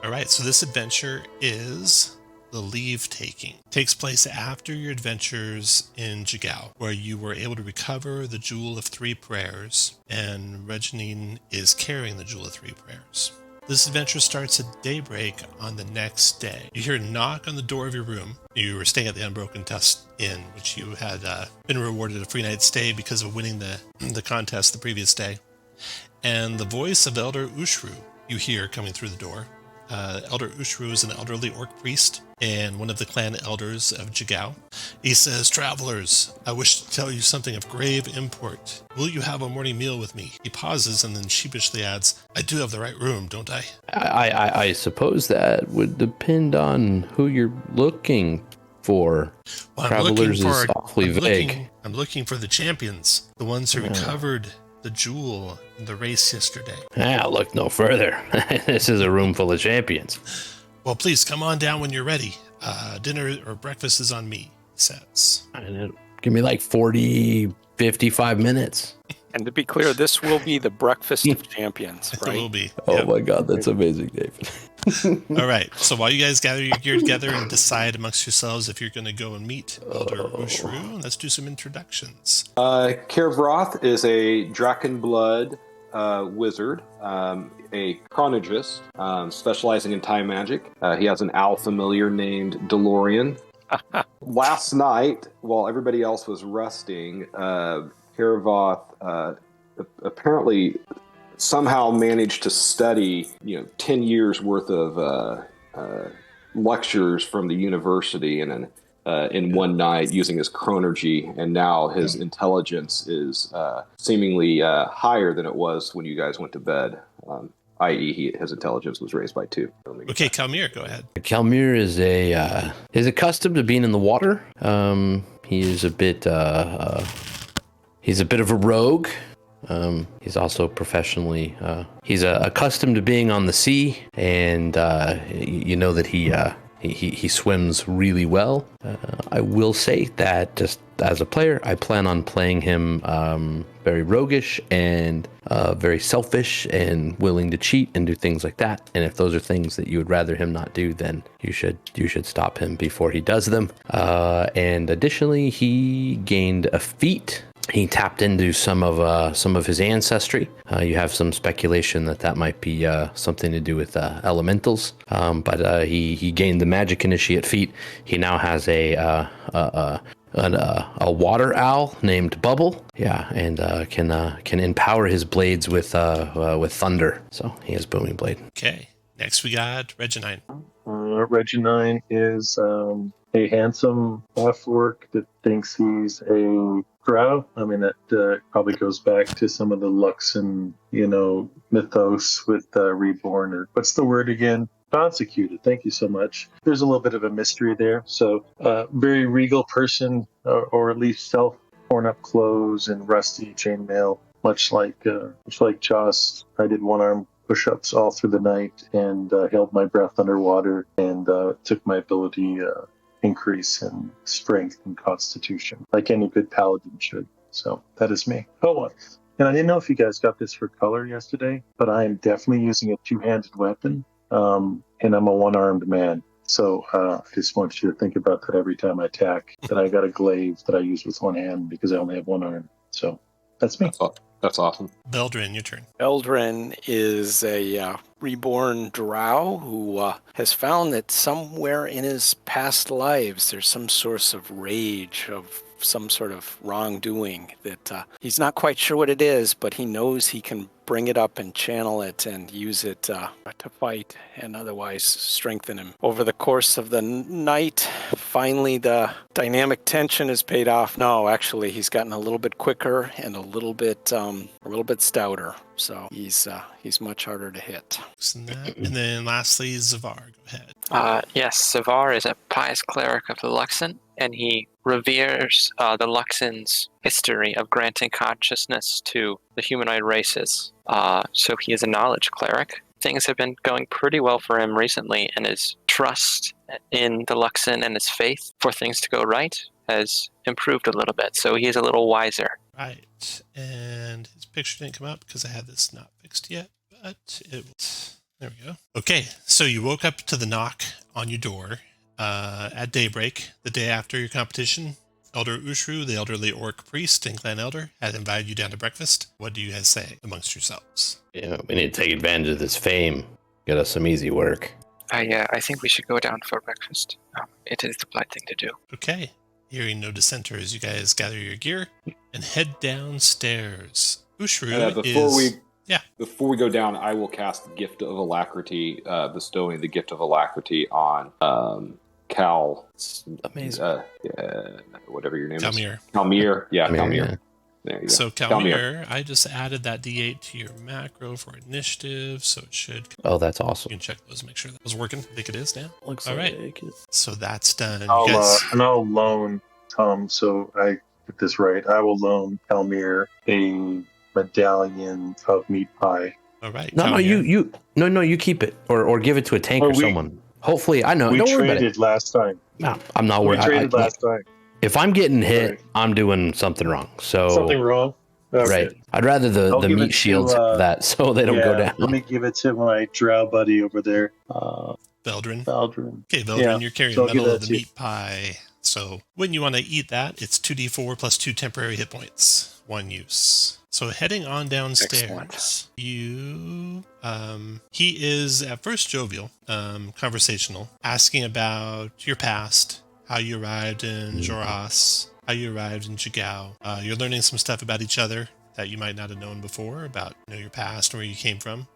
All right, so this adventure is the Leave Taking. It takes place after your adventures in Jigow, where you were able to recover the Jewel of Three Prayers, and Reggie Knight is carrying the Jewel of Three Prayers. This adventure starts at daybreak on the next day. You hear a knock on the door of your room. You were staying at the Unbroken Tusk Inn, which you had been rewarded a free night stay because of winning the contest the previous day. And the voice of Elder Ushru you hear coming through the door. Elder Ushru is an elderly orc priest and one of the clan elders of Jigow. He says, "Travelers, I wish to tell you something of grave import. Will you have a morning meal with me?" He pauses and then sheepishly adds, "I do have the right room, don't I?" I suppose that would depend on who you're looking for. Well, Travelers is awfully vague. I'm looking for the champions, the ones who recovered the jewel in the race yesterday. Look no further. This is a room full of champions. Well, please come on down when you're ready. Dinner or breakfast is on me, he says. Give me like 40, 55 minutes. And to be clear, this will be the breakfast of champions, right? It will be. Oh my God, that's amazing, David. All right, so while you guys gather your gear together and decide amongst yourselves if you're going to go and meet Elder Ushru, let's do some introductions. Caravan is a Drakenblood wizard, a chronologist specializing in time magic. He has an owl familiar named DeLorean. Last night, while everybody else was resting, Caravan apparently somehow managed to study, 10 years worth of lectures from the university in one night using his chronergy, and now his intelligence is seemingly higher than it was when you guys went to bed. I.e., his intelligence was raised by 2. Okay, Kalmir, go ahead. Kalmir is accustomed to being in the water. He is a bit he's a bit of a rogue. He's also professionally he's accustomed to being on the sea, and you know that he swims really well. I will say that just as a player, I plan on playing him very roguish and very selfish and willing to cheat and do things like that. And if those are things that you would rather him not do, then you should stop him before he does them. And additionally, he gained a feat. He tapped into some of his ancestry. You have some speculation that might be something to do with elementals. But he gained the magic initiate feat. He now has a water owl named Bubble. Yeah, and can empower his blades with thunder. So he has booming blade. Okay. Next we got Reggie Knight. Reggie Knight is a handsome half-orc that thinks he's a drow. I mean, that probably goes back to some of the Luxon, mythos with Reborn, or what's the word again? Consecuted. Thank you so much. There's a little bit of a mystery there. So, very regal person, or at least torn up clothes and rusty chainmail, much like Joss. I did one-arm push-ups all through the night and held my breath underwater, and took my ability increase in strength and constitution, like any good paladin should. So that is me. Oh, and I didn't know if you guys got this for color yesterday, but I am definitely using a two-handed weapon, and I'm a one-armed man. So I just want you to think about that every time I attack, that I got a glaive that I use with one hand because I only have one arm. So that's me. That's awesome. Beldrin, your turn. Beldrin is a reborn drow who has found that somewhere in his past lives there's some source of rage, of some sort of wrongdoing that he's not quite sure what it is, but he knows he can bring it up and channel it and use it to fight and otherwise strengthen him. Over the course of the night, finally the dynamic tension is paid off. No, actually, he's gotten a little bit quicker and a little bit stouter. So he's much harder to hit. And then lastly, Zavar, go ahead. Yes, Zavar is a pious cleric of the Luxon, and he reveres the Luxon's history of granting consciousness to the humanoid races. So he is a knowledge cleric. Things have been going pretty well for him recently, and his trust in the Luxon and his faith for things to go right has improved a little bit. So he is a little wiser. Right. And his picture didn't come up because I had this not fixed yet, but it was There we go. Okay, so you woke up to the knock on your door at daybreak, the day after your competition. Elder Ushru, the elderly orc priest and clan elder, had invited you down to breakfast. What do you guys say amongst yourselves? Yeah, we need to take advantage of this fame. Get us some easy work. I think we should go down for breakfast. It is the polite thing to do. Okay. Hearing no dissenters, you guys gather your gear and head downstairs. Ushru Before we go down, I will cast Gift of Alacrity, bestowing the Gift of Alacrity on Cal. Amazing. Whatever your name Kalmir. is. Kalmir. Yeah, Kalmir, Kalmir. yeah. There you go. So Kalmir, I just added that D8 to your macro for initiative, so it should. Oh, that's You awesome. can check those, make sure that was working. I think it is now. Looks All right. like it. So that's done. You I'll guys, loan Tom, so I get this right. I will loan Kalmir a medallion of meat pie. all right. No, Kalmir. you keep it or give it to a tank Oh, or someone. Hopefully, I know. We Don't worry about it. traded last time. No, I'm not We worried. traded last time. If I'm getting hit, Right. I'm doing something wrong. So Something wrong? Okay. right. I'd rather the I'll give it meat to, shields have that so they don't go down. Let me give it to my drow buddy over there, Veldrin. Valdrin. Okay, Veldrin, Yeah, you're carrying so I'll give Medal of that the to you. Meat Pie. So when you want to eat that, it's 2d4 plus 2 temporary hit points. One use. So heading on downstairs, Excellent. he is at first jovial, conversational, asking about your past, how you arrived in Joras, how you arrived in Jigow. You're learning some stuff about each other that you might not have known before, about your past and where you came from,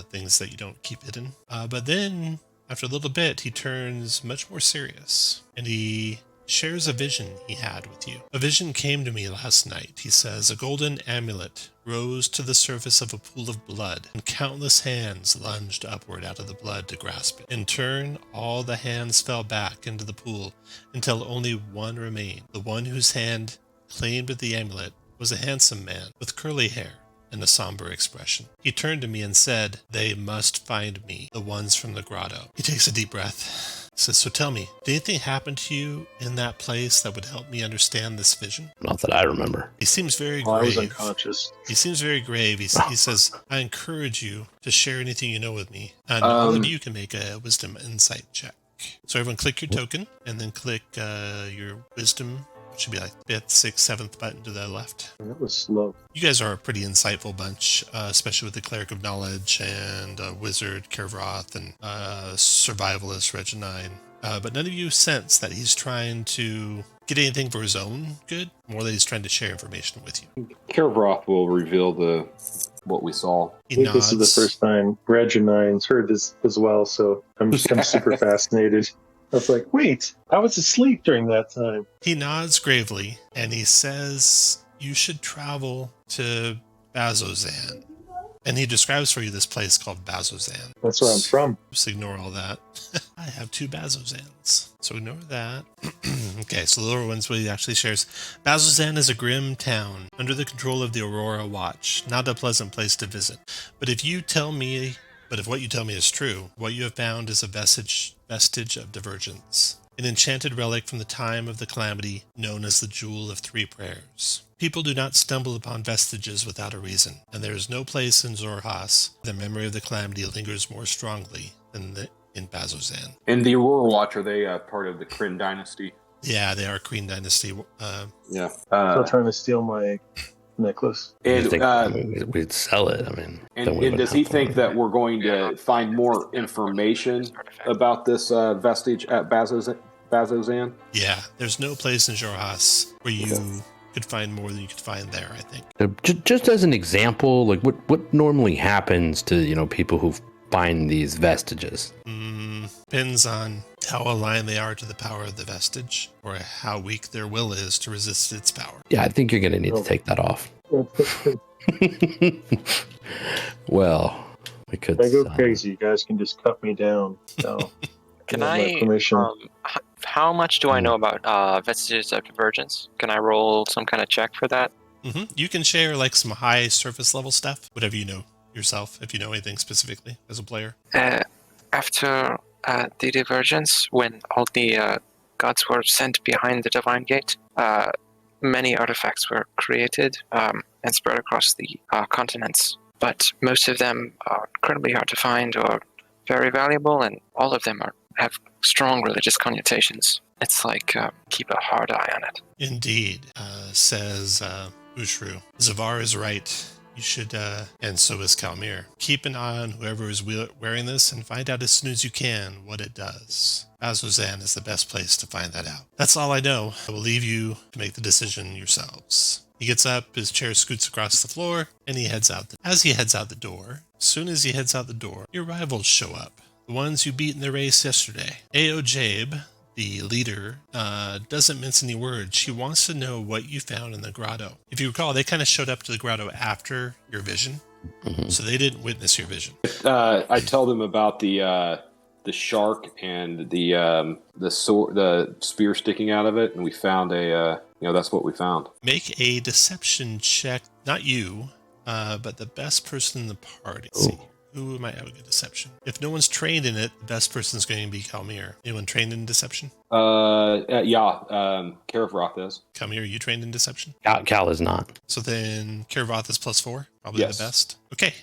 things that you don't keep hidden. But then, after a little bit, he turns much more serious, and he shares a vision he had with you. A vision came to me last night, he says. A golden amulet rose to the surface of a pool of blood, and countless hands lunged upward out of the blood to grasp it. In turn, all the hands fell back into the pool until only one remained. The one whose hand claimed the amulet was a handsome man with curly hair and a somber expression. He turned to me and said, "They must find me, the ones from the grotto." He takes a deep breath. He says, "So tell me, did anything happen to you in that place that would help me understand this vision?" Not that I remember. He seems very I was grave. unconscious. He seems very grave. He says, "I encourage you to share anything you know with me. And all of you can make a wisdom insight check." So everyone click your token and then click your wisdom. It should be like 5th, 6th, 7th button to the left. That was slow. You guys are a pretty insightful bunch, especially with the Cleric of Knowledge and Wizard, Kervroth, and Survivalist, Reggie Knight. But none of you sense that he's trying to get anything for his own good, more that he's trying to share information with you. Karavrov will reveal what we saw. I think this is the first time Reggie Nine's heard this as well, so I'm super fascinated. I was like, wait, I was asleep during that time. He nods gravely, and he says, "You should travel to Bazzoxan." And he describes for you this place called Bazzoxan. That's where I'm from. Just ignore all that. I have 2 Bazzoxans, so ignore that. Okay, so the lower one's what he actually shares. Bazzoxan is a grim town under the control of the Aurora Watch. Not a pleasant place to visit. But if what you tell me is true, what you have found is a vestige of divergence. An enchanted relic from the time of the calamity known as the Jewel of 3 Prayers. People do not stumble upon vestiges without a reason, and there is no place in Xhorhas where the memory of the calamity lingers more strongly than in Bazzoxan. And the Aurora Watch, are they part of the Kryn dynasty? Yeah, they are Queen Dynasty. Yeah. Still trying to steal my necklace. And, We'd sell it. I mean, then we and would does he have think one. that we're going to find more information about this vestige at Bazzoxan? Yeah, there's no place in Xhorhas where you could find more than you could find there, I think. Just as an example, like what normally happens to people who find these vestiges? Depends on how aligned they are to the power of the vestige, or how weak their will is to resist its power. Yeah, I think you're going to need to take that off. Well, we could. I go crazy. You guys can just cut me down. So, Can I have my I? permission. How much do I know about vestiges of divergence? Can I roll some kind of check for that? You can share like some high surface level stuff, whatever you know yourself, if you know anything specifically as a player. After the divergence, when all the gods were sent behind the divine gate, many artifacts were created and spread across the continents. But most of them are incredibly hard to find or very valuable, and all of them have strong religious connotations. It's like keep a hard eye on it. Indeed, says Ushru. Zavar is right. You should, and so is Kalmir. Keep an eye on whoever is wearing this and find out as soon as you can what it does. Bazzoxan is the best place to find that out. That's all I know. I will leave you to make the decision yourselves. He gets up, his chair scoots across the floor, and he heads out. As he heads out the door, as soon as he heads out the door, your rivals show up. The ones you beat in the race yesterday. Ao Jabe, the leader, doesn't mince any words. She wants to know what you found in the grotto. If you recall, they kind of showed up to the grotto after your vision, so they didn't witness your vision. I tell them about the shark and the sword, the spear sticking out of it, and we found that's what we found. Make a deception check. Not you, but the best person in the party. Let's see. Who might have a good deception? If no one's trained in it, the best person is going to be Kalmir. Anyone trained in deception? Caravan is. Kalmir, are you trained in deception? Cal is not. So then Caravan is +4, probably Yes. the best. Okay.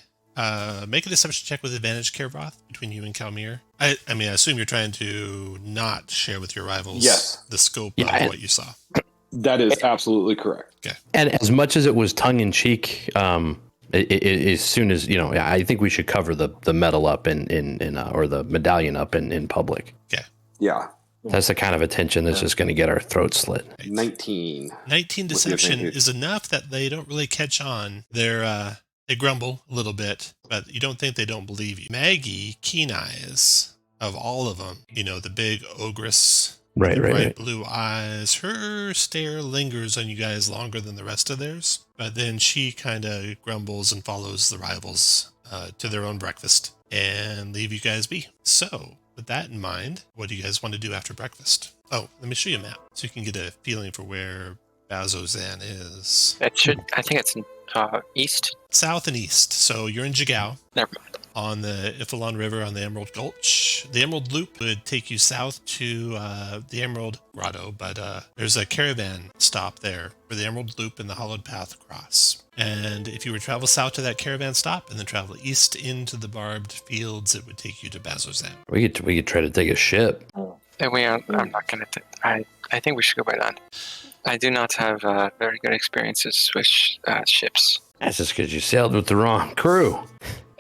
Make a deception check with advantage, Caravan, between you and Kalmir. I assume you're trying to not share with your rivals the scope of what you saw. That is absolutely correct. Okay. And as much as it was tongue in cheek, as soon as I think we should cover the medal up or the medallion up in public. Okay. Yeah. That's the kind of attention that's just going to get our throats slit. 19 deception is enough that they don't really catch on. They grumble a little bit, but you don't think they don't believe you. Maggie, Keen Eyes, of all of them, the big ogress. Right. Blue eyes. Her stare lingers on you guys longer than the rest of theirs, but then she kind of grumbles and follows the rivals to their own breakfast and leave you guys be. So, with that in mind, what do you guys want to do after breakfast? Oh, let me show you a map so you can get a feeling for where Bazzoxan is. I think it's east. South and east. So you're in Jigow. Never mind. On the Ifalon River on the Emerald Gulch. The Emerald Loop would take you south to the Emerald Grotto, but there's a caravan stop there for the Emerald Loop and the Hollowed Path cross. And if you were to travel south to that caravan stop and then travel east into the barbed fields, it would take you to Bazzoxan. We could try to take a ship. And I'm not going to. I think we should go by land. I do not have very good experiences with ships. That's just because you sailed with the wrong crew.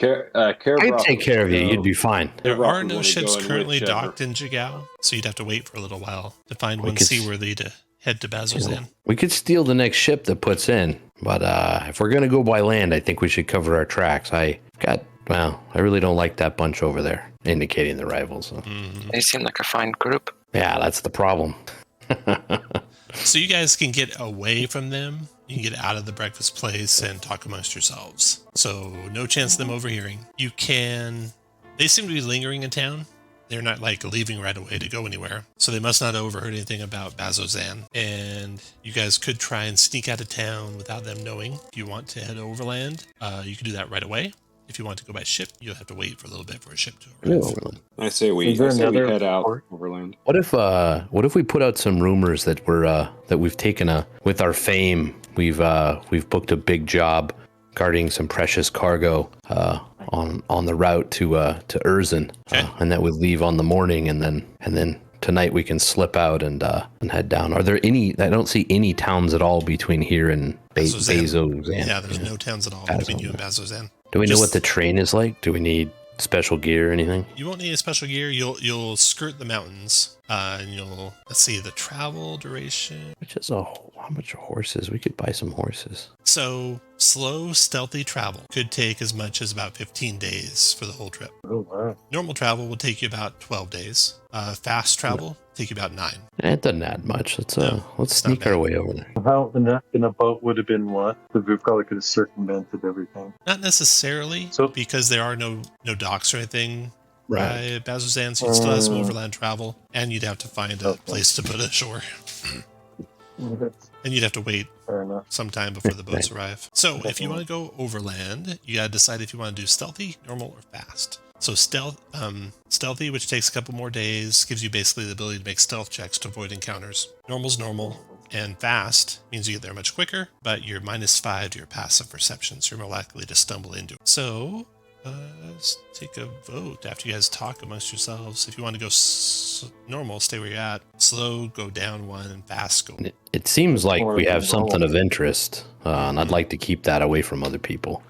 I'd take care of you. You'd be fine. There are no ships currently docked in Jigow, so you'd have to wait for a little while to find one seaworthy to head to Bazzoxan. We could steal the next ship that puts in, but if we're going to go by land, I think we should cover our tracks. I really don't like that bunch over there, indicating the rivals. So. Mm-hmm. They seem like a fine group. Yeah, that's the problem. So you guys can get away from them. You can get out of the breakfast place and talk amongst yourselves. So no chance of them overhearing. They seem to be lingering in town. They're not leaving right away to go anywhere. So they must not have overheard anything about Bazzoxan. And you guys could try and sneak out of town without them knowing. If you want to head overland, you can do that right away. If you want to go by ship, you'll have to wait for a little bit for a ship to arrive. I say we head out overland. What if we put out some rumors that we've taken with our fame, we've booked a big job guarding some precious cargo on the route to Urzen, and that would leave on the morning, and then tonight we can slip out and head down. Are there any? I don't see any towns at all between here and Bazzoxan. Yeah, there's no towns at all between you and Bazzoxan. Do we know what the terrain is like? Do we need special gear or anything? You won't need a special gear. You'll skirt the mountains, and let's see, the travel duration. How much horses? We could buy some horses. So slow, stealthy travel could take as much as about 15 days for the whole trip. Oh, wow. Normal travel will take you about 12 days. Fast travel take you about 9. It doesn't add much. Let's sneak our way over there. How in a boat would have been what? Because we probably could have circumvented everything. Not necessarily, because there are no docks or anything by Bazzoxan, so you'd still have some overland travel, and you'd have to find a place to put ashore. And you'd have to wait some time before the boats arrive. So if you want to go overland, you got to decide if you want to do stealthy, normal, or fast. So stealthy, which takes a couple more days, gives you basically the ability to make stealth checks to avoid encounters. Normal's normal, and fast means you get there much quicker, but you're -5 to your passive perception, so you're more likely to stumble into it. So Let's take a vote after you guys talk amongst yourselves. If you want to go normal, stay where you're at. Slow, go down one, and fast, go. It seems like Or we have normal. something of interest, and I'd like to keep that away from other people.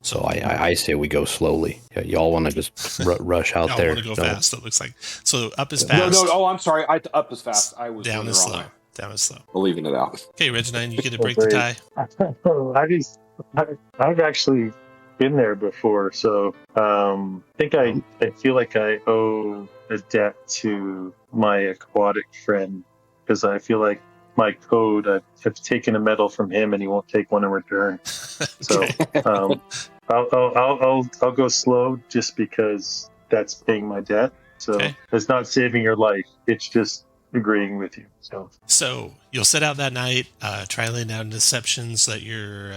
So I say we go slowly. Y'all want to just rush out Y'all there? want to go No. fast, it looks like. So up is No, fast. no. Oh, I'm sorry. Up is fast. I was Down going is the wrong slow. way. Down is slow. We're leaving it out. Okay, Reginine, you get to break the tie. I've actually been there before, so I feel like I owe a debt to my aquatic friend because I feel like my code I've taken a medal from him and he won't take one in return. So I'll go slow just because that's paying my debt. So Okay. it's not saving your life; it's just agreeing with you. So you'll set out that night, try laying out deceptions so that your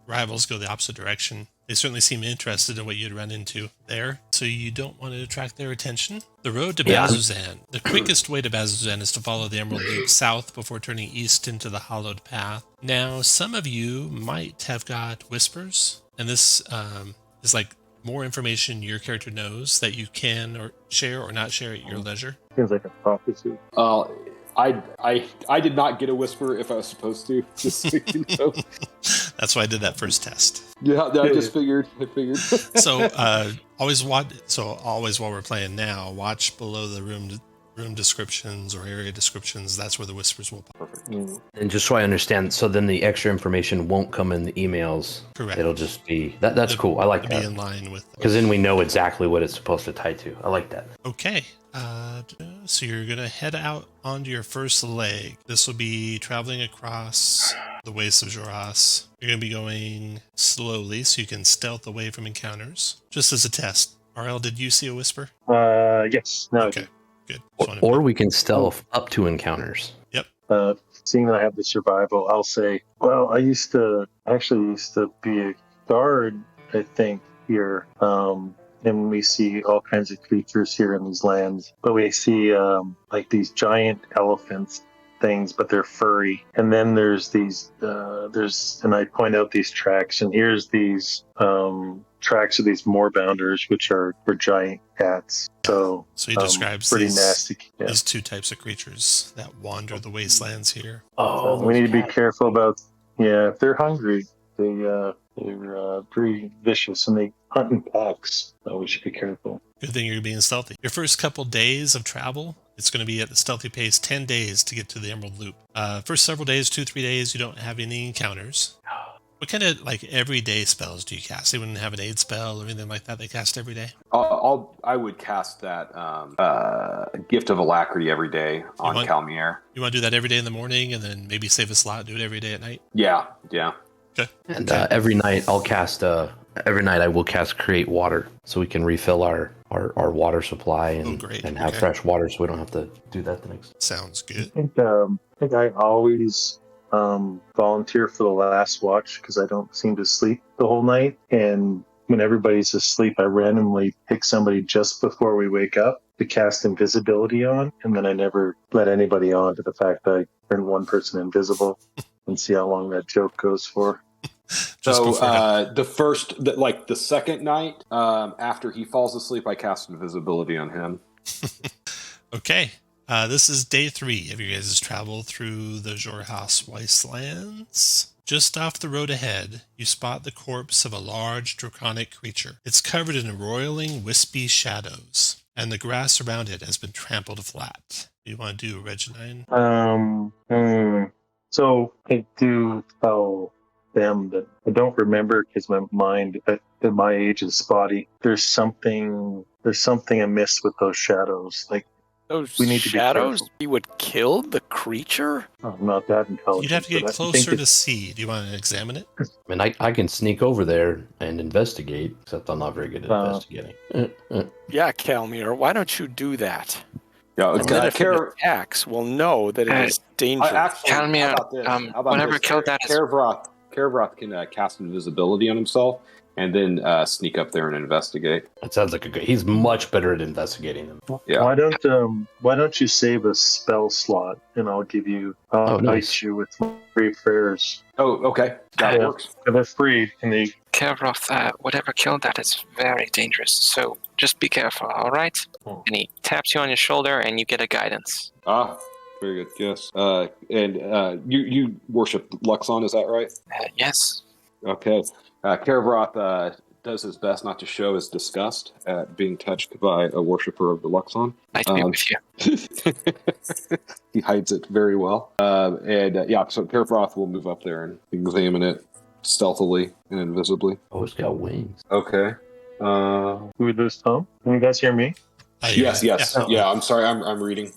rivals go the opposite direction. They certainly seem interested in what you'd run into there, so you don't want to attract their attention. The road to Bazzoxan. The quickest way to Bazzoxan is to follow the Emerald Loop south before turning east into the hollowed path. Now, some of you might have got whispers, and this is like more information your character knows that you can or share or not share at your leisure. Seems like a prophecy. I did not get a whisper if I was supposed to. Just so you know. That's why I did that first test. Yeah, I just figured. I figured. So always while we're playing now, watch below the room descriptions or area descriptions. That's where the whispers will pop. Perfect. And just so I understand, so then the extra information won't come in the emails. Correct. It'll just be that's cool. I like To be that in line with. because then we know exactly what it's supposed to tie to. I like that. Okay. So you're gonna head out onto your first leg. This will be traveling across the wastes of Joras. You're gonna be going slowly so you can stealth away from encounters. Just as a test. RL, did you see a whisper? Yes. No. Okay. Good. Just wanted Or we can stealth up to encounters. Seeing that I have the survival, I'll say, well, I used to be a guard, I think, here. And we see all kinds of creatures here in these lands. But we see like these giant elephants things, but they're furry. And then there's these, and I point out these tracks, and here's these tracks of these moorbounders, which are giant cats. So he describes pretty these, nasty. Yeah. these two types of creatures that wander the wastelands here. Oh, We need to be careful about, if they're hungry, they're pretty vicious and they hunt in packs. So we should be careful. Good thing you're being stealthy. Your first couple days of travel, it's going to be at the stealthy pace, 10 days to get to the Emerald Loop. First several days, 2-3 days, you don't have any encounters. What kind of everyday spells do you cast? They wouldn't have an aid spell or anything like that they cast every day? I would cast that Gift of Alacrity every day on Calmier. You want to do that every day in the morning and then maybe save a slot, do it every day at night? Yeah. Okay. And every night I'll cast. Every night I will cast Create Water, so we can refill our water supply and have fresh water, so we don't have to do that the next. Sounds good. I think I always volunteer for the last watch because I don't seem to sleep the whole night. And when everybody's asleep, I randomly pick somebody just before we wake up to cast invisibility on, and then I never let anybody on to the fact that I turn one person invisible and see how long that joke goes for. So the second night after he falls asleep, I cast invisibility on him. Okay. This is day 3 of your guys' travel through the Jorhas wastelands. Just off the road ahead, you spot the corpse of a large draconic creature. It's covered in roiling, wispy shadows, and the grass around it has been trampled flat. What do you want to do, Reginine? So I do tell them that I don't remember because my mind at my age is spotty. There's something amiss with those shadows. Like Those we need to be shadows? careful. You would kill the creature? I'm not that intelligent. You'd have to get but I think closer to it's- see. Do you want to examine it? I mean, I can sneak over there and investigate, except I'm not very good at investigating. Yeah, Calmier, why don't you do that? Yeah, And then if it attacks, we'll know that it is dangerous. Calmier, whenever killed that is- Caravan can cast invisibility on himself, and then sneak up there and investigate. That sounds like a good. He's much better at investigating them. Yeah. Why don't you save a spell slot and I'll give you nice. bite you with 3 prayers. Oh, okay. That works. They're free and they Karavan, whatever killed that is very dangerous. So just be careful, all right? Oh. And he taps you on your shoulder, and you get a guidance. Ah, very good. Yes. And you worship Luxon, is that right? Yes. Okay. Caravan does his best not to show his disgust at being touched by a worshiper of the Luxon. I'd be with you. He hides it very well. So Caravan will move up there and examine it stealthily and invisibly. Oh, it's got wings. Okay. who are those, Tom? Can you guys hear me? Yes. Yeah. Yeah, I'm sorry. I'm reading.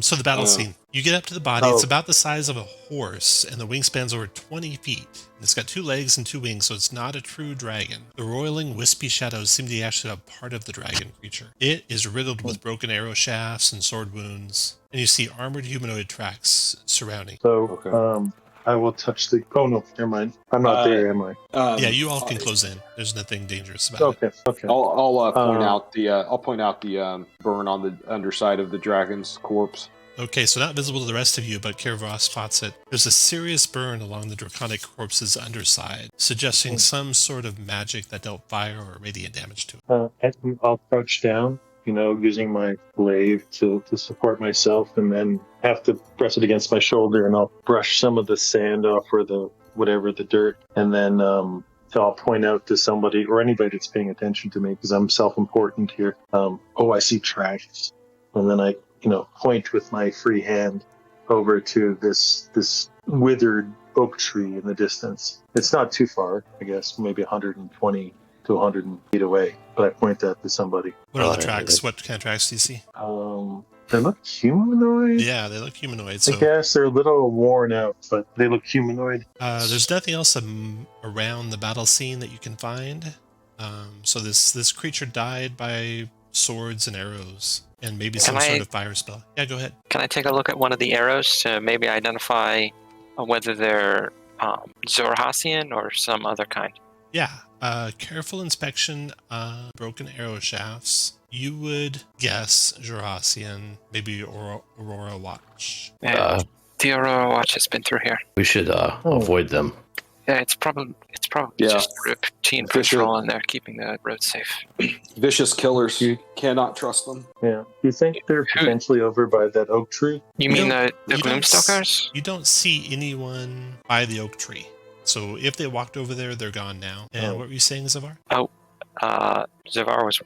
So the battle scene. You get up to the body. It's about the size of a horse, and the wingspan's over 20 feet. It's got 2 legs and 2 wings, so it's not a true dragon. The roiling, wispy shadows seem to be actually a part of the dragon creature. It is riddled with broken arrow shafts and sword wounds, and you see armored humanoid tracks surrounding. So, Okay. I will touch the... Oh, no, never mind. I'm not there, am I? Yeah, you all can close in. There's nothing dangerous about it. Okay. I'll point out the burn on the underside of the dragon's corpse. Okay, so not visible to the rest of you, but Karavan spots it. There's a serious burn along the draconic corpse's underside, suggesting some sort of magic that dealt fire or radiant damage to it. I'll crouch down, using my glaive to support myself, and then have to press it against my shoulder, and I'll brush some of the sand off or the dirt, and then I'll point out to somebody or anybody that's paying attention to me, because I'm self-important here. I see tracks, and then I point with my free hand over to this withered oak tree in the distance. It's not too far, I guess, maybe 120 to 100 feet away, but I point that to somebody. What are the tracks? What kind of tracks do you see? They look humanoid. Yeah, they look humanoid. I So guess they're a little worn out, but they look humanoid. there's nothing else around the battle scene that you can find. So this creature died by swords and arrows, and maybe some sort of fire spell. Yeah, go ahead. Can I take a look at one of the arrows to maybe identify whether they're Zorhasian or some other kind? Yeah, careful inspection of broken arrow shafts. You would guess Jurassian, maybe Aurora Watch. Yeah, the Aurora Watch has been through here. We should avoid them. Yeah, it's probably just a routine patrol, and they're keeping the road safe. Vicious killers. You cannot trust them. Yeah. Do you think they're potentially over by that oak tree? You mean the Gloomstalkers? You don't see anyone by the oak tree. So if they walked over there, they're gone now. And what were you saying, Zavar? Zavar was,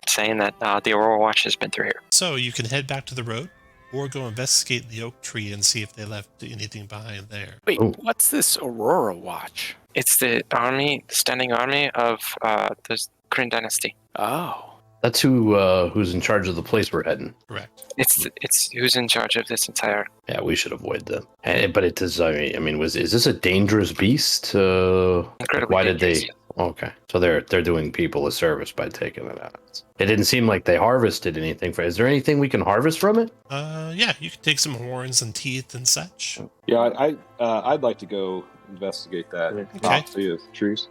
saying that the Aurora Watch has been through here. So you can head back to the road, or go investigate the oak tree and see if they left anything behind there. Wait, what's this Aurora Watch? It's the standing army of the Kryn dynasty. Oh. That's who's in charge of the place we're heading. Correct. It's who's in charge of this entire. Yeah, we should avoid them. But it does. Is this a dangerous beast? Incredibly why dangerous. did they? Okay, so they're doing people a service by taking it out. It didn't seem like they harvested anything. Is there anything we can harvest from it? Yeah, you can take some horns and teeth and such. Yeah, I'd like to go investigate that. Okay. See the trees.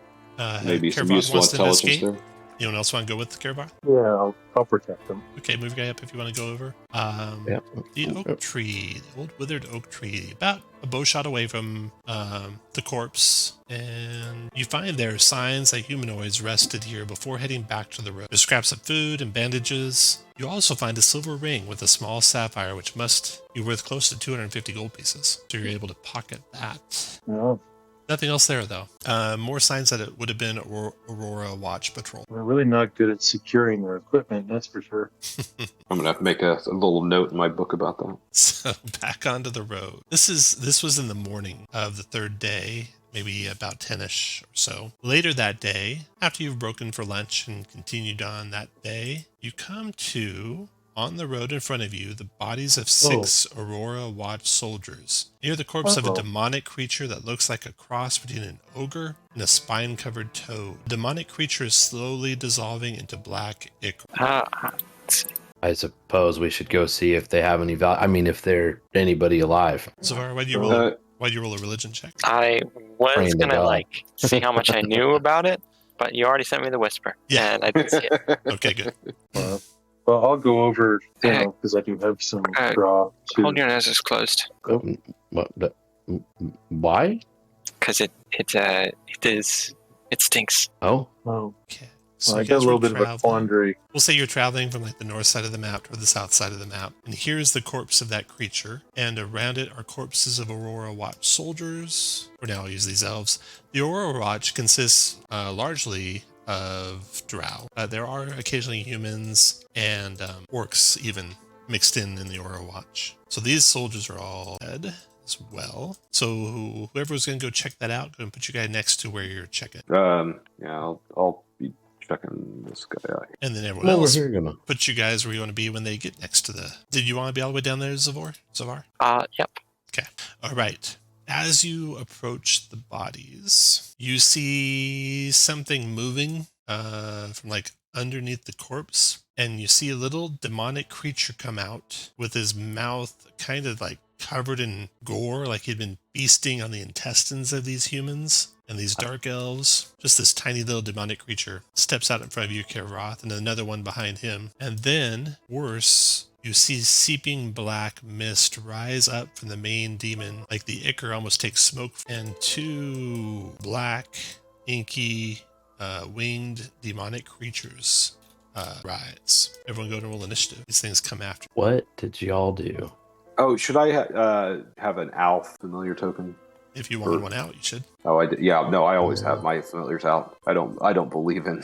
Maybe some Caravan useful wants to intelligence investigate. there. Anyone else want to go with the Caravan? Yeah, I'll protect them. Okay, move your guy up if you want to go over. The oak tree, the old withered oak tree, about a bow shot away from the corpse. And you find there signs that humanoids rested here before heading back to the road. There's scraps of food and bandages. You also find a silver ring with a small sapphire, which must be worth close to 250 gold pieces. So you're able to pocket that. No, Nothing else there, though. More signs that it would have been Aurora Watch Patrol. we're really not good at securing their equipment, that's for sure. I'm gonna have to make a little note in my book about that. So back onto the road. This was in the morning of the 3rd day, maybe about 10ish or so. Later that day, after you've broken for lunch and continued on that day, you come to, on the road in front of you, the bodies of 6 Aurora Watch soldiers. Near the corpse of a demonic creature that looks like a cross between an ogre and a spine-covered toad. The demonic creature is slowly dissolving into black ichor. I suppose we should go see if they have any value. If they're anybody alive. Zavar, why do you roll a religion check? I was Praying to gonna God. see how much I knew about it, but you already sent me the whisper. Yeah. And I didn't see it. Okay, good. Well, I'll go over, because I do have some draw too. Hold your noses closed. Why? Because it stinks. Oh. Oh, Okay. well, I you got a guys little were bit of a quandary. We'll say you're traveling from like the north side of the map or the south side of the map. And here's the corpse of that creature. And around it are corpses of Aurora Watch soldiers. Or now I'll use these elves. The Aurora Watch consists largely of drow. There are occasionally humans and orcs even mixed in the Aurora Watch. So these soldiers are all dead as well. So whoever's going to go check that out, go and put you guys next to where you're checking. Yeah, I'll be checking this guy out. And then everyone else We're gonna put you guys where you want to be when they get next to the... Did you want to be all the way down there, Zavar? Yep. Okay. All right. As you approach the bodies, you see something moving from like underneath the corpse, and you see a little demonic creature come out with his mouth kind of like covered in gore, like he'd been feasting on the intestines of these humans and these dark elves. Just this tiny little demonic creature steps out in front of you, Caravan, and another one behind him. And then, worse, you see seeping black mist rise up from the main demon, like the ichor almost takes smoke, and two black, inky, winged demonic creatures rise. Everyone go to roll initiative. These things come after. What did y'all do? Oh, should I have an ALF familiar token? If you wanted one out, you should. Oh, I did. Yeah, no, I always have my familiars out. I don't believe in.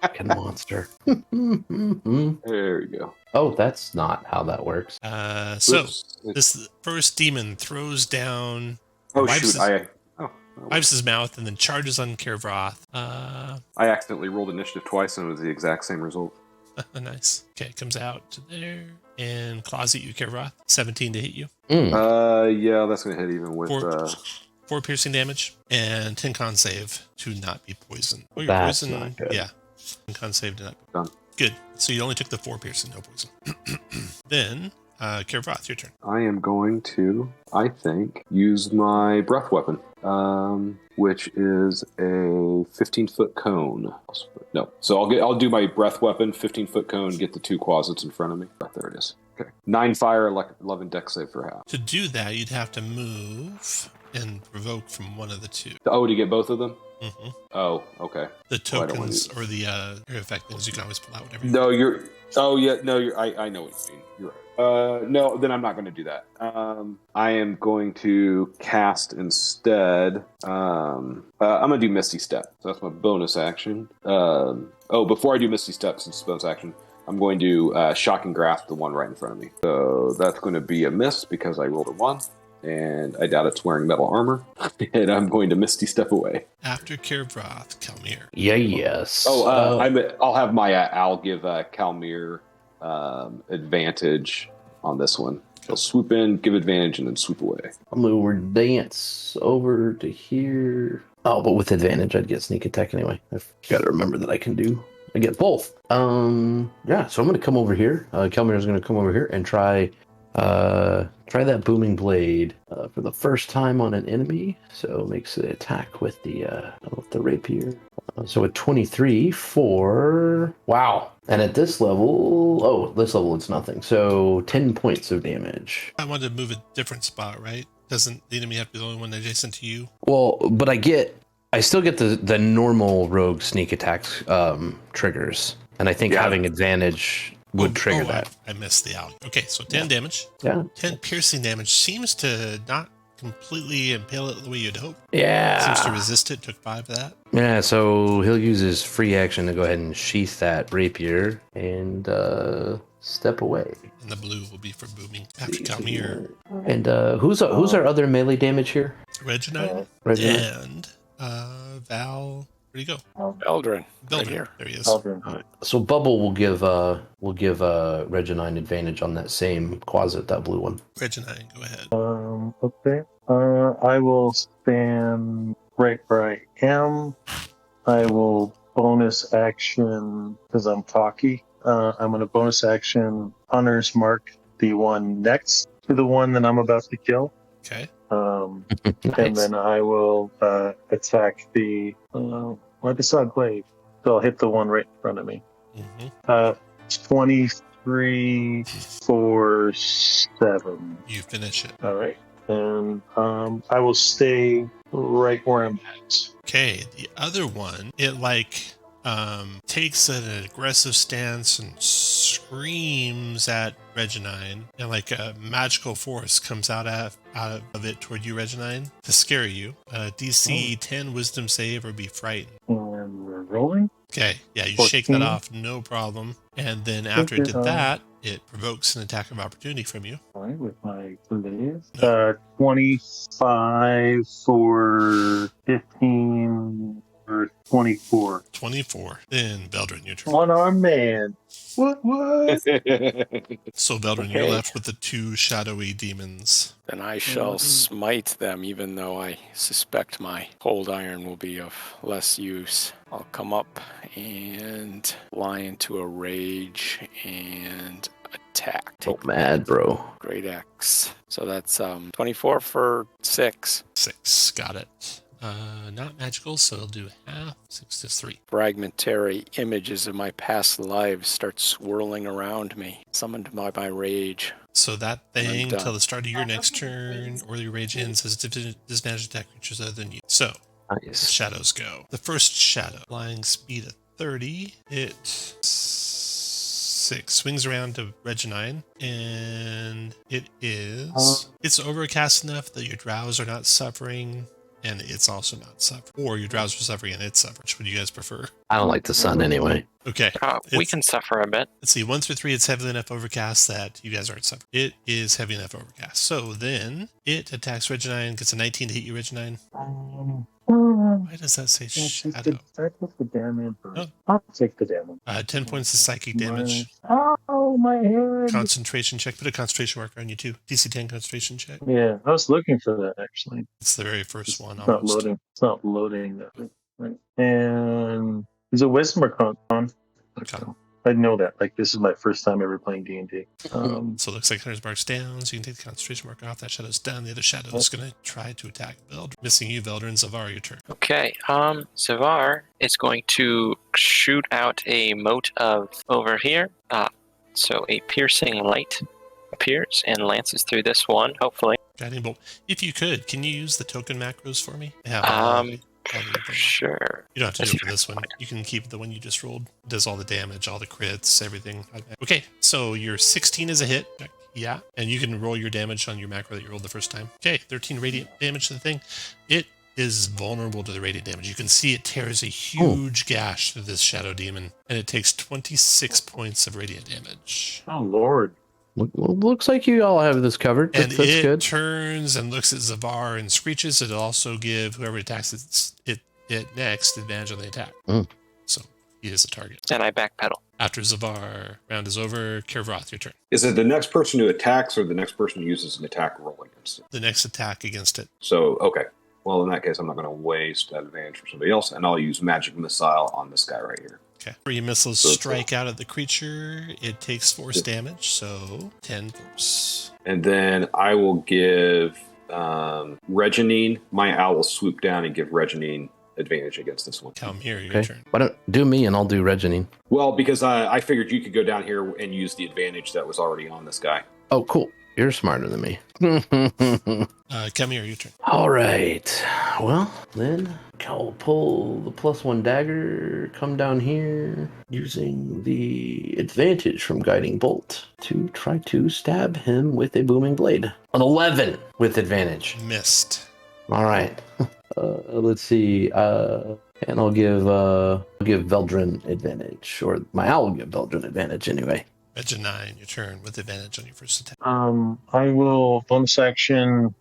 Fucking monster. There you go. Oh, that's not how that works. So this first demon throws down. Oh wipes shoot! wipes his mouth and then charges on Caravan. I accidentally rolled initiative twice and it was the exact same result. Nice. Okay, comes out to there and claws at you, Caravan. 17 to hit you. Yeah, that's gonna hit even with 4 piercing damage and 10 con save to not be poisoned. Oh, you're That's poisoned. not good. Yeah. 10 con save to not be Done. Good. So you only took the 4 piercing, no poison. Then, Caravan, your turn. I am going to, I think, use my breath weapon, which is a 15-foot cone. No, so I'll do my breath weapon, 15-foot cone, get the 2 closets in front of me. Right, there it is. Okay. 9 fire, 11 dex save for half. To do that, you'd have to move and provoke from one of the 2. Oh, to get both of them? Mm-hmm. Oh, okay. The tokens or the your effect things, you can always pull out whatever you No, want. you're... Oh, yeah, no, I know what you mean. You're right. No, then I'm not going to do that. I am going to cast instead. I'm going to do Misty Step. So that's my bonus action. Before I do Misty Step, since it's bonus action, I'm going to Shocking Grasp the one right in front of me. So that's going to be a miss because I rolled a 1. And I doubt it's wearing metal armor. And I'm going to Misty Step away. After Caravan, Kalmir. Yes. I'll have my I'll give Kalmir advantage on this one. He'll swoop in, give advantage, and then swoop away. I'll move over dance over to here. Oh, but with advantage, I'd get sneak attack anyway. I've got to remember that I get both. Yeah, so I'm going to come over here. Kalmir is going to come over here and try that booming blade for the first time on an enemy. So makes the attack with the rapier. So a 23 for... Wow. And at this level... this level it's nothing. So 10 points of damage. I wanted to move a different spot, right? Doesn't the enemy have to be the only one adjacent to you? Well, but I still get the normal rogue sneak attacks triggers. And I think having advantage would trigger that. I missed the out. Okay, so 10 damage. Yeah. 10 piercing damage seems to not completely impale it the way you'd hope. Yeah. Seems to resist it. Took 5 of that. Yeah, so he'll use his free action to go ahead and sheath that rapier and step away. And the blue will be for booming after Kalmir. And who's our other melee damage here? Reggie Knight and Val. Where'd he go? Eldrin. Right here. There he is. Eldrin. So Bubble will give Reginine advantage on that same closet, that blue one. Reggie Knight, go ahead. Okay. I will stand right where I am. I will bonus action because I'm cocky. I'm going to bonus action Hunter's Mark the one next to the one that I'm about to kill. Okay. Nice. And then I will attack the... Like I saw Glaive. So I'll hit the one right in front of me. Mm-hmm. 23 for 7. You finish it. All right. And I will stay right where I'm at. Okay, the other one, it takes an aggressive stance and screams at Reginine, and like a magical force comes out of it toward you, Reginine, to scare you. DC 10 Wisdom save or be frightened. And we're rolling. Okay, yeah, you 14. shake that off, no problem. And then after it did that, it provokes an attack of opportunity from you. All right, with my Glaive. 25 for 15 or 24. 24. Then Veldrin, your turn. One-armed man. What? So Veldrin, you're left with the 2 shadowy demons. Then I shall smite them, even though I suspect my cold iron will be of less use. I'll come up and fly into a rage and attack. Oh, mad, bro. Great X. So that's 24 for 6. 6, got it. Not magical, so it'll do half. 6 is 3. Fragmentary images of my past lives start swirling around me, summoned by my rage. So that thing, done. till the start of your next turn, or your rage ends, has disadvantage attack creatures other than you. So, Nice. shadows go. The first shadow, flying speed of 30. It 6 swings around to Reginine, and it is. It's overcast enough that your drows are not suffering, and it's also not suffering. Or your drows are suffering and it's suffering. Which would you guys prefer? I don't like the sun anyway. Okay. We can suffer a bit. Let's see, 1 through 3, it's heavy enough overcast that you guys aren't suffering. It is heavy enough overcast. So then it attacks Reginine, gets a 19 to hit you, Reginine. Why does that say shadow? Start with the damage. Oh. I'll take the damage. 10 points of psychic damage. Oh, my head. Concentration check. Put a concentration marker on you too. DC 10 concentration check. Yeah, I was looking for that actually. It's the very first one. It's not Almost. loading. It's not loading. Right. And is it wisdom or con? Con. I know that. Like, this is my first time ever playing D&D. So it looks like Hunter's Mark's down, so you can take the concentration mark off. That shadow's down. The other shadow is going to try to attack Veldrin. Missing you, Veldrin. Zavar, your turn. Okay, Zavar is going to shoot out a mote of over here. So a piercing light appears and lances through this one, hopefully. Guiding bolt. If you could, can you use the token macros for me? Sure. You don't have to do it for this one. You can keep the one you just rolled. It does all the damage, all the crits, everything. Okay, so your 16 is a hit. Yeah, and you can roll your damage on your macro that you rolled the first time. Okay, 13 radiant damage to the thing. It is vulnerable to the radiant damage. You can see it tears a huge gash through this shadow demon, and it takes 26 points of radiant damage. Oh, Lord. Looks like you all have this covered. And That's it good. turns and looks at Zavar and screeches. It'll also give whoever attacks it next advantage on the attack. So he is a target. And I backpedal. After Zavar, round is over. Kirvroth, your turn. Is it the next person who attacks or the next person who uses an attack roll against it? The next attack against it. So, okay. Well, in that case, I'm not going to waste that advantage for somebody else, and I'll use Magic Missile on this guy right here. Okay. 3 missiles strike out at the creature. It takes force damage, so 10 force. And then I will give Reginine. My owl will swoop down and give Reginine advantage against this one. Calmir, your turn. Why don't do me and I'll do Reginine. Well, because I figured you could go down here and use the advantage that was already on this guy. Oh, cool. You're smarter than me. Calmir, your turn. All right. Well, then I'll pull the +1 dagger, come down here, using the advantage from Guiding Bolt to try to stab him with a booming blade. An 11 with advantage. Missed. All right. Let's see. And I'll give Veldrin advantage, or my owl will give Veldrin advantage anyway. Reginine, your turn with advantage on your first attack. I will bonus action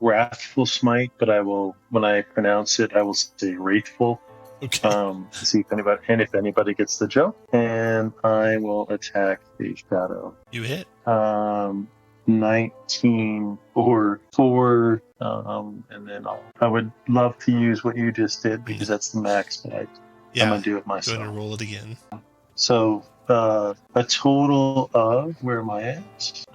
Wrathful Smite, but I will, when I pronounce it, I will say Wrathful. Okay. To see if anybody gets the joke. And I will attack the shadow. You hit. 19 or 4, and then I would love to use what you just did because that's the max, but I'm gonna do it Go myself. ahead and roll it again. So a total of, where am I at?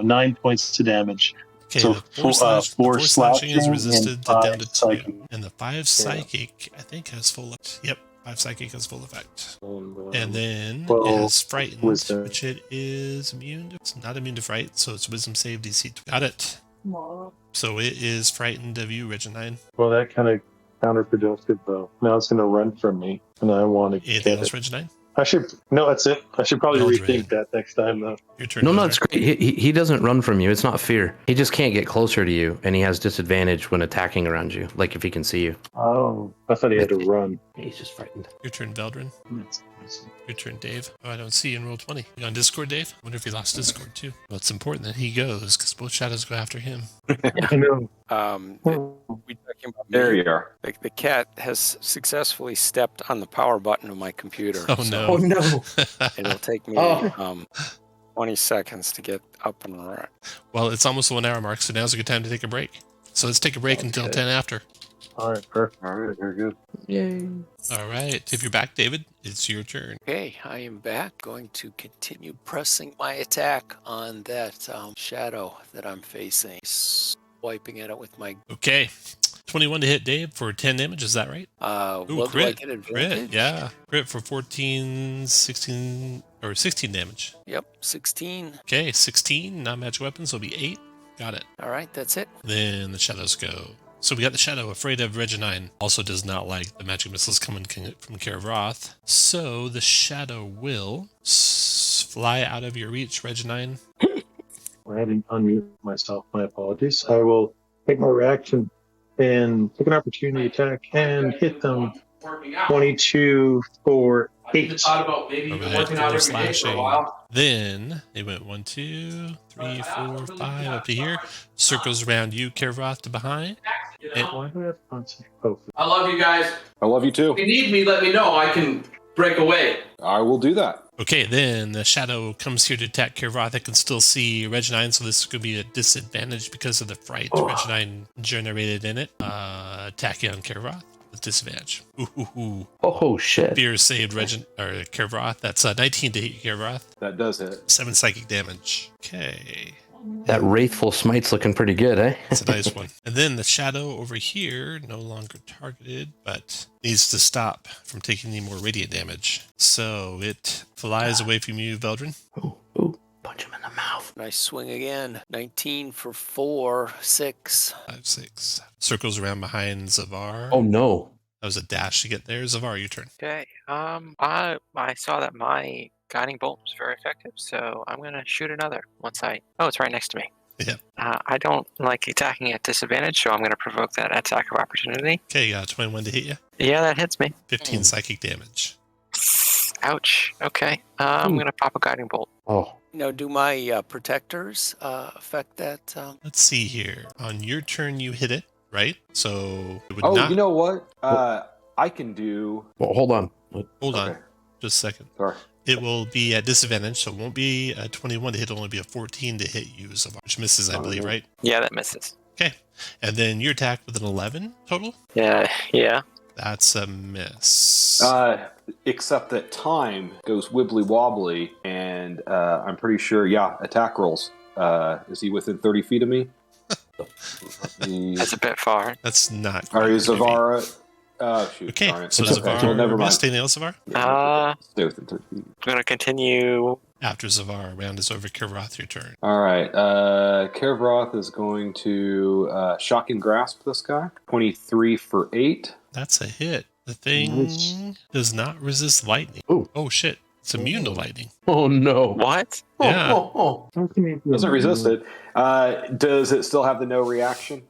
9 points to damage. Okay, So, the four four slashing is slashing resisted and to down five to 2. psychic. And the 5 psychic, I think, has full effect. Yep, 5 psychic has full effect. And then it 12 has frightened, wisdom. which it is immune to. It's not immune to fright, so it's wisdom save DC. Got it. So it is frightened of you, Reginine. Well, that kind of counterproductive, though. Now it's going to run from me, and I want to Anything get else, it. Reginine? No, that's it. I should probably Mildred. rethink that next time, though. Your turn. No, Mildred. it's great. He doesn't run from you. It's not fear. He just can't get closer to you, and he has disadvantage when attacking around you, like if he can see you. Oh, I thought he had to run. He's just frightened. Your turn, Veldrin. That's awesome. Your turn, Dave. Oh, I don't see you in roll 20. You on Discord, Dave? I wonder if he lost Discord, too. Well, it's important that he goes, because both shadows go after him. I know. We talking about There me? you are. The cat has successfully stepped on the power button of my computer. Oh, no. no. It'll take me Oh. 20 seconds to get up and running. Well, it's almost the 1 hour mark, so now's a good time to take a break. So let's take a break until 10 after. All right, perfect. All right, very good. Yay. All right. If you're back, David, it's your turn. Okay, I am back. Going to continue pressing my attack on that shadow that I'm facing. Swiping at it with my... Okay. 21 to hit Dave for 10 damage. Is that right? Well, do I crit. get advantage? Crit, yeah. Crit for 14, 16, or 16 damage. Yep, 16. Okay, 16. Non-magic weapons will be 8. Got it. All right, that's it. Then the shadows go. So we got the shadow, afraid of Reginine. Also does not like the magic missiles coming from Caravan. So the shadow will fly out of your reach, Reginine. I hadn't unmuted myself. My apologies. I will take my reaction and take an opportunity attack and hit them. 22 for 8. All right, 4 slashing. Then they went 1, 2, 3, 4, 5 up to here. Circles around you, Caravan, to behind. And Why do I have concentrate? Oh, I love you guys. I love you too. If you need me, let me know. I can break away. I will do that. okay, then the shadow comes here to attack Caravan. It can still see Reginine, so this could be a disadvantage because of the fright Reginine generated in it. Attacking on Caravan with disadvantage. Ooh. Oh, shit. Fear saved Caravan. That's 19 to hit Caravan. That does hit. 7 psychic damage. Okay. That Wraithful Smite's looking pretty good, eh? That's a nice one. And then the shadow over here, no longer targeted, but needs to stop from taking any more radiant damage. So it flies away from you, Veldrin. Ooh, punch him in the mouth. Nice swing again. 19 for 4, 6. 5, 6. Circles around behind Zavar. Oh, no. That was a dash to get there. Zavar, your turn. Okay. I saw that my guiding bolt was very effective, so I'm gonna shoot another once I. Oh, it's right next to me. Yep. I don't like attacking at disadvantage, so I'm gonna provoke that attack of opportunity. Okay, 21 to hit you. Yeah, that hits me. 15 psychic damage. Ouch. Okay. I'm gonna pop a guiding bolt. Oh. Now, do my protectors affect that? Let's see here. On your turn, you hit it, right? So it would Oh, not. you know what? I can do. Well, hold on. Hold on. Okay. Just a second. Sorry. It will be at disadvantage, so it won't be a 21 to hit. It'll only be a 14 to hit you, Zavar, which misses, I believe, right? Yeah, that misses. Okay. And then your attack with an 11 total? Yeah. That's a miss. Except that time goes wibbly wobbly, and I'm pretty sure, attack rolls. Is he within 30 feet of me? That's a bit far. That's not. Are you great, maybe. Zavara? Oh, shoot. Okay, Darn it. so It's okay. Zavar. Well, never mind. Stay nail Zavar. Stay within 30 feet. I'm gonna continue. After Zavar, round is over. Caravan, your turn. All right. Karavroth is going to shock and grasp this guy. 23 for 8. That's a hit. The thing does not resist lightning. Ooh. Oh, shit. It's immune to lightning. Oh, no. What? Yeah. Doesn't resist it. Does it still have the no reaction?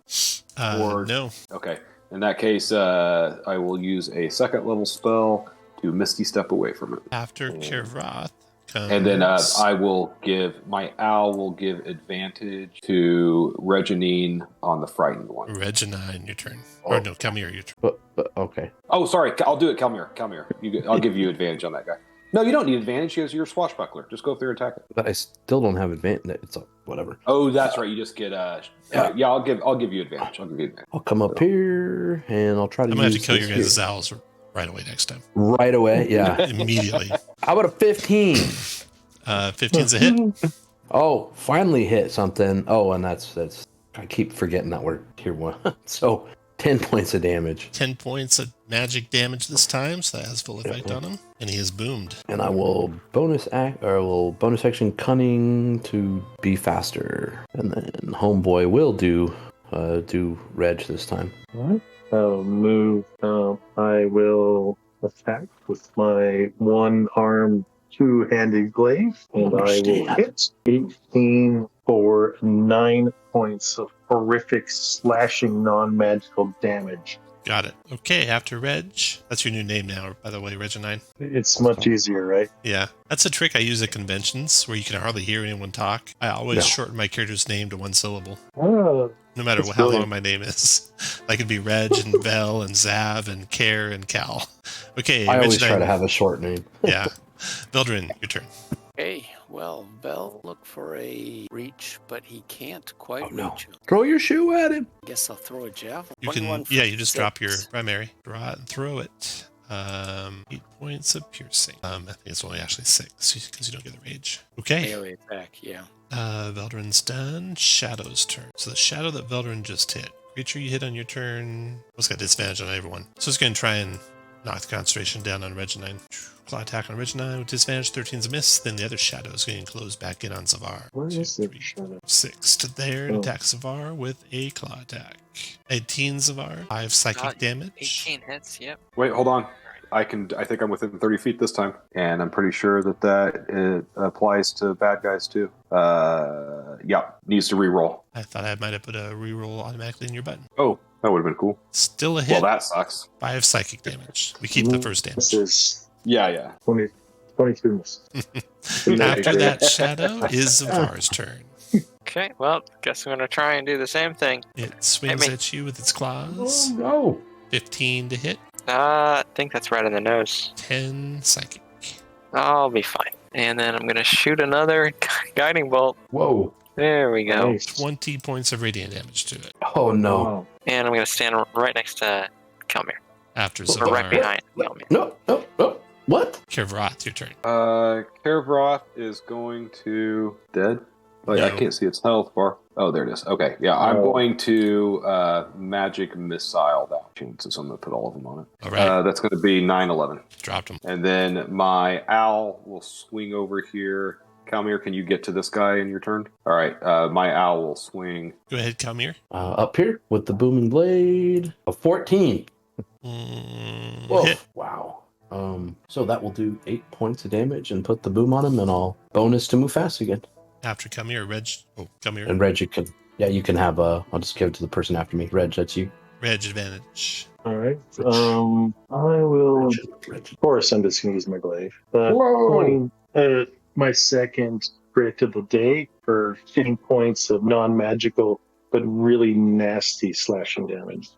No. Okay. In that case, I will use a second level spell to Misty Step away from it. After Caravan comes... And then I will give, my owl will give advantage to Reginine on the frightened one. Reginine, your turn. Or no, Kelmir, your turn. But okay. Oh, sorry. I'll do it, Kelmir. I'll give you advantage on that guy. No, you don't need advantage. You're a swashbuckler. Just go up there and attack it. But I still don't have advantage. It's whatever. Oh, that's right. You just get I'll give you advantage. I'll come up here and I'll try to I'm going to have use to kill your this guys' owls right away next time. here. Right away, yeah. Immediately. How about a 15? 15's a hit. Oh, finally hit something. Oh, and that's I keep forgetting that we're tier 1. So 10 points of damage. 10 points of magic damage this time, so that has full effect on him. And he is boomed. And I will bonus action cunning to be faster. And then homeboy will do Reg this time. All right. I'll move. I will attack with my one-armed, two-handed glaive, and I will hit 18 for 9 points of horrific slashing non-magical damage. Got it. Okay, after Reg. That's your new name now, by the way, Reggie Knight. It's much easier, right? Yeah. That's a trick I use at conventions where you can hardly hear anyone talk. I always shorten my character's name to one syllable. Oh, No matter that's how brilliant. long my name is. I could be Reg and Vel and Zav and Care and Cal. Okay, I always Reggie try Knight. to have a short name. Yeah. Veldrin, your turn. Hey, well, Bell look for a reach, but he can't quite reach him. Throw your shoe at him. Guess I'll throw a javelin. You 21 can, for you just drop your 6. primary. Draw it and throw it. 8 points of piercing. I think it's only actually 6 because you don't get the rage. Okay. Melee attack, yeah. Veldrin's done. Shadow's turn. So the shadow that Veldrin just hit. Creature you hit on your turn. It's got disadvantage on everyone. So it's going to try and knock the concentration down on Reggie Knight. Claw attack on Reggie Knight with disadvantage. 13's a miss. Then the other shadow is going to close back in on Zavar. Where is the 3, shadow? 6 to there. Oh. Attack Zavar with a claw attack. 18 Zavar. 5 psychic damage. 18 hits, yep. Wait, hold on. I think I'm within 30 feet this time, and I'm pretty sure that it applies to bad guys too. Yeah, needs to reroll. I thought I might have put a reroll automatically in your button. Oh, that would have been cool. Still a hit. Well, that sucks. 5 psychic damage. We keep the first This damage. is Yeah. 22 misses. After that shadow is Zavar's turn. Okay, well, guess I'm going to try and do the same thing. It swings me. at you with its claws. No. 15 to hit. I think that's right in the nose. 10 psychic. I'll be fine. And then I'm going to shoot another guiding bolt. Whoa. There we go. Nice. 20 points of radiant damage to it. Oh, no. Wow. And I'm going to stand right next to Kelmir. After Or right Zavar. behind Kelmir. No. What? Kirvroth, your turn. Caravan is going to dead. Like, I No. can't see its health bar. Oh, there it is. Okay, yeah, I'm Oh. going to magic missile that. So I'm going to put all of them on it. All right. That's going to be 9/11. Dropped him. And then my owl will swing over here. Kalmir, can you get to this guy in your turn? All right, my owl will swing. Go ahead, Kalmir. Up here with the booming blade. A 14. Whoa. Hit. Wow. So that will do 8 points of damage and put the boom on him, and I'll bonus to move fast again. After Kalmir, Reg. Oh, Kalmir. And Reg, you can have I'll just give it to the person after me. Reg, that's you. Reg advantage. All right. I will. Of course, I'm just going to use my glaive. Whoa. My second crit of the day for 10 points of non-magical but really nasty slashing damage.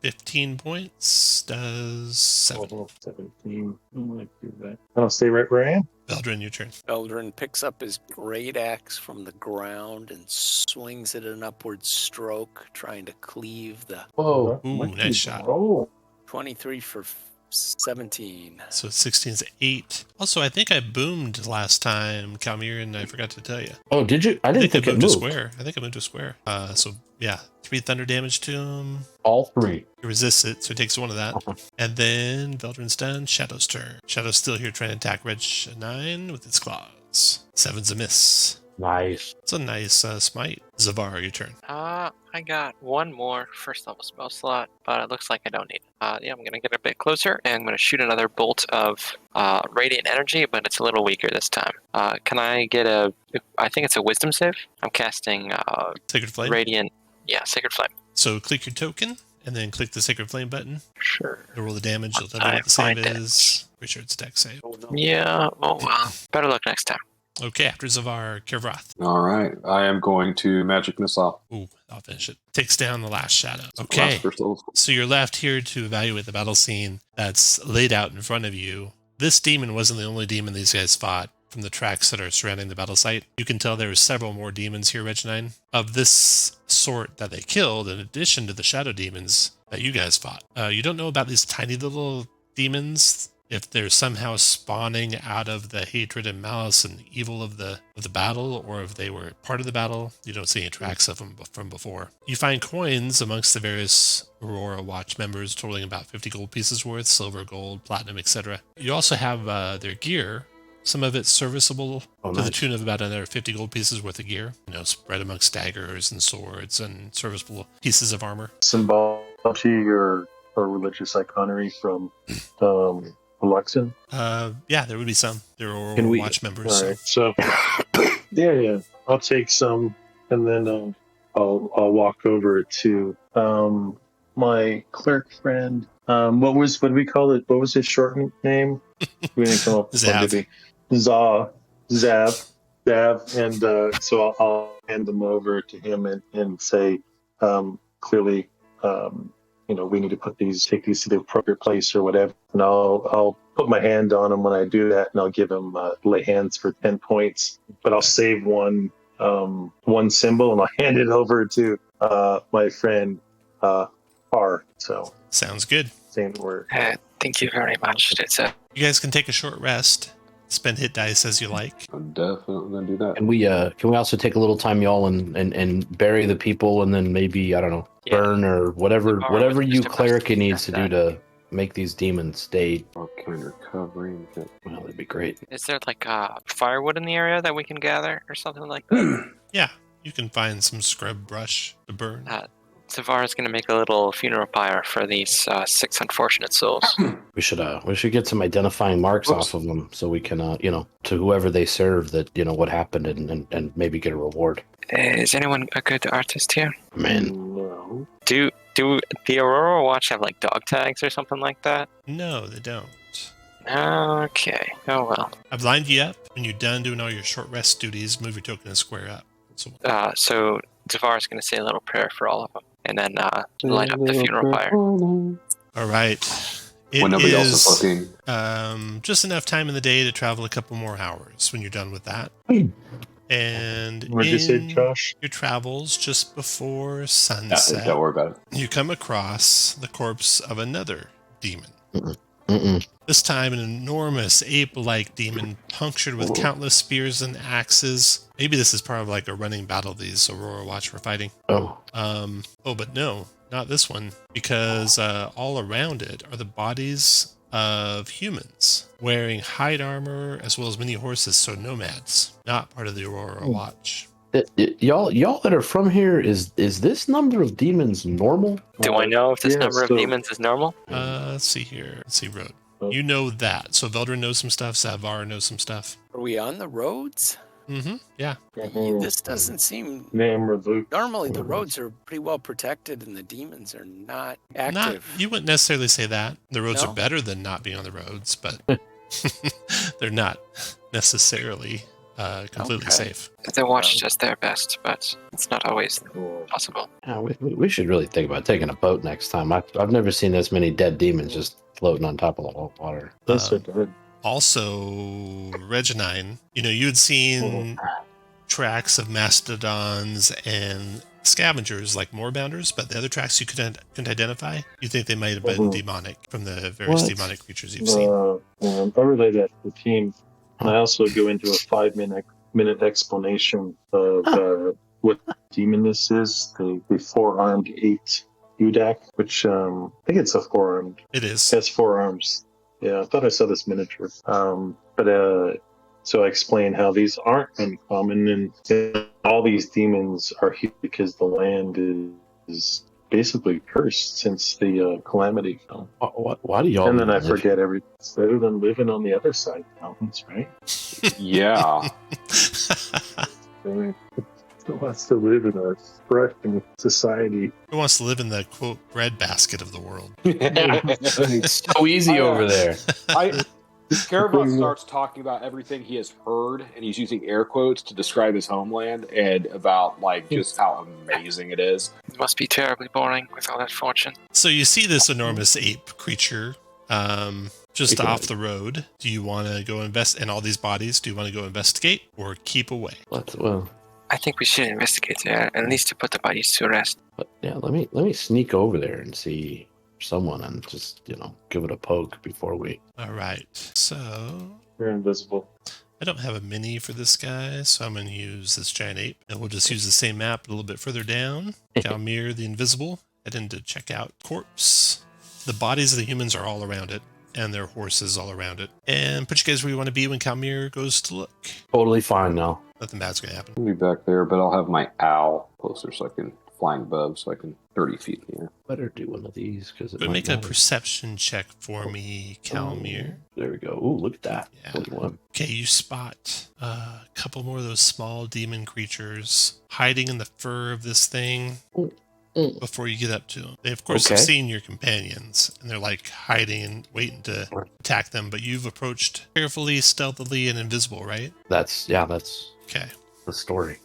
15 points does 7. 17. I might do that. I'll stay right where I am. Veldrin, your turn. Eldrin picks up his great axe from the ground and swings it an upward stroke, trying to cleave the Whoa. Ooh, nice shot. Oh, 23 for 17. So 16's 8. Also, I think I boomed last time, Kalmir, and I forgot to tell you. Oh, did you? I didn't think I it moved a moved. square. I think I moved a square. So yeah, 3 thunder damage to him. All 3. He resists it, so he takes 1 of that. And then Veldrin's done. Shadow's turn. Shadow's still here trying to attack Reg 9 with its claws. 7's a miss. Nice. It's a nice smite. Zavar, your turn. I got one more first level spell slot, but it looks like I don't need it. Yeah, I'm going to get a bit closer, and I'm going to shoot another bolt of radiant energy, but it's a little weaker this time. Can I get I think it's a wisdom save? I'm casting Sacred Flame. radiant, Sacred Flame. So click your token, and then click the Sacred Flame button. Sure. You'll roll the damage. You'll tell me what the save is. Pretty sure it's a deck save. Yeah, oh well. Better luck next time. Okay, after Zavar, Kirvroth. All right, I am going to magic missile. Ooh, I'll finish it. Takes down the last shadow. Last Okay, first level. so you're left here to evaluate the battle scene that's laid out in front of you. This demon wasn't the only demon these guys fought. From the tracks that are surrounding the battle site, you can tell there are several more demons here, Reggie Knight, of this sort that they killed, in addition to the shadow demons that you guys fought. You don't know about these tiny little demons if they're somehow spawning out of the hatred and malice and evil of the battle, or if they were part of the battle. You don't see any tracks of them from before. You find coins amongst the various Aurora Watch members totaling about 50 gold pieces worth, silver, gold, platinum, etc. You also have their gear. Some of it's serviceable to the tune of about another 50 gold pieces worth of gear, spread amongst daggers and swords and serviceable pieces of armor. Symbology or religious iconery from Bazzoxan? Yeah, there would be some. There are watch members. All right, so yeah, I'll take some, and then I'll walk over to my clerk friend. What do we call it? What was his short name? We didn't come up with Zav. Zav, and so I'll hand them over to him and say, clearly, we need to take these to the appropriate place or whatever. And I'll put my hand on him when I do that, and I'll give him lay hands for 10 points. But I'll save one symbol, and I'll hand it over to my friend R. So sounds good. Same word. Thank you very much. You guys can take a short rest. Spend hit dice as you like. I'm definitely gonna do that. And can we also take a little time, y'all, and bury the people, and then maybe, I don't know, burn or whatever you cleric needs to do to make these demons stay. Arcane recovery. Well, that'd be great. Is there like firewood in the area that we can gather or something like that? Yeah, you can find some scrub brush to burn. Zavara's going to make a little funeral pyre for these 6 unfortunate souls. We should get some identifying marks off of them so we can, to whoever they serve, that what happened, and maybe get a reward. Is anyone a good artist here? Man, No. Do the Aurora Watch have like dog tags or something like that? No, they don't. Okay. Oh well. I've lined you up. When you're done doing all your short rest duties, move your token and square up. So Zavara's going to say a little prayer for all of them, and then light up the funeral pyre. All right. When nobody else is It looking. is just enough time in the day to travel a couple more hours when you're done with that. And What'd you say, Josh? your travels just before Yeah, sunset, don't worry about it. you come across the corpse of another demon. Mm-mm. This time, an enormous ape-like demon punctured with countless spears and axes. Maybe this is part of like a running battle these Aurora Watch were fighting. But no, not this one, because all around it are the bodies of humans wearing hide armor as well as many horses, so nomads, not part of the Aurora Watch. Y'all that are from here, is this number of demons normal? Do I know if this number of demons is normal? Let's see here. Let's see, Road. You know that. So Veldrin knows some stuff. Zavar knows some stuff. Are we on the roads? Mm-hmm. Yeah. This doesn't seem... Normally the roads are pretty well protected and the demons are not active. You wouldn't necessarily say that. The roads No? are better than not being on the roads, but they're not necessarily completely safe. The watch does their best, but it's not always possible. Yeah, we should really think about taking a boat next time. I've never seen this many dead demons just floating on top of the water. That's good. Also, Reggie Knight, you had seen tracks of mastodons and scavengers like moorbounders, but the other tracks you couldn't identify. You think they might have been demonic from the various demonic creatures you've seen. I relay that to the team. I also go into a 5-minute explanation of what demon this is. The four-armed ape Udak, which I think it's a four-armed. It is. It has 4 arms. Yeah, I thought I saw this miniature. So I explain how these aren't uncommon, and all these demons are here because the land is basically cursed since the calamity fell. Why do y'all? And then I forget everything. It's better than living on the other side of the mountains, right? Yeah. Who wants to live in a thriving society? Who wants to live in the, quote, breadbasket of the world? It's so easy over there. Caravan starts talking about everything he has heard, and he's using air quotes to describe his homeland and about just how amazing it is. It must be terribly boring with all that fortune. So you see this enormous ape creature just off the road. Do you want to go invest in all these bodies? Do you want to go investigate or keep away? I think we should investigate there, at least to put the bodies to rest. But yeah, let me sneak over there and see someone and just, give it a poke before we... All right. So You're invisible. I don't have a mini for this guy, so I'm going to use this giant ape. And we'll just use the same map a little bit further down. Calmir the Invisible. Head in to check out Corpse. The bodies of the humans are all around it, and their horses all around it. And put you guys where you want to be when Calmir goes to look. Totally fine now. Nothing bad's going to happen. I'll be back there, but I'll have my owl closer so I can flying above, so I can 30 feet in the air. Better do one of these because it But might make a matter. perception check for me, Calmir. There we go. Ooh, look at that. Yeah. 21. Okay, you spot a couple more of those small demon creatures hiding in the fur of this thing before you get up to them. They, of course, have Okay. seen your companions, and they're like hiding and waiting to attack them, but you've approached carefully, stealthily, and invisible, right? That's Okay. the story.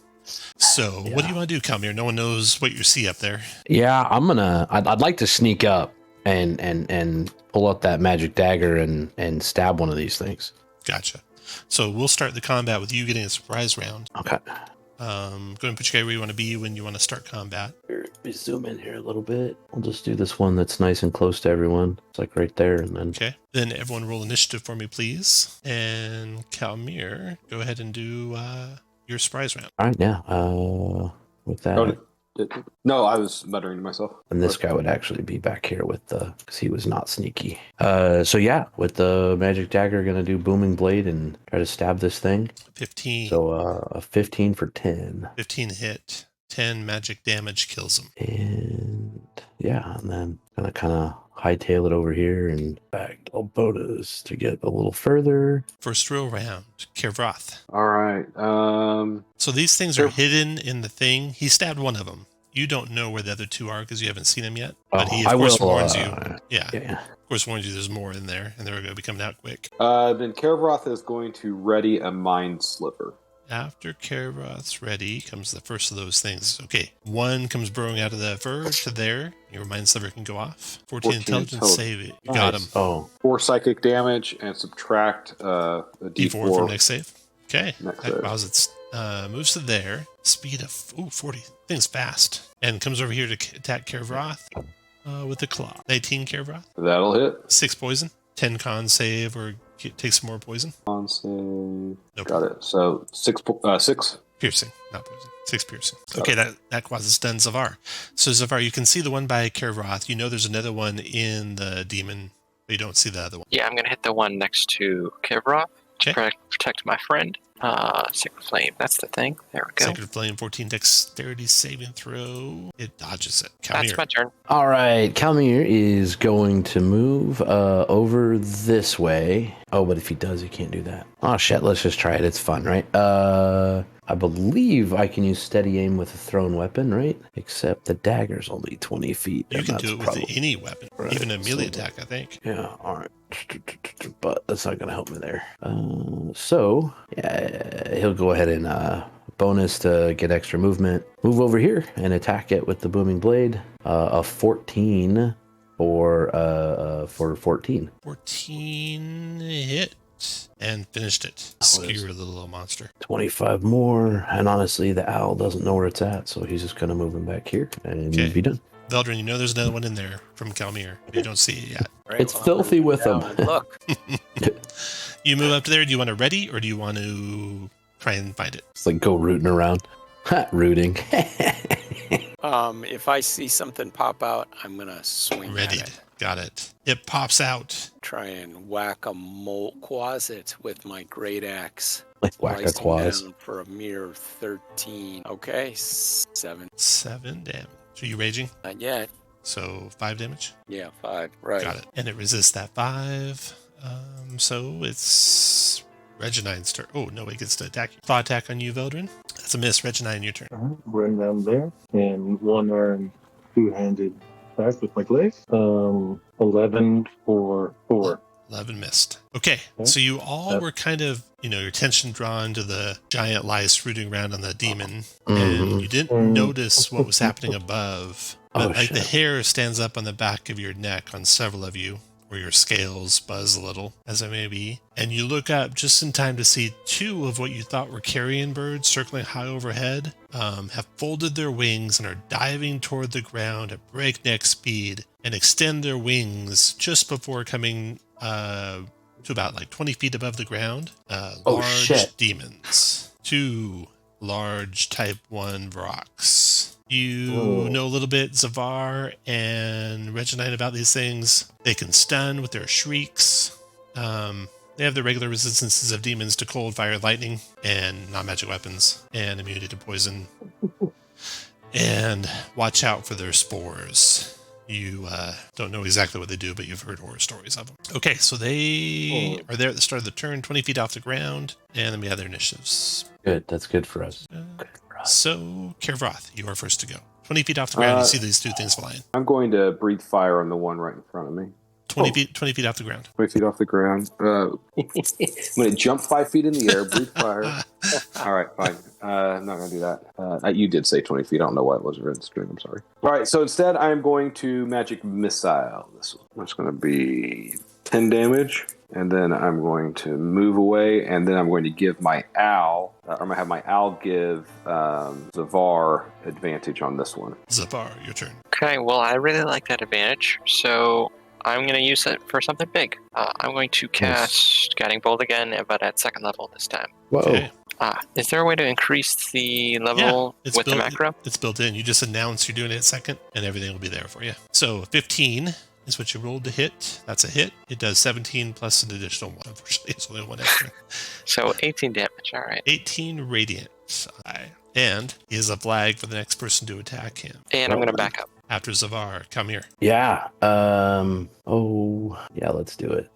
So, what do you want to do, Calmir? No one knows what you see up there. Yeah, I'd like to sneak up and pull up that magic dagger and stab one of these things. Gotcha. So, we'll start the combat with you getting a surprise round. Okay. Go ahead and put you where you want to be when you want to start combat. Here, we zoom in here a little bit. We'll just do this one that's nice and close to everyone. It's like right there, and then... Okay. Then everyone roll initiative for me, please. And Calmir, go ahead and do your surprise round. All right, yeah. With that... No, I was muttering to myself. And this guy would actually be back here with the... Because he was not sneaky. So yeah, with the magic dagger, gonna do booming blade and try to stab this thing. 15. So a 15 for 10. 15 hit. 10 magic damage kills him. And yeah, and then gonna kind of hightail it over here and back to Albota's to get a little further. First row round. Kervroth. All right. So these things are hidden in the thing. He stabbed one of them. You don't know where the other two are because you haven't seen them yet. But he, of course, warns you. Yeah. Of course, warns you there's more in there, and they're going to be coming out quick. Then Kervroth is going to ready a mind sliver. After Kervroth's ready comes the first of those things. Okay, one comes burrowing out of the fur to there. Your mind sliver can go off. 14 intelligence save it. You got him. Oh, 4 psychic damage and subtract a D4 from next save. Okay. Next That save. posits moves to there. Speed of 40. Thing's fast. And comes over here to attack Kervroth with the claw. 19 Kervroth. That'll hit. 6 poison. 10 con save or take some more poison. On save. Nope. Got it. So 6. Piercing, not poison. 6 piercing. Okay, that causes done Zavar. So Zavar, you can see the one by Kervroth. You know there's another one in the demon, but you don't see the other one. Yeah, I'm going to hit the one next to Kivroth to Okay. protect my friend. Sacred Flame, that's the thing. There we go. Sacred Flame, 14 dexterity saving throw. It dodges it. That's Calmir. my turn. all right. Calmir is going to move over this way. Oh, but if he does, he can't do that. Oh shit! Let's just try it. It's fun, right? I believe I can use steady aim with a thrown weapon, right? Except the dagger's only 20 feet. You and can that's do it with probably- any weapon, Right, even a melee so- attack, I think. Yeah, all right. But that's not going to help me there. So, yeah, he'll go ahead and bonus to get extra movement. Move over here and attack it with the booming blade. A 14 for 14. 14 hit and finished it. Skewer the little monster. 25 more. And honestly, the owl doesn't know where it's at, so he's just going to move him back here and Okay. be done. Veldrin, you know there's another one in there from Calmir. You don't see it yet. Right, It's well, filthy with now them. Look, You move up to there. Do you want to ready or do you want to try and find it? It's like go rooting around. Rooting. if I see something pop out, I'm gonna swing Ready. at it. Got it. It pops out. Try and whack a quasit with my great axe. Like whack a Slicing quaz. down for a mere 13. Okay, 7. 7 damage. Are you raging? Not yet. So 5 damage? Yeah, 5. Right. Got it. And it resists that 5. So it's Reginine's turn. Oh, no, it gets to attack you. Claw attack on you, Veldrin. That's a miss. Reginine, your turn. Run down there and one arm, two-handed attack with my glaive. 11 for 4. 11 missed. Okay, so you all were kind of, your attention drawn to the giant lice rooting around on the demon, and you didn't notice what was happening above. But Oh, like the shit. hair stands up on the back of your neck on several of you, or your scales buzz a little, as it may be. And you look up just in time to see two of what you thought were carrion birds circling high overhead have folded their wings and are diving toward the ground at breakneck speed and extend their wings just before coming to about like 20 feet above the ground. Large demons. Two large type 1 rocks. You know a little bit, Zavar and Reggie Knight, about these things. They can stun with their shrieks. They have the regular resistances of demons to cold, fire, lightning, and non-magic weapons, and immunity to poison. And watch out for their spores. You don't know exactly what they do, but you've heard horror stories of them. Okay, so they are there at the start of the turn, 20 feet off the ground, and then we have their initiatives. Good, that's good for us. So, Kervroth, you are first to go. 20 feet off the ground, you see these two things flying. I'm going to breathe fire on the one right in front of me. 20 feet off the ground. 20 feet off the ground. I'm going to jump 5 feet in the air, breathe fire. All right, fine. I'm not going to do that. You did say 20 feet. I don't know why it was red string. I'm sorry. All right, so instead I'm going to magic missile. This one's going to be 10 damage. And then I'm going to move away, and then I'm going to give my owl, I'm going to have my owl give Zavar advantage on this one. Zavar, your turn. Okay, well, I really like that advantage, so I'm going to use it for something big. I'm going to cast Guiding Bolt again, but at 2nd level this time. Whoa. Okay. Is there a way to increase the level with the macro? It's built in. You just announce you're doing it at 2nd, and everything will be there for you. So 15 is what you rolled to hit. That's a hit. It does 17 plus an additional 1. Unfortunately, it's only 1 extra. So 18 damage. All right. 18 radiant. And he has a flag for the next person to attack him. And I'm going to back up. After Zavar, come here. Yeah. Yeah, let's do it.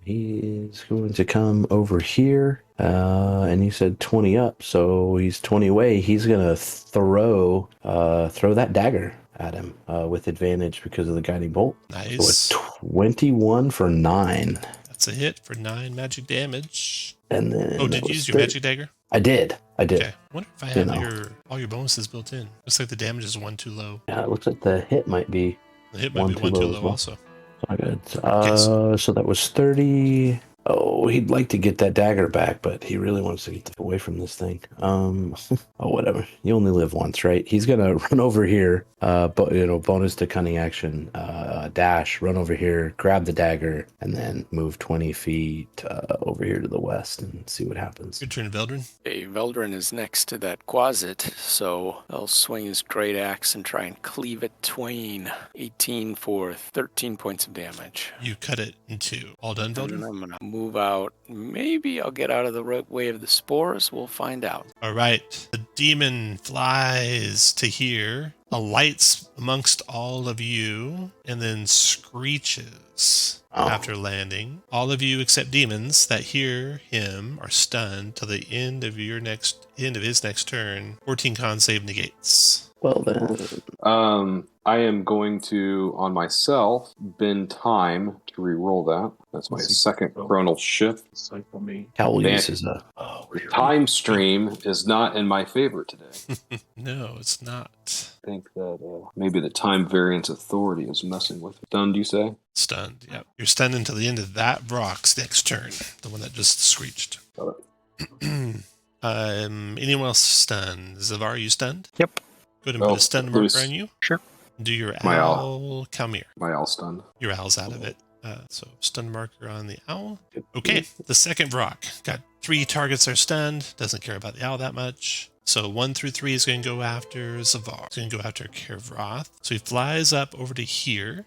He's going to come over here. And you said 20 up, so he's 20 away. He's going to throw that dagger at him with advantage because of the guiding bolt. Nice. So a 21 for 9. That's a hit for 9 magic damage. And then did you use your magic dagger? I did. Okay. I wonder if I have all your bonuses built in. Looks like the damage is 1 too low. Yeah, it looks like the hit might be. The hit might be 1 too low also. Not good. So that was 30. Oh, he'd like to get that dagger back, but he really wants to get away from this thing. Whatever. You only live once, right? He's gonna run over here. But bonus to cunning action, dash, run over here, grab the dagger, and then move 20 feet over here to the west and see what happens. Good turn, Veldrin. Hey, Veldrin is next to that quasit, so he'll swing his great axe and try and cleave it twain. 18 for 13 points of damage. You cut it in 2. All done, Veldrin? And I'm gonna move out. Maybe I'll get out of the way of the spores. We'll find out. All right. The demon flies to here, alights amongst all of you, and then screeches after landing. All of you except demons that hear him are stunned till the end of his next turn. 14 con save negates. Well then. I am going to, on myself, bend time to re-roll that. That's my second chronal shift. Cycle me. Howl uses a time stream is not in my favor today. No, it's not. I think that maybe the time variance authority is messing with it. Stunned, you say? Stunned, yep. You're stunned until the end of that rock's next turn. The one that just screeched. Got it. Anyone else stunned? Zavar, are you stunned? Yep. Go ahead and put a stun marker on you. Sure. Do your My owl. Come here. My owl stunned. Your owl's out of it. So stun marker on the owl. Okay, the second rock. Got 3 targets are stunned. Doesn't care about the owl that much. So 1 through 3 is going to go after Zavar. It's going to go after Kervroth. So he flies up over to here.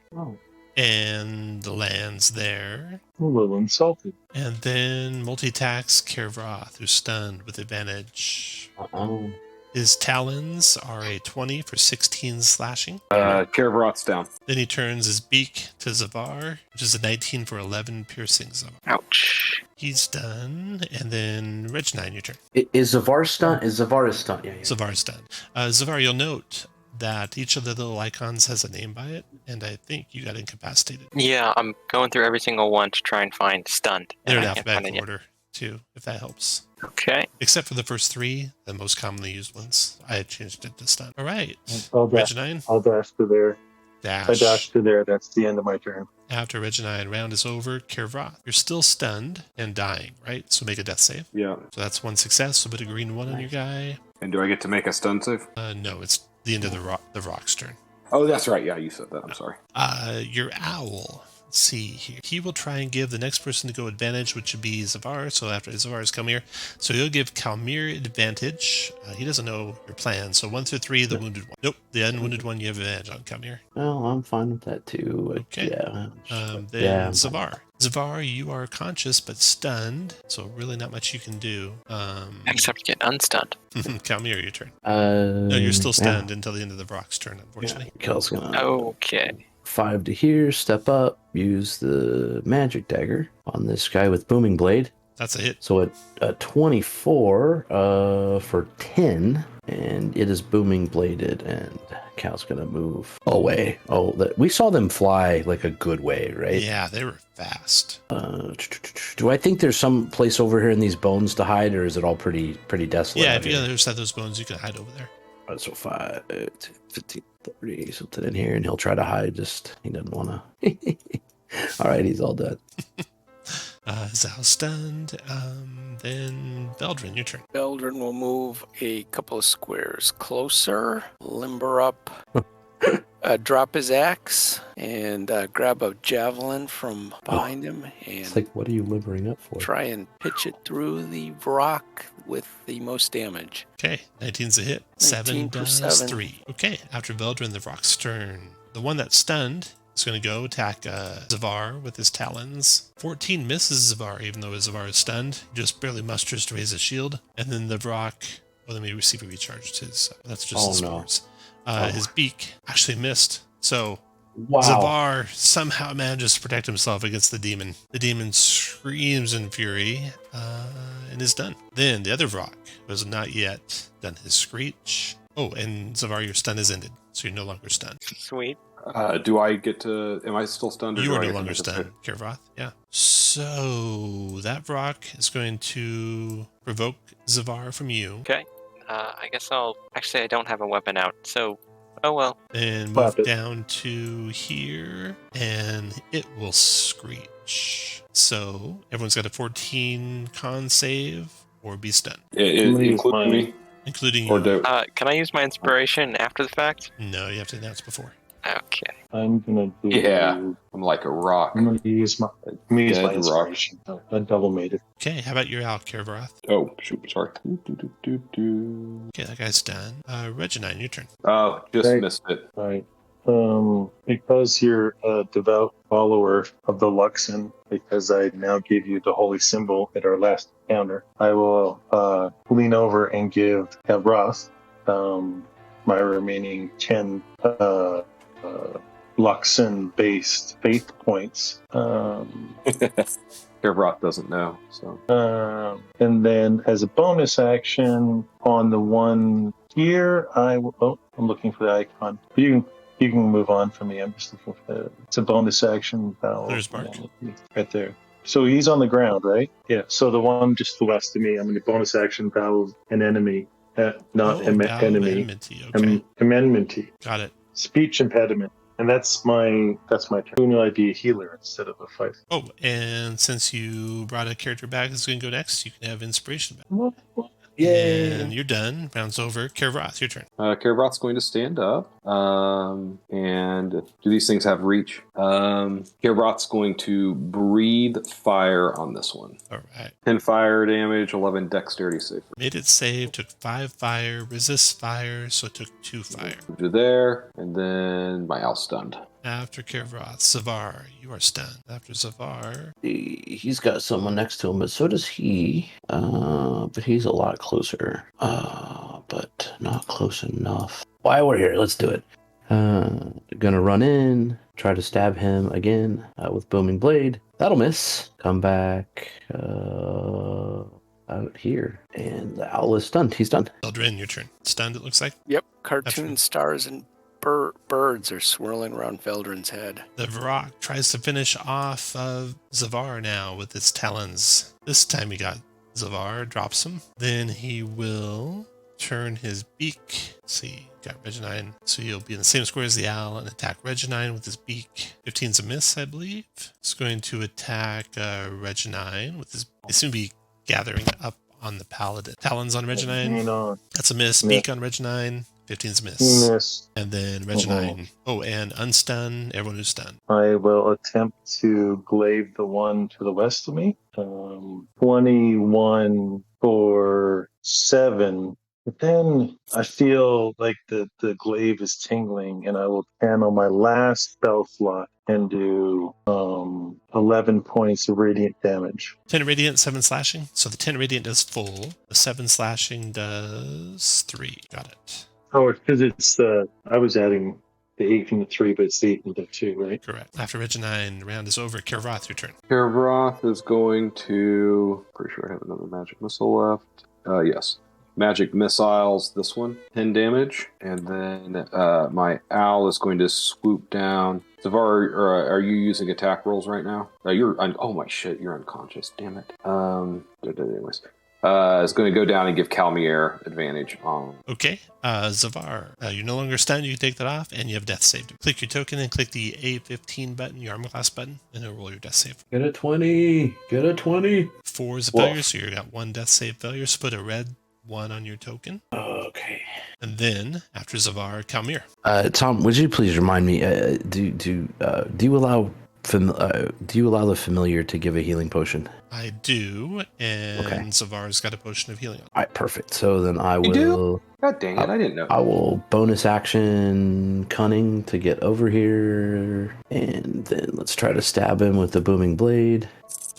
And lands there. I'm a little insulted. And then multi-attacks Kervroth, who's stunned with advantage. His talons are a 20 for 16 slashing. Kervroth's down. Then he turns his beak to Zavar, which is a 19 for 11 piercing. Zavar. Ouch. He's done. And then Reggie Knight, your turn. Is Zavar stunned? Zavar stunned? Yeah. Zavar's done. Zavar, you'll note that each of the little icons has a name by it, and I think you got incapacitated. Yeah, I'm going through every single one to try and find stunned. They're in and I can't find alphabetical it yet. order, too, if that helps. Okay. Except for the first 3, the most commonly used ones. I had changed it to stun. All right. I'll Reggie dash Knight. to there. I dash to there. That's the end of my turn. After Reggie Knight round is over, Caravan, you're still stunned and dying, right? So make a death save. Yeah. So that's one success. So put a green 1 on your guy. And do I get to make a stun save? No, it's the end of the rock's turn. Oh, that's right. Yeah, you said that. I'm sorry. Your owl. Let's see here. He will try and give the next person to go advantage, which would be Zavar. So after Zavar's come here, so he'll give Kalmir advantage. He doesn't know your plan. So 1 through 3, the wounded one. Nope, the unwounded one you have advantage on. Kalmir. Well, I'm fine with that too. Okay. Yeah. Then Zavar. Zavar, you are conscious but stunned, so really not much you can do. Except get unstunned. Kalmir, your turn. No, No, you're still stunned until the end of the rock's turn, unfortunately. Kel's gonna Okay. 5 to here, step up, use the magic dagger on this guy with booming blade. That's a hit. So a 24 for 10, and it is booming bladed, and Cal's gonna move away. Oh, we saw them fly like a good way, right? Yeah, they were fast. Do I think there's some place over here in these bones to hide, or is it all pretty desolate? Yeah, out if you here? understand those bones, you can hide over there. So 5, 15, 30, something in here, and he'll try to hide. Just he doesn't want to. All right, he's all done. Zao stunned. Then Veldrin, your turn. Veldrin will move a couple of squares closer, limber up, drop his axe, and grab a javelin from behind him, and It's like, what are you limbering up for? try and pitch it through the rock with the most damage. Okay, 19's a hit. 7 19 for does 7. 3. Okay, after Veldrin, the rock's turn. The one that's stunned is going to go attack Zavar with his talons. 14 misses Zavar, even though Zavar is stunned. He just barely musters to raise his shield. And then the rock, well, let me receive a recharged his. That's just his spores. His beak actually missed. So Wow. Zavar somehow manages to protect himself against the demon. The demon screams in fury and is done. Then the other rock has not yet done his screech. Oh, and Zavar, your stun is ended, so you're no longer stunned. Sweet. Do I get to? Am I still stunned? Or You do are I no get to longer make a stunned, Kirvoth. Yeah. So that rock is going to provoke Zavar from you Okay. I guess Actually, I don't have a weapon out, so. Oh well. and move Slap it. down to here, and it will screech. So everyone's got a 14 con save or be stunned, including me, including or you. do? Can I use my inspiration after the fact? No, you have to announce before. Okay. I'm gonna do. Yeah. I'm like a rock. I'm gonna use my Dead rock. inspiration. I double made it. Okay, how about your owl, Kirvoth? Oh shoot! Sorry. Okay, that guy's done. Reggie Knight, your turn. Oh, just Okay. missed it. Right. Because you're a devout follower of the Luxon, because I now gave you the holy symbol at our last encounter, I will lean over and give Kavroth my remaining 10 Luxon-based faith points. Kerbrot doesn't know, so And then as a bonus action on the one here, I'm looking for the icon. You can move on for me. I'm just looking for it's a bonus action. There's Mark. Right there. So he's on the ground, right? Yeah. So the one just west of me, I'm going to bonus action battle an enemy, not Oh, battle enemy. enmity. Okay, Amendmenty. got it. Speech impediment. And that's my turn. Who knew I'd be a healer instead of a fighter? Oh, and since you brought a character back that's going to go next, you can have inspiration back. And you're done. Round's over. Kirvoth, your turn. Kerbrot's going to stand up. And do these things have reach? Kerbrot's going to breathe fire on this one. All right. 10 fire damage, 11 dexterity save. Made it save, took 5 fire, resists fire, so it took 2 fire. Move to there, and then my owl stunned. After Kirvoth, Zavar, you are stunned. After Zavar, He's got someone next to him, but so does he. But he's a lot closer. But not close enough. Why we're here? Let's do it. Gonna run in, try to stab him again with booming blade. That'll miss. Come back out here, and the owl is stunned. He's stunned. Eldrin, your turn. Stunned, it looks like. Yep, cartoon Absolutely. stars and birds are swirling around Veldrin's head. The rock tries to finish off Zavar now with its talons. This time he got Zavar, drops him. Then he will turn his beak. Let's see, got Reggie Knight. So he'll be in the same square as the owl and attack Reggie Knight with his beak. 15's a miss, I believe. It's going to attack Reggie Knight with his. They seem to be gathering up on the paladin. Talons on Reggie Knight. That's a miss. Yeah. Beak on Reggie Knight. 15's a miss. Miss. And then Reggie Knight. Oh, and unstun everyone who's stunned. I will attempt to glaive the one to the west of me. 21 for 7. But then I feel like the glaive is tingling, and I will channel my last spell slot and do 11 points of radiant damage. 10 radiant, 7 slashing. So the 10 radiant does full. The 7 slashing does 3. Got it. Oh, because it's I was adding the 18 to 3, but it's the 18 to 2, right? Correct. After Reggie Knight, round is over. Caravan, your turn. Caravan is going to. Pretty sure I have another magic missile left. Yes. Magic missiles, this one, 10 damage. And then my owl is going to swoop down. Zavar, are you using attack rolls right now? Oh my shit, you're unconscious. Damn it. Anyways. Is going to go down and give Calmier advantage on. Okay. Zavar, you're no longer stunned. You can take that off, and you have death save. Click your token and click the A15 button, your armor class button, and it'll roll your death save. Get a 20. Get a 20. 4 is a failure, so you got 1 death save failure. So put a red 1 on your token. Okay. And then, after Zavar, Calmier. Tom, would you please remind me, do you allow the familiar to give a healing potion? I do, and Okay. Zavar's got a potion of healing. All right, perfect. So then I You will. do? God dang it, I didn't know. I will bonus action cunning to get over here, and then let's try to stab him with the booming blade.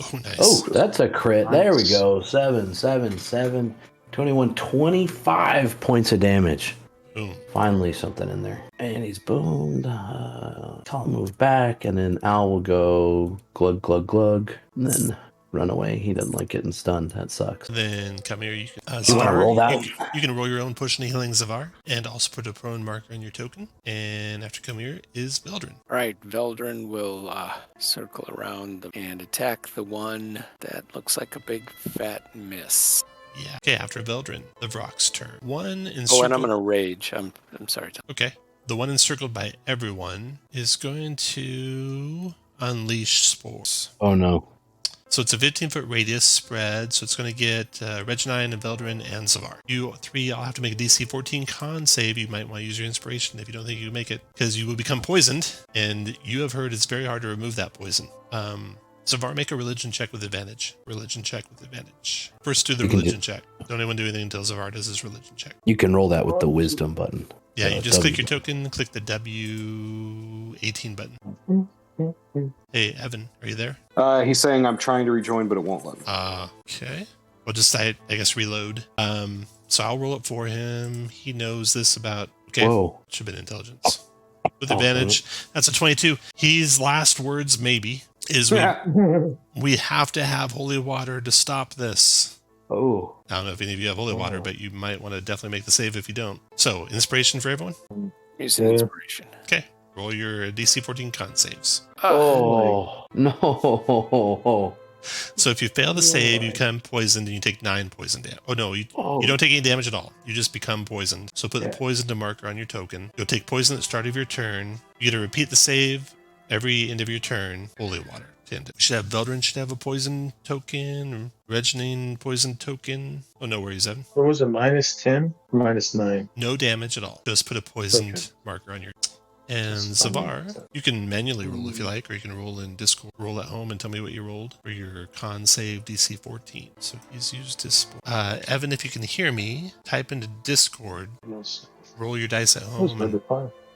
Oh, nice. Oh, that's a crit. There we go. 7, 7, 7, 21, 25 points of damage. Boom. Finally something in there. And he's boomed. Tell him move back, and then Al will go glug, glug, glug, and then run away. He doesn't like getting stunned. That sucks. Then Calmier, you can You wanna roll that? You can roll your own potion of healing, Zavar, and also put a prone marker on your token. And after Calmier is Veldrin. All right, Veldrin will circle around and attack the one that looks like a big fat miss. Yeah. Okay, after Veldrin, the Vrock's turn. One encircled. Oh, and I'm gonna rage. I'm sorry, Tom. Okay. The one encircled by everyone is going to unleash spores. Oh no. So it's a 15-foot radius spread, so it's going to get Reggie Knight and Veldrin and Zavar. You three all have to make a DC-14 con save. You might want to use your inspiration if you don't think you can make it, because you will become poisoned, and you have heard it's very hard to remove that poison. Zavar, make a religion check with advantage. Religion check with advantage. First, do the religion check. Don't anyone do anything until Zavar does his religion check. You can roll that with the wisdom button. Yeah, you just W. click your token, click the W18 button. Hey, Evan, are you there? He's saying I'm trying to rejoin, but it won't let me. Okay. We'll just, I guess, reload. So I'll roll it for him. He knows this about... Okay, Whoa. should have been intelligence. With advantage. That's a 22. His last words, maybe, is we have to have holy water to stop this. Oh. I don't know if any of you have holy water, but you might want to definitely make the save if you don't. So, inspiration for everyone? Use an inspiration. Okay. Roll your DC-14 con saves. Oh. No. So if you fail the save, you become poisoned and you take 9 poison damage. Oh no, you don't take any damage at all. You just become poisoned. So put the poisoned marker on your token. You'll take poison at the start of your turn. You get to repeat the save every end of your turn. Holy water. Veldrin should have a poison token. Reginine poison token. Oh, no worries, Evan. What was it, -10? -9. No damage at all. Just put a poisoned marker on your... And Zavar, you can manually roll if you like, or you can roll in Discord, roll at home and tell me what you rolled for your con save DC 14. So he's used his... Evan, if you can hear me, type into Discord, roll your dice at home, and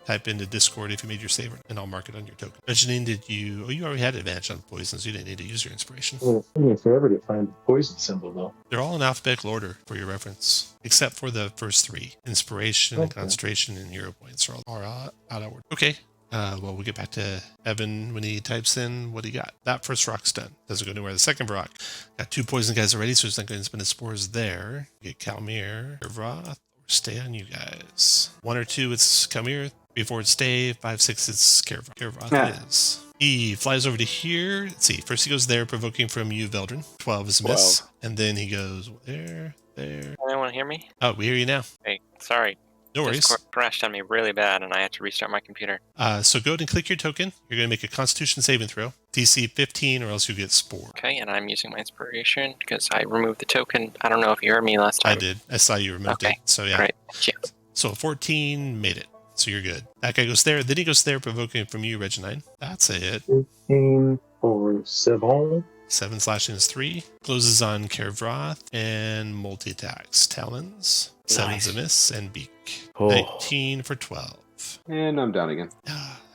type into Discord if you made your save, and I'll mark it on your token. Janine, did you... Oh, you already had advantage on poisons. You didn't need to use your inspiration. Well, it took me forever to find the poison symbol, though. They're all in alphabetical order for your reference, except for the first 3. Inspiration, concentration, and hero points are all out of order. Okay. Well, we'll get back to Evan when he types in what he got. That first rock's done. Doesn't go anywhere. The second rock got 2 poison guys already, so he's not going to spend his spores there. Get Calmier, Roth, or stay on you guys. 1 or 2, it's Calmier. Before it's Dave, 5-6 is Caravan is. He flies over to here. Let's see. First he goes there, provoking from you, Veldrin. 12 is a miss. And then he goes there. Anyone hear me? Oh, we hear you now. Hey, sorry. No worries. Discord crashed on me really bad, and I had to restart my computer. So go ahead and click your token. You're going to make a Constitution saving throw. DC 15, or else you get Spore. Okay, and I'm using my inspiration because I removed the token. I don't know if you heard me last time. I did. I saw you removed it. So yeah. Great. Yeah. So a 14 made it. So you're good. That guy goes there. Then he goes there, provoking from you, Reggie Knight. That's a hit. 15 for 7. 7 slashing is 3. Closes on Caravan and multi-attacks. Talons. 7's a miss and beak. 19 for 12. And I'm down again.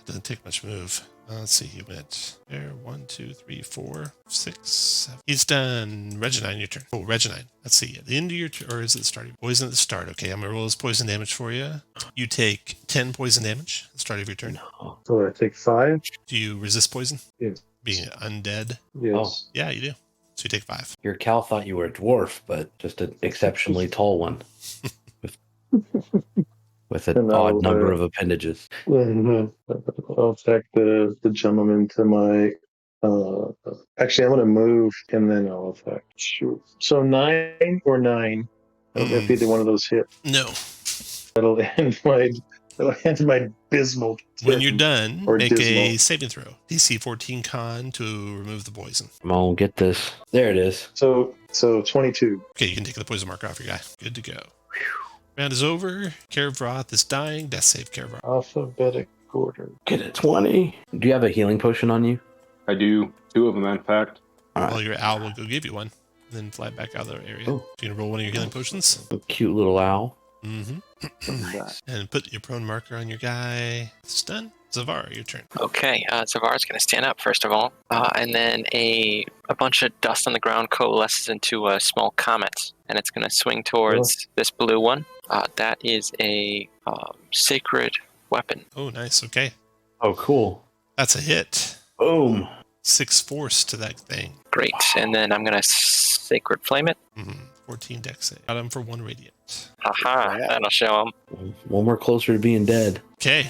Doesn't take much move. Let's see, he went there. 1, 2, 3, 4, 6, 7. He's done. Reggie Knight, your turn. Oh, Reggie Knight. Let's see. At the end of your turn, or is it the start? Poison at the start. Okay, I'm going to roll his poison damage for you. You take 10 poison damage at the start of your turn. So I take 5? Do you resist poison? Yes. Being undead? Yes. Yeah, you do. So you take 5. Your Cal thought you were a dwarf, but just an exceptionally tall one. With an odd number of appendages. I'll attack the gentleman to my... actually, I'm going to move, and then I'll attack. Shoot. So 9 or 9. If either one of those hit. No. That'll end my abysmal. When you're done, make dismal. a saving throw. DC-14-CON to remove the poison. Come on, get this. There it is. So 22. Okay, you can take the poison marker off your guy. Good to go. Round is over. Caravan is dying. Death save, Caravan. Alphabetic order. Get a 20. Do you have a healing potion on you? I do 2 of them, in fact. Well, your owl will go give you one, and then fly back out of the area. Oh. So you can roll one of your healing potions. A cute little owl. Mm-hmm. Nice. And put your prone marker on your guy. It's done. Zavar, your turn. Okay, Zavar's going to stand up first of all, and then a bunch of dust on the ground coalesces into a small comet, and it's going to swing towards this blue one. That is a sacred weapon. Oh, nice. Okay. Oh, cool. That's a hit. Boom. 6 force to that thing. Great, and then I'm going to sacred flame it. 14 dex save. Got him for 1 radiant. Aha, that'll show him. One more closer to being dead. Okay.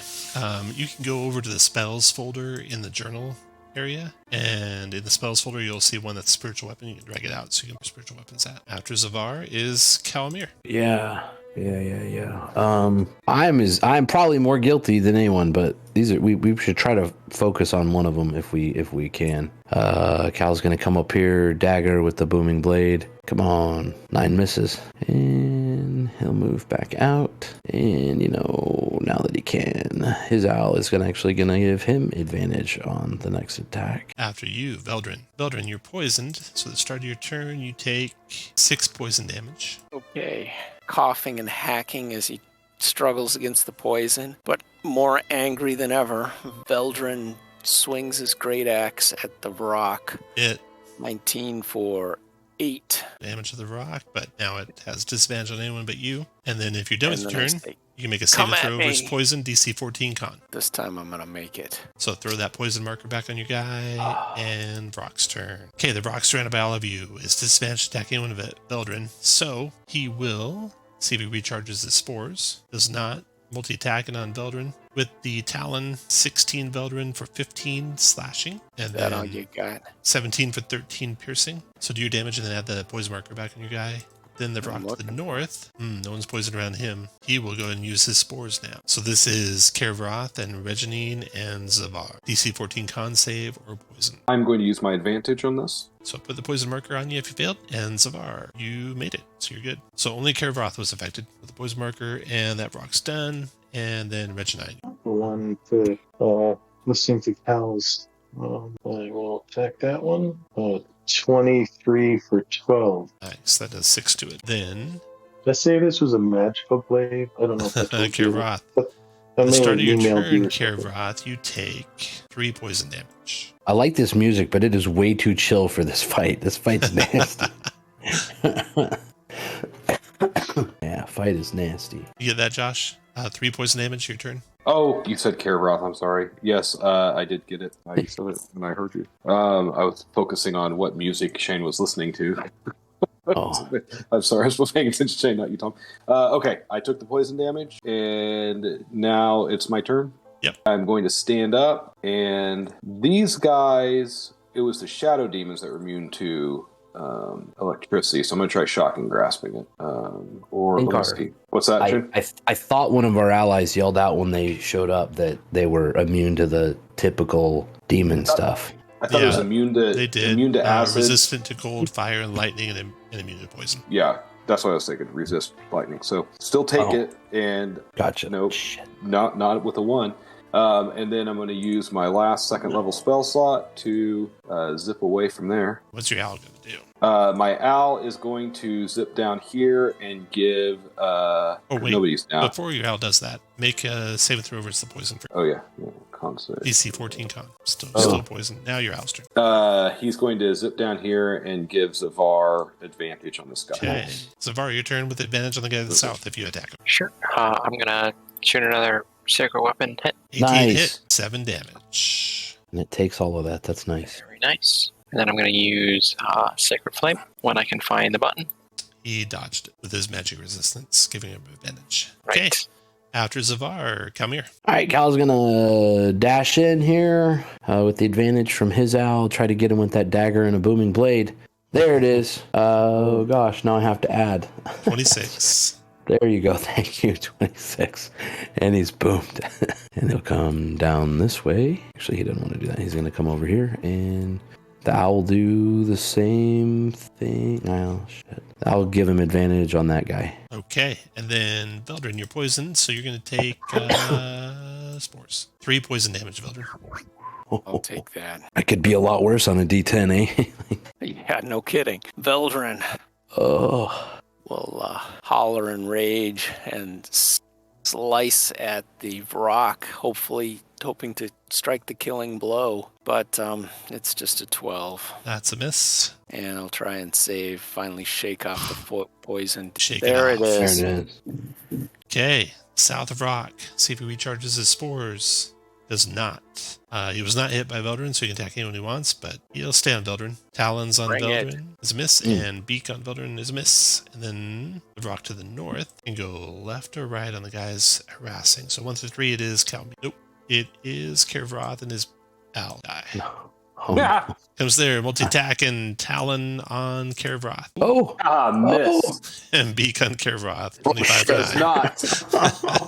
You can go over to the spells folder in the journal area, and in the spells folder you'll see one that's spiritual weapon. You can drag it out so you can put spiritual weapons at. After Zavar is Kalamir. Yeah. I'm probably more guilty than anyone, but these are we should try to focus on one of them if we can. Cal's gonna come up here, dagger with the booming blade. Come on, 9 misses, and he'll move back out. And now that he can, his owl is gonna give him advantage on the next attack. After you, Veldrin. Veldrin, you're poisoned, so at the start of your turn you take 6 poison damage. Okay. Coughing and hacking as he struggles against the poison, but more angry than ever, Veldrin swings his great axe at the rock. 19 for 8 damage to the rock, but now it has disadvantage on anyone but you. And then if you're done with your turn, you can make a saving throw versus poison, DC-14-CON. This time I'm gonna make it. So throw that poison marker back on your guy, and Brock's turn. Okay, the Brock surrounded by all of you is disadvantaged attacking one of it, Veldrin. So he will see if he recharges his spores. Does not. Multi-attacking on Veldrin with the Talon. 16 Veldrin for 15 slashing, and That then all you got? 17 for 13 piercing. So do your damage and then add the poison marker back on your guy. Then the rock to the north. No one's poisoned around him. He will go and use his spores now. So this is Caravan and Regine and Zavar. DC-14-CON save or poison. I'm going to use my advantage on this. So put the poison marker on you if you failed. And Zavar, you made it. So you're good. So only Caravan was affected with the poison marker, and that rock's done. And then Regine. One for listening to Cal's. I will attack that one. 23 for 12. Nice. That does 6 to it. Then Did I say this was a magical blade? I don't know if that's Caravan. At the start of your turn, Caravan, you take 3 poison damage. I like this music, but it is way too chill for this fight. This fight's nasty. Yeah, fight is nasty. You get that, Josh? 3 poison damage, your turn. Oh, you said Caravan, I'm sorry. Yes, I did get it. I said it and I heard you. I was focusing on what music Shane was listening to. Oh. I'm sorry, I was paying attention to Shane, not you, Tom. Okay, I took the poison damage, and now it's my turn. Yep. I'm going to stand up, and these guys, it was the shadow demons that were immune to electricity, so I'm going to try shocking grasping it. Or let me see. What's that, Shane? I thought one of our allies yelled out when they showed up that they were immune to the typical demon stuff. I thought it was immune to acid. Resistant to cold, fire, and lightning, and immune to poison. Yeah, that's what I was thinking. Resist lightning. So still take it, and gotcha. Nope, not with a 1. And then I'm going to use my last second level spell slot to zip away from there. What's your owl going to do? My owl is going to zip down here and give. Nobody's down. Before your owl does that, make a saving throw versus the poison. Oh yeah, constant. DC-14 con. Still poison. Now your owl's turn. He's going to zip down here and give Zavar advantage on this guy. Okay, Zavar, your turn with advantage on the guy to the south if you attack him. Sure. I'm going to shoot another sacred weapon hit. 18 hit, 7 damage. And it takes all of that. That's nice. Very nice. And then I'm going to use Sacred Flame when I can find the button. He dodged it with his magic resistance, giving him advantage. Right. Okay. After Zavar, come here. All right, Cal's going to dash in here with the advantage from his owl, try to get him with that dagger and a booming blade. There it is. Oh, gosh, now I have to add. 26. There you go. Thank you. 26. And he's boomed. And he'll come down this way. Actually, he doesn't want to do that. He's going to come over here, and the owl will do the same thing. Oh, shit. I'll give him advantage on that guy. Okay. And then, Veldrin, you're poisoned, so you're going to take spores. 3 poison damage, Veldrin. I'll take that. I could be a lot worse on a D10, eh? Yeah, no kidding. Veldrin Oh. will holler in rage and slice at the rock, hoping to strike the killing blow. But it's just a 12. That's a miss. And I'll try and finally shake off the poison. Shake there it it off. is. There it is. Okay. South of rock. See if he recharges his spores. Does not. He was not hit by Veldrin, so he can attack anyone he wants, but he'll stay on Veldrin. Talons on Bring Veldrin is a miss, and Beak on Veldrin is a miss. And then the rock to the north can go left or right on the guys harassing. So 1 through 3, it is Calmi. Nope. It is Caravan and his owl guy. Oh. Comes there, multi-attack and Talon on Caravan. Oh. Miss. And Beak on Caravan. 25 Does for 9. not.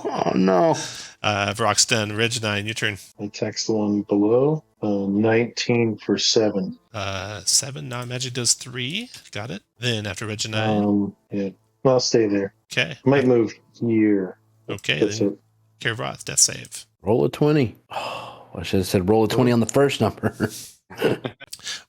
Oh, no. Brock's done. Reg 9, your turn. Attacks the one below. 19 for 7. 7, non-magic does 3. Got it. Then after Reg 9. Yeah. I'll stay there. Okay. Might move here. Okay, That's then it. Caravan, death save. Roll a 20. Oh, I should have said roll a 20 on the first number.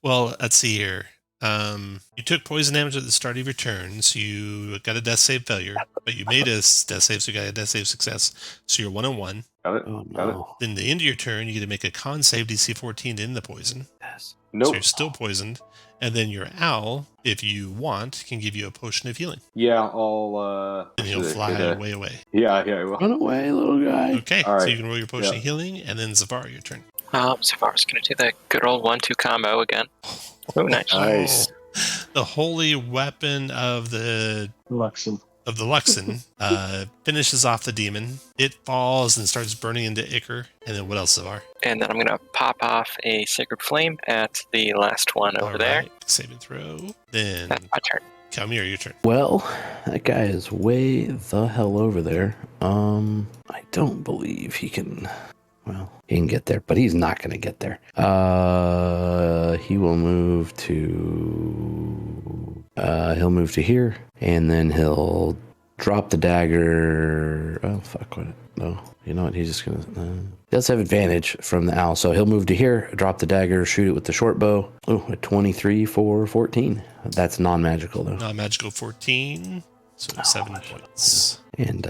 Well, let's see here. You took poison damage at the start of your turn, so you got a death save failure, but you made a death save, so you got a death save success. So you're 1 on 1. Got it. Oh, Got it. no. Then the end of your turn, you get to make a con save DC-14 to end the poison. Yes. Nope. So you're still poisoned. And then your owl, if you want, can give you a potion of healing. Yeah, I'll. And he'll fly away. Yeah, I will. Run away, little guy. Okay, All so right. you can roll your potion Yeah. of healing, and then Zavar, your turn. Zafar's going to do the good old 1-2 combo again. Oh, nice. Nice. The holy weapon of the Luxon. Luxon finishes off the demon. It falls and starts burning into Icar. And then what else, Zavar? And then I'm going to pop off a Sacred Flame at the last one over there. Save and throw. Then That's my turn. Calmir, your turn. Well, that guy is way the hell over there. I don't believe he can. Well, he can get there, but he's not going to get there. He will move to. He'll move to here, and then he'll drop the dagger. Oh fuck! What? No, you know what? He's just gonna. He does have advantage from the owl, so he'll move to here, drop the dagger, shoot it with the short bow. Oh, a 23 for 14. That's non-magical though. Non-magical 14. So 7 points. And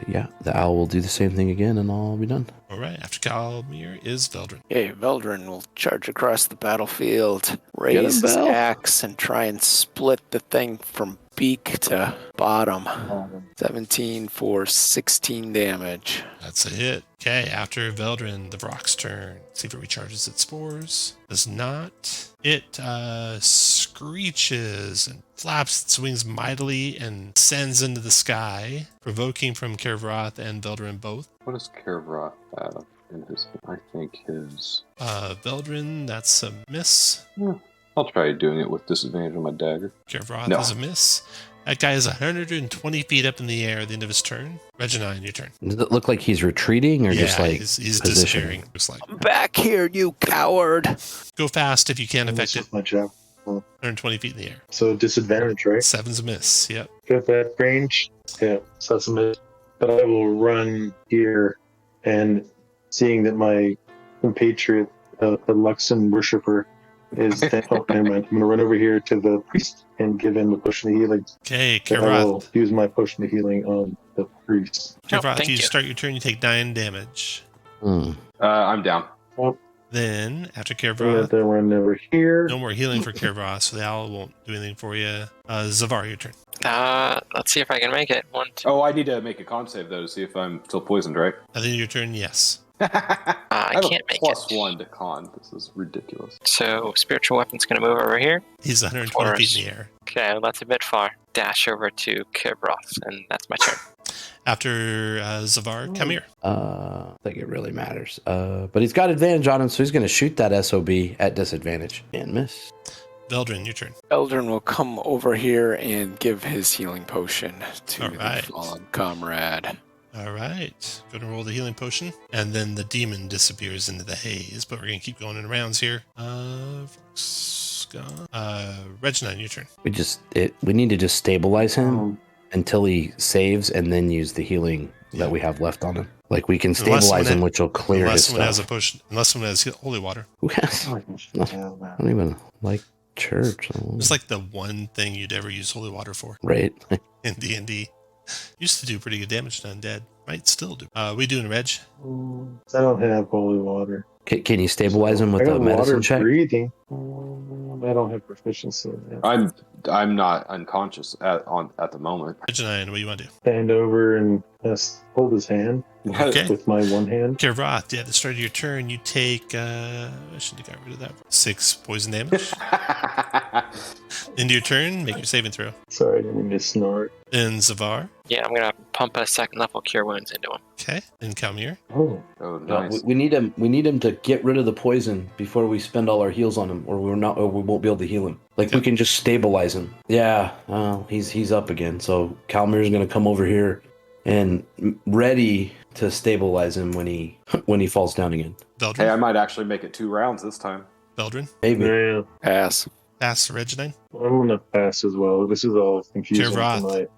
yeah, the owl will do the same thing again, and I'll be done. All right. After Calmir is Veldrin. Okay, Veldrin will charge across the battlefield, raise Get him, his Vel. axe, and try and split the thing from beak to bottom. 17 for 16 damage. That's a hit. Okay, after Veldrin, the Vrock's turn. See if it recharges its spores. Does not. It screeches and flaps its wings mightily and sends into the sky, provoking from Kervroth and Veldrin both. What does Caravan have in his? I think his. Veldrin, that's a miss. I'll try doing it with disadvantage on my dagger. Kervroth is a miss. That guy is 120 feet up in the air at the end of his turn. Reggie Knight, your turn. Does it look like he's retreating or just like he's positioning? disappearing. Just like I'm back here, you coward. go fast if you can affect This it. is my job. 120 feet in the air. So disadvantage, right? 7's a miss. Yep. Got that range? Yeah, so that's a miss. But I will run here, and seeing that my compatriot, the Luxon worshiper, is dead. Oh, never mind. I'm going to run over here to the priest and give him a potion of healing. Okay, And I will Kervroth. use my potion of healing on the priest. Kervroth, thank you you. start your turn, you take 9 damage. I'm down. Then, after I'm going Kervroth, to run over here. no more healing for Kervroth, so the owl won't do anything for you. Zavar, your turn. Let's see if I can make it. 1, 2. Oh, I need to make a con save though to see if I'm still poisoned, right? At the end of your turn, yes. I have can't a make +1 to con. This is ridiculous. So spiritual weapon's going to move over here. He's 120 feet Forest. in the air. Okay, well, that's a bit far. Dash over to Kibroth, and that's my turn. After Zavar, come here. I think it really matters. But he's got advantage on him, so he's going to shoot that SOB at disadvantage and miss. Veldrin, your turn. Eldrin will come over here and give his healing potion to All right. the fallen comrade. All right. Going to roll the healing potion. And then the demon disappears into the haze, but we're going to keep going in rounds here. Regina, your turn. We need to just stabilize him until he saves and then use the healing that we have left on him. Like we can stabilize him, which will clear Unless his someone has a stuff. potion, unless someone has holy water. Who has? I don't even like church. It's like the one thing you'd ever use holy water for Right. in D&D. Used to do pretty good damage to undead. Might still do. We doing Reg? I don't have holy water. Can you stabilize him with I a got medicine water check? breathing. I don't have proficiency in that. I'm not unconscious at the moment. Regina, what do you want to do? Stand over and just hold his hand Okay. with my one hand. Kirvath, at the start of your turn, you take, I should have got rid of that. 6 poison damage. Into your turn, make your saving throw. Sorry, I didn't mean to snort. Then Zavar. Yeah, I'm going to pump a second level cure wounds into him. Okay. Then Kalmir. Oh, Oh, No, nice. we need him. We need him to get rid of the poison before we spend all our heals on him, or we won't be able to heal him. Like we can just stabilize him. Yeah, he's up again. So Kalmir's gonna come over here and ready to stabilize him when he falls down again. Hey, I Veldrin. might actually make it 2 rounds this time. Veldrin. Maybe. yeah. Pass. Pass Regina. I'm gonna pass as well. This is all confusing Kirvath. tonight.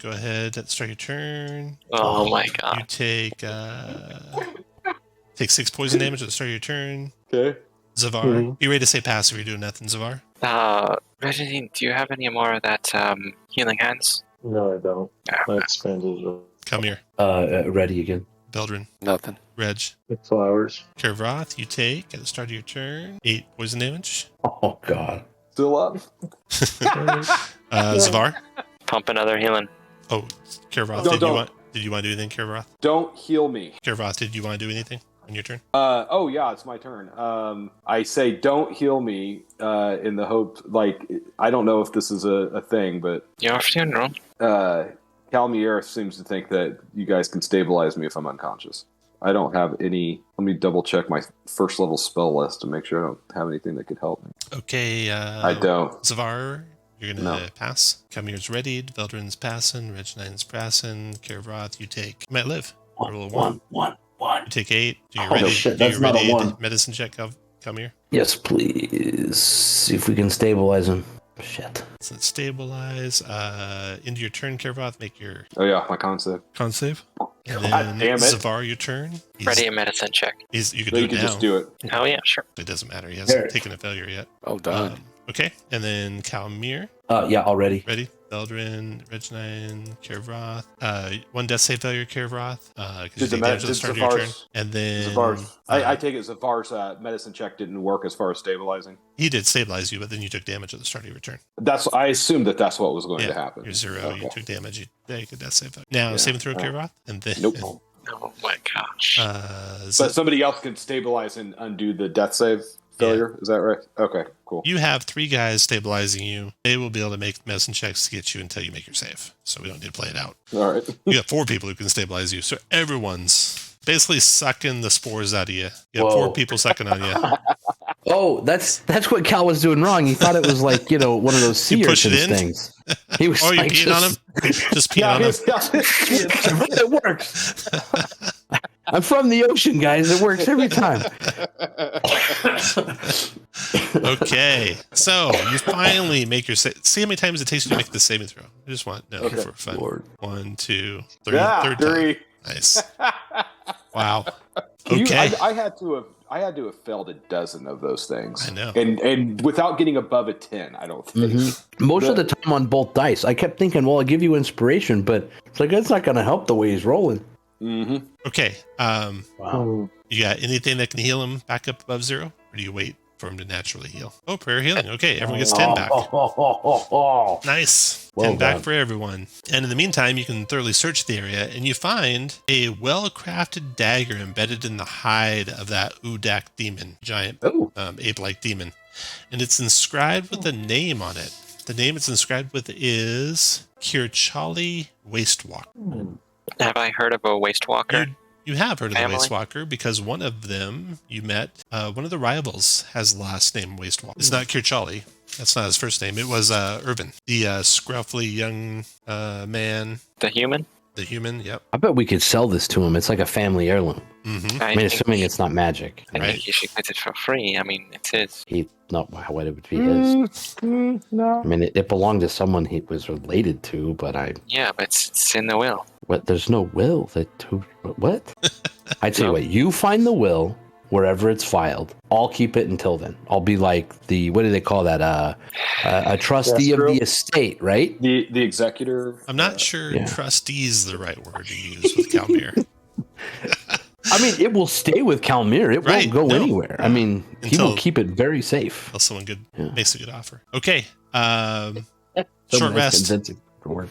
Go ahead at the start of your turn. Oh my You god. take 6 poison damage at the start of your turn. Okay. Zavar. Mhm. You ready to say pass if you're doing nothing, Zavar? Reggie, do you have any more of that healing hands? No, I don't. I expanded Come here. Ready again. Veldrin. Nothing. Reg. the flowers. Kirvath, you take at the start of your turn 8 poison damage. Oh God. Still up? Zavar. Pump another healing. Oh, Kirvath, No, did don't. you want to do anything, Kirvath? Don't heal me. Kirvath, did you want to do anything on your turn? Oh yeah, it's my turn. I say don't heal me in the hope, like, I don't know if this is a thing, but Your funeral. Kalmier seems to think that you guys can stabilize me if I'm unconscious. I don't have any. Let me double check my first level spell list to make sure I don't have anything that could help me. Okay. I don't. Zavar, you're going to No. pass. Kamir's readied. Veldrin's passing. Regina's passing. Kirvath, you take. You might live. Roll a 1. You take 8. Do you Oh, ready? shit, do you that's not a ready 1. Medicine check, Kamir. Yes, please. See if we can stabilize him. Shit. So let's stabilize. Into your turn, Kirvath, make your Oh yeah, my con save. con save. And God then damn it. Zavar, your turn. Ready a medicine check. You can So do you it can now. just do it. Oh yeah, sure. It doesn't matter. He There. hasn't taken a failure yet. Well done. Okay. And then Kalmir, Yeah, already. ready? Beldrin, Reggie Knight, Caravan. One death save failure, Caravan. Because Did you take damage at the start of your turn. And then I take it Zavar's medicine check didn't work as far as stabilizing. He did stabilize you, but then you took damage at the start of your turn. I assumed that's what was going to happen. You're 0. Okay. You took damage. You take a death save. Now, save and throw, Caravan. And then. Nope. Oh my gosh. But somebody else can stabilize and undo the death save failure. Is that right? Okay, cool. You have 3 guys stabilizing you. They will be able to make medicine checks to get you until you make your save. So we don't need to play it out. All right. You got 4 people who can stabilize you. So everyone's basically sucking the spores out of you. You have 4 people sucking on you. Oh, that's what Cal was doing wrong. He thought it was like, one of those sea urchins things. He was you peeing on him? Just peeing on him. It works. I'm from the ocean, guys. It works every time. Okay. So you finally make your save. See how many times it takes you to make the saving throw. I just want for fun. Lord. 1, 2, 3. Yeah, Third 3. time. Nice. Wow. Okay. I had to have failed a dozen of those things. I know. And without getting above a 10, I don't think. Mm-hmm. Most of the time on both dice, I kept thinking, well, I'll give you inspiration, but it's like, that's not going to help the way he's rolling. Mm-hmm. Okay. Wow. You got anything that can heal him back up above 0? Or do you wait for him to naturally heal? Oh, prayer healing. Okay, everyone gets 10 back. Nice. Well 10 back done. for everyone. And in the meantime, you can thoroughly search the area, and you find a well-crafted dagger embedded in the hide of that Udak demon, giant ape-like demon. And it's inscribed with a name on it. The name it's inscribed with is Kirchali Wastewalker. Have I heard of a waste walker? You have heard of Family? the Wastewalker because one of them you met, one of the rivals has the last name Wastewalker. It's not Kirchali. That's not his first name. It was Irvin, the scruffy young man. The human? The human, yep. I bet we could sell this to him. It's like a family heirloom. Mm-hmm. I mean, assuming it's not magic. I think you should get it for free. I mean, it's his. Why would it be his? No. I mean, it belonged to someone he was related to, but Yeah, but it's in the will. What? There's no will. What? I'd say, wait, you find the will wherever it's filed. I'll keep it until then. I'll be like what do they call that? A trustee of the estate, right? The executor. I'm not sure trustee is the right word to use with Calmir. I mean, it will stay with Calmir. It won't go anywhere. I mean, he will keep it very safe. Until someone makes a good offer. Okay. So short nice rest.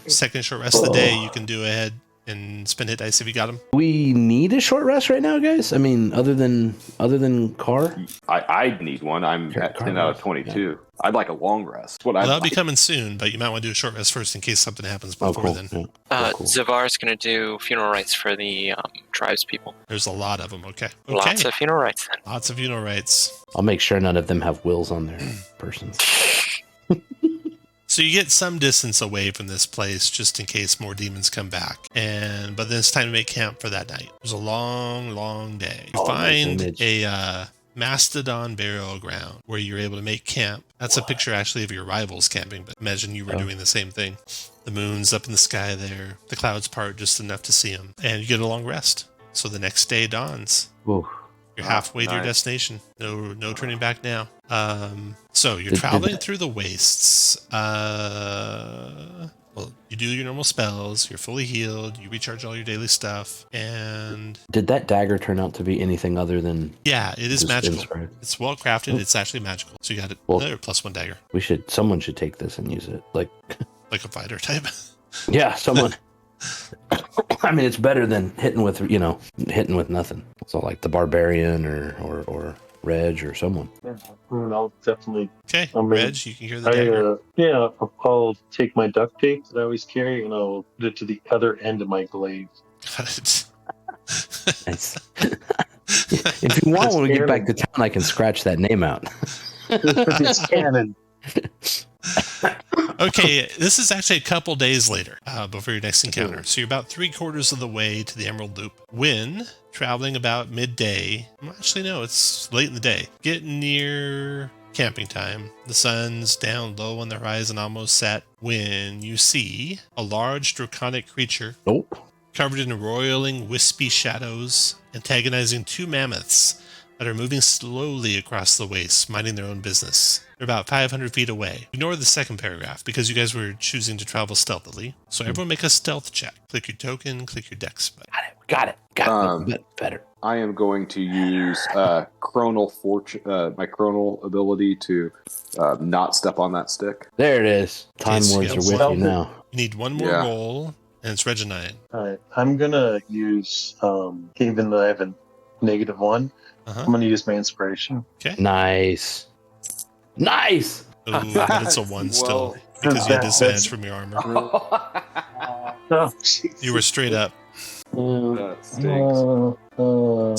Second short rest of the day. You can do ahead and spend hit dice if you got them. We need a short rest right now, guys. I mean, other than Car. I need one. I'm at 10 out of 22. Yeah. I'd like a long rest. That'll be coming soon, but you might want to do a short rest first in case something happens before then. Yeah. Cool. Zavar's going to do funeral rites for the tribes people. There's a lot of them. Okay. Lots of funeral rites then. Lots of funeral rites. I'll make sure none of them have wills on their persons. So you get some distance away from this place just in case more demons come back. But then it's time to make camp for that night. It was a long, long day. You find a mastodon burial ground where you're able to make camp. That's a picture actually of your rivals camping, but imagine you were doing the same thing. The moon's up in the sky there. The clouds part just enough to see them. And you get a long rest. So the next day dawns. Ooh. You're halfway to your destination. No turning back now. So you're traveling through the wastes. Well, you do your normal spells. You're fully healed. You recharge all your daily stuff. And did that dagger turn out to be anything other than? Yeah, it is magical. Inspired? It's well crafted. It's actually magical. So you got another +1 dagger. Someone should take this and use it, like a fighter type. Yeah, someone. I mean, it's better than hitting with nothing. So like the barbarian or Reg or someone. Yeah, I'll definitely. Okay, Reg, you can hear the dagger. I'll take my duct tape that I always carry and I'll put it to the other end of my glaive. Got it. Nice. If you want, when we get back to town, I can scratch that name out. It's canon. Okay, this is actually a couple days later before your next encounter. So you're about 3/4 of the way to the Emerald Loop when traveling about midday. Actually, no, it's late in the day. Getting near camping time. The sun's down low on the horizon, almost set, when you see a large draconic creature Nope. covered in roiling, wispy shadows, antagonizing 2 mammoths that are moving slowly across the waste, minding their own business. They're about 500 feet away. Ignore the second paragraph because you guys were choosing to travel stealthily. So everyone make a stealth check. Click your token, click your dex button. Got it. Better. I am going to use chronal fortune, my chronal ability to not step on that stick. There it is. Time so words you are got with you now. You need one more roll, and it's Reggie Knight. All right. I'm going to use, even though I have a -1, I'm going to use my inspiration. Okay. Nice. Ooh, but it's a 1 still because you had disadvantage from your armor. Oh, jeez. You were straight up. That stinks.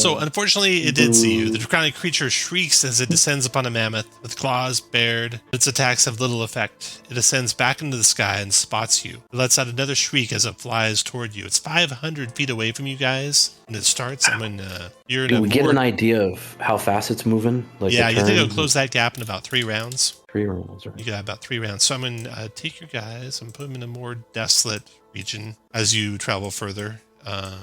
So, unfortunately, it did see you. The draconic creature shrieks as it descends upon a mammoth, with claws bared. Its attacks have little effect. It ascends back into the sky and spots you. It lets out another shriek as it flies toward you. It's 500 feet away from you guys, and it starts. You're in Do a we get an idea of how fast it's moving? Like yeah, the you think turn? it'll close that gap in about 3 rounds. 3 rolls, right? You got about 3 rounds. So I'm going to take your guys and put them in a more desolate region as you travel further.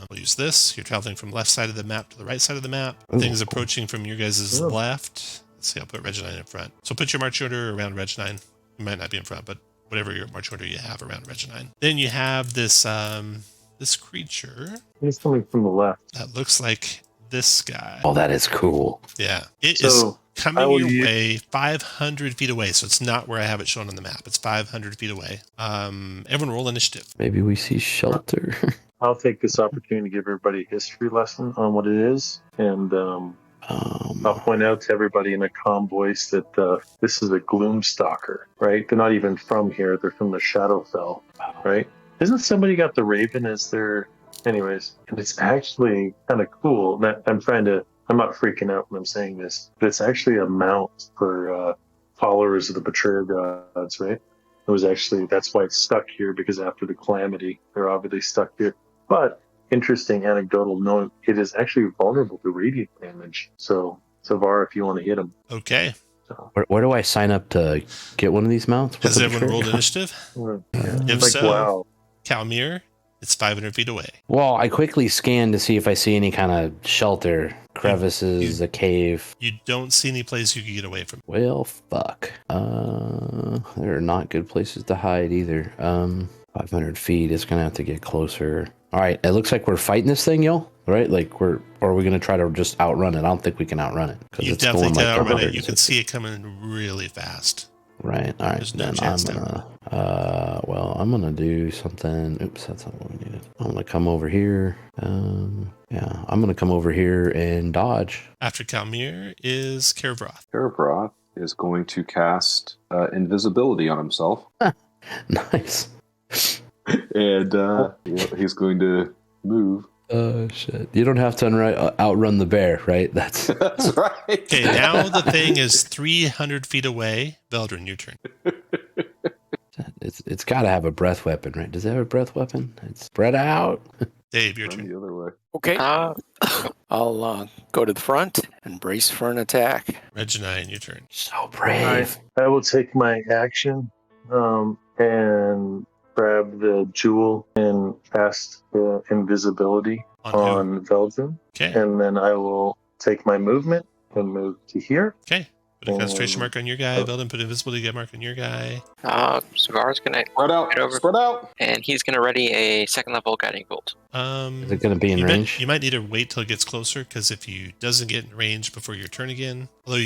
We'll use this. You're traveling from left side of the map to the right side of the map. Ooh, Things cool. approaching from your guys' left. Let's see, I'll put Reggie 9 in front. So put your march order around Reggie 9. You might not be in front, but whatever your march order you have around Reggie 9. Then you have this this creature He's coming from the left. that looks like this guy. Oh, that is cool. Yeah. It is So, I coming will your use- way 500 feet away. So it's not where I have it shown on the map. It's 500 feet away. Everyone roll initiative. Maybe we see shelter. I'll take this opportunity to give everybody a history lesson on what it is. And I'll point out to everybody in a calm voice that this is a Gloomstalker, right? They're not even from here. They're from the Shadowfell, right? Isn't somebody got the Raven as their... Anyways, and it's actually kind of cool. I'm not freaking out when I'm saying this, but it's actually a mount for followers of the Betrayer gods, right? That's why it's stuck here, because after the calamity, they're obviously stuck here. But interesting anecdotal note, it is actually vulnerable to radiant damage. So, Var, if you want to hit him. Okay. So, Where do I sign up to get one of these mounts? Has What's the everyone rolled trick? initiative? If like, so, wow. Calmir, it's 500 feet away. Well, I quickly scan to see if I see any kind of shelter, crevices, a cave. You don't see any place you can get away from. Well, fuck. There are not good places to hide either. 500 feet is gonna have to get closer. All right, it looks like we're fighting this thing, y'all. Right? Like or are we gonna try to just outrun it? I don't think we can outrun it. 'Cause You it's definitely going can like outrun it. 100. You can see it coming really fast. Right. All right. There's no Then chance I'm to gonna. Well, I'm gonna do something. Oops, that's not what we needed. I'm gonna come over here. Yeah, I'm gonna come over here and dodge. After Calmir is Kerbroth. Caravan is going to cast invisibility on himself, Nice. and he's going to move. Oh shit! You don't have to outrun the bear, right? That's That's right. Okay, now the thing is 300 feet away. Veldrin, your turn. it's got to have a breath weapon, right? Does it have a breath weapon? It's spread out. Dave, your Run turn. the other way. Okay. I'll go to the front and brace for an attack. Regina, your turn. So brave. I will take my action and grab the jewel and cast invisibility on Veldrin. Okay. And then I will take my movement and move to here. Okay. Put a concentration mark on your guy. Veldrin, put invisibility mark on your guy. Savar's gonna Spread out. Get over. Spread out. and he's gonna ready a second level guiding bolt. Is it going to be in you range? you might need to wait till it gets closer, because if you doesn't get in range before your turn again, although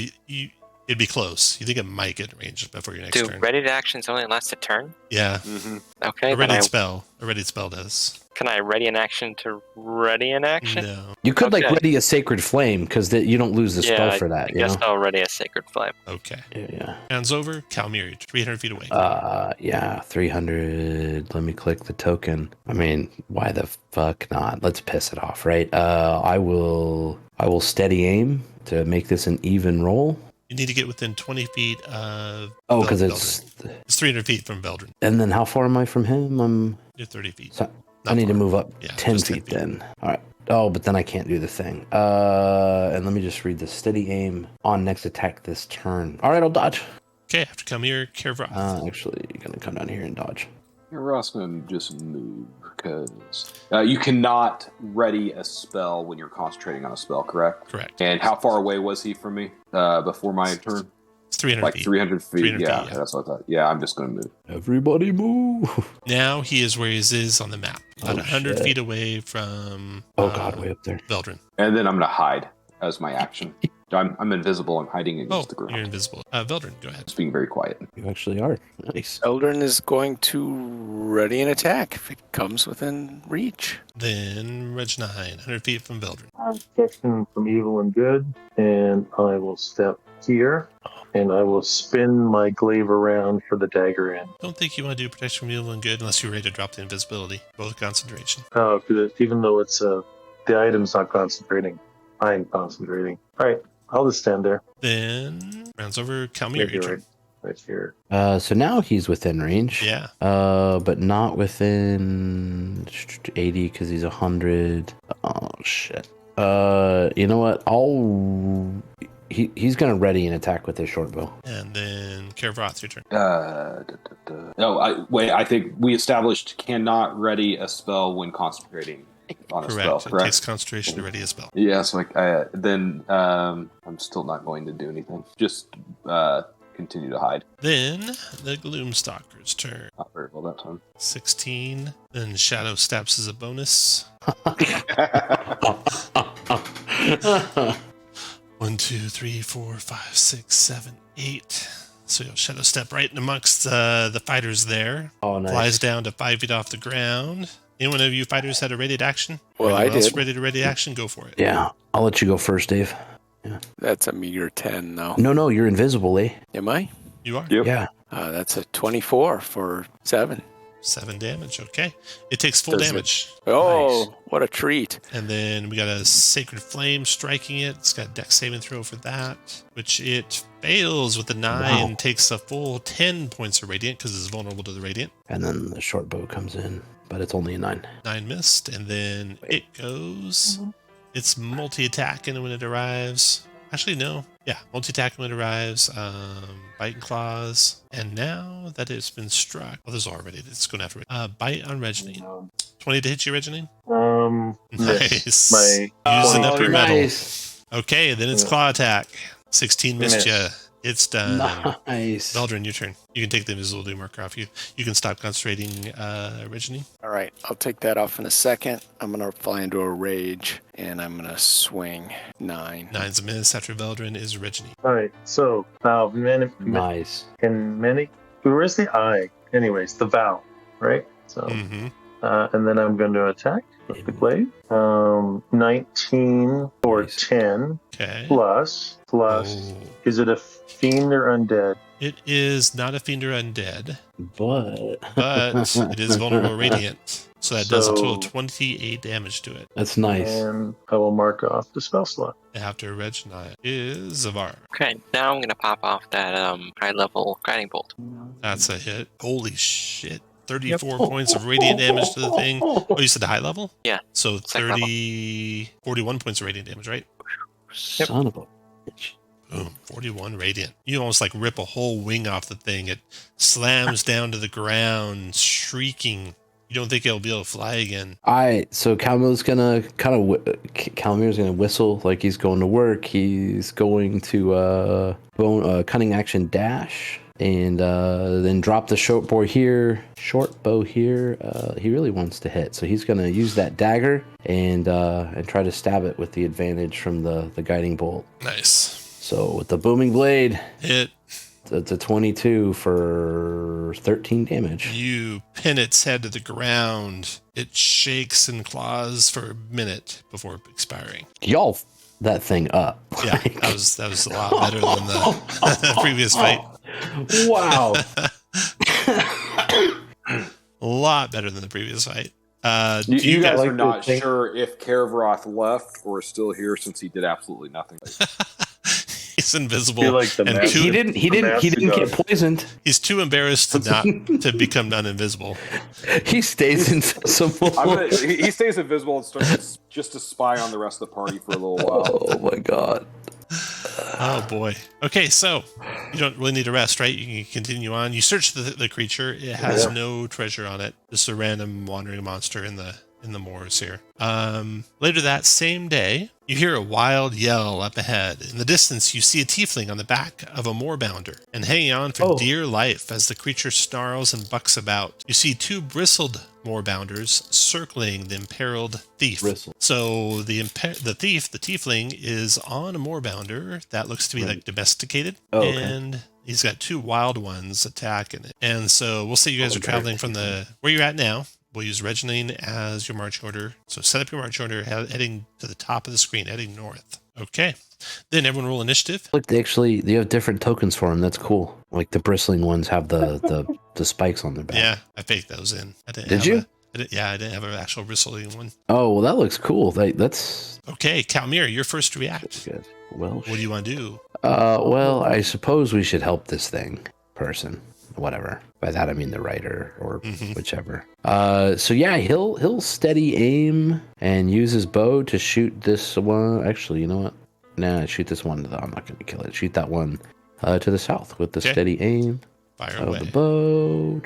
it'd be close. You think it might get in range before your next Do turn. ready to actions only last a turn? Yeah. Mm-hmm. Okay. A Then readied spell. A readied spell does. can I ready an action to ready an action? No. You could like Okay. ready a sacred flame because you don't lose the spell for that. I guess I'll ready a sacred flame. Okay. Yeah. Hands over. Calmir, you're 300 feet away. Yeah, 300. Let me click the token. I mean, why the fuck not? Let's piss it off, right? I will steady aim to make this an even roll. You need to get within 20 feet of. Oh, because Veldrin. It's 300 feet from Veldrin. And then how far am I from him? You're 30 feet. So I Not need to far. move up Yeah, 10 just 10 feet feet. then. All right. Oh, but then I can't do the thing. And let me just read the steady aim on next attack this turn. All right, I'll dodge. Okay, after Calmir, Kerbroth. Actually, gonna come down here and dodge. Rossman just move. because you cannot ready a spell when you're concentrating on a spell, correct? Correct. And how far away was he from me before my turn? It's 300 Like feet. 300 feet. 300 Yeah, feet, yeah. that's what I thought. Yeah, I'm just going to move. Everybody move. Now he is where he is on the map. About 100 shit. feet away from Oh god, way up there. Veldrin. And then I'm going to hide as my action. I'm invisible. I'm hiding against the You're ground. invisible. Veldrin, go ahead. Just being very quiet. You actually are. Nice. Eldrin is going to ready an attack if it comes within reach. Then Reggie Knight, 100 feet from Veldrin. I'm protection from evil and good, and I will step here, and I will spin my glaive around for the dagger end. Don't think you want to do protection from evil and good unless you're ready to drop the invisibility. Both concentration. Oh, because even though it's the item's not concentrating, I'm concentrating. All right, I'll just stand there. Then rounds over. Kalmir, Maybe your turn. right here. So now he's within range. Yeah. But not within 80 because he's 100. Oh shit. You know what? He's gonna ready an attack with his short bow. And then Caravan, your turn. No, I think we established cannot ready a spell when concentrating on a spell, Correct. It correct? takes concentration to ready a spell. Yeah, so then I'm still not going to do anything. Just continue to hide. Then the Gloomstalker's turn. Not very well that time. 16. Then Shadow Steps as a bonus. 1, 2, 3, 4, 5, 6, 7, 8. So you'll Shadow Step right in amongst the fighters there. Oh, nice. Flies down to 5 feet off the ground. Anyone of you fighters had a readied action? Well, Anyone I else did. ready to ready action? Go for it. Yeah, I'll let you go first, Dave. That's a meager 10, though. No, you're invisible, eh? Am I? You are. Yep. Yeah. That's a 24 for 7. 7 damage. Okay. It takes full Does it- damage. Oh, Nice. what a treat. And then we got a Sacred Flame striking it. It's got a dex saving throw for that, which it fails with the 9. Wow. Takes a full 10 points of Radiant because it's vulnerable to the Radiant. And then the short bow comes in, but it's only a 9. 9 missed. And then it goes. It's multi-attacking when it arrives. Actually, no. Yeah, multi-attacking when it arrives. Bite and claws. And now that it's been struck. Well, this is already. It's going after it. Bite on Reggie. 20 to hit you, Reggie? Nice. My Using up your metal. Nice. Okay, then it's claw attack. 16 missed you. It's done. Nice. Veldrin, your turn. You can take the invisibility marker off you. You can stop concentrating, Reggie. All right, I'll take that off in a second. I'm going to fly into a rage, and I'm going to swing 9. 9's a miss after Veldrin is Reggie. All right, so now Nice. where's the I? Anyways, the vow, right? So, Mm-hmm. and then I'm going to attack with the glaive. 19 or Nice. 10 Okay. plus. Oh. Is it a fiend or undead? It is not a fiend or undead, But but it is vulnerable radiant. So that does a total of So- 28 damage to it. that's nice. And I will mark off the spell slot. After Reggie is Zavar. Okay, now I'm gonna pop off that high level guiding bolt. That's a hit. Holy shit. 34 points of radiant damage to the thing. Oh, you said high level? Yeah. So Second level. 41 points of radiant damage, right? Son of a bitch. Boom, 41 radiant. You almost like rip a whole wing off the thing. It slams down to the ground, shrieking. You don't think it'll be able to fly again. Alright, so Calmir's gonna whistle like he's going to work. He's going to cunning action dash and then drop the short bow here. He really wants to hit, so he's gonna use that dagger and try to stab it with the advantage from the guiding bolt. Nice. So with the booming blade, Hit. it's a 22 for 13 damage. You pin its head to the ground. It shakes and claws for a minute before expiring. Y'all f- that thing up. Yeah, that was a lot better than the previous fight. Wow. A lot better than the previous fight. You, Do you guys like are to not think- sure if Karavroth left or is still here since he did absolutely nothing. He's invisible. I feel like the and master- he didn't get Master poisoned. he's too embarrassed to become non-invisible. He stays invisible. He stays invisible and starts just to spy on the rest of the party for a little while. Oh my god. Oh boy. Okay, so you don't really need to rest, right? You can continue on. You search the creature. It has no treasure on it. Just a random wandering monster in the moors here. Later that same day, you hear a wild yell up ahead. In the distance, you see a tiefling on the back of a moorbounder and hanging on for dear life as the creature snarls and bucks about. You see 2 bristled moorbounders circling the imperiled thief. Bristle. So the thief, the tiefling, is on a moorbounder that looks to be like domesticated. Oh, okay. And he's got 2 wild ones attacking it. And so we'll say you guys are traveling from where you're at now. We'll use Reggie as your marching order. So set up your marching order, heading to the top of the screen, heading north. Okay. Then everyone roll initiative. Look, you have different tokens for them. That's cool. Like the bristling ones have the spikes on their back. Yeah, I baked those in. Did you? I didn't have an actual bristling one. Oh, well, that looks cool. That's okay. Calmir, you're first to react. good. Well, what do you want to do? Well, I suppose we should help this person. Whatever. By that I mean the writer or whichever. So yeah, he'll steady aim and use his bow to shoot this one. Actually, you know what? Nah, shoot this one. I'm not going to kill it. Shoot that one to the south with the steady aim. Fire of away. The bow.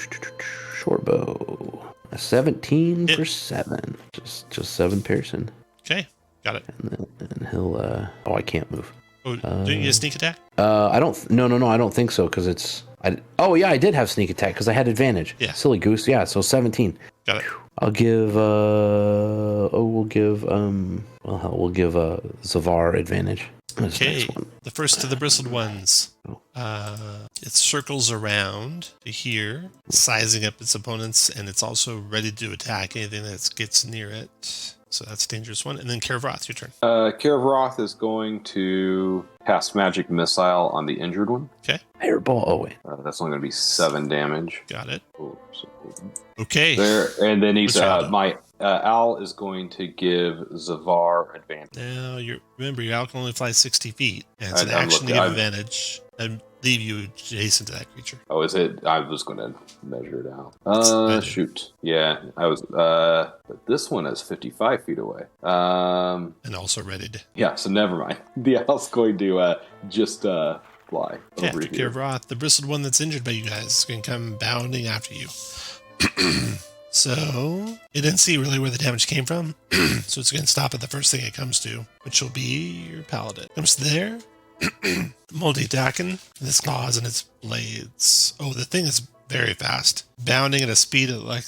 Short bow. A 17 for 7. Just 7 piercing. Okay, got it. And he'll. Oh, I can't move. Oh, don't you get a sneak attack? I don't. No. I don't think so because it's. I did have sneak attack because I had advantage. Yeah. Silly goose. Yeah. So 17. Got it. I'll give. We'll give. We'll give Zavar advantage. Okay. The first of the bristled ones. It circles around to here, sizing up its opponents, and it's also ready to attack anything that gets near it. So that's a dangerous one. And then Caravan, your turn. Caravan is going to cast Magic Missile on the injured one. Okay. Airball. Oh, wait. That's only going to be 7 damage. Got it. Oh, okay. There, and then he's Al is going to give Zavar advantage. Now, remember, your Al can only fly 60 feet, and it's an action to give advantage and leave you adjacent to that creature. Oh, is it? I was going to measure it out. Shoot. Yeah, I was. But this one is 55 feet away. And also readied. Yeah, so never mind. The Al's going to just fly over after here. Caravan, the bristled one that's injured by you guys is going to come bounding after you. So it didn't see really where the damage came from, so it's going to stop at the first thing it comes to, which will be your paladin. Comes there, multi-attacking, and its claws and its blades. Oh, the thing is very fast, bounding at a speed of like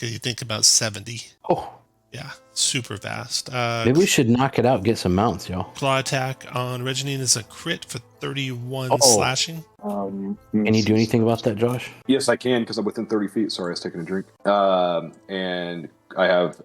you think about 70. Oh, yeah, super fast. Maybe we should knock it out, get some mounts, y'all. Claw attack on Reggie is a crit for 31 slashing. Can you do anything about that, Josh? Yes, I can, because I'm within 30 feet. Sorry, I was taking a drink. And I have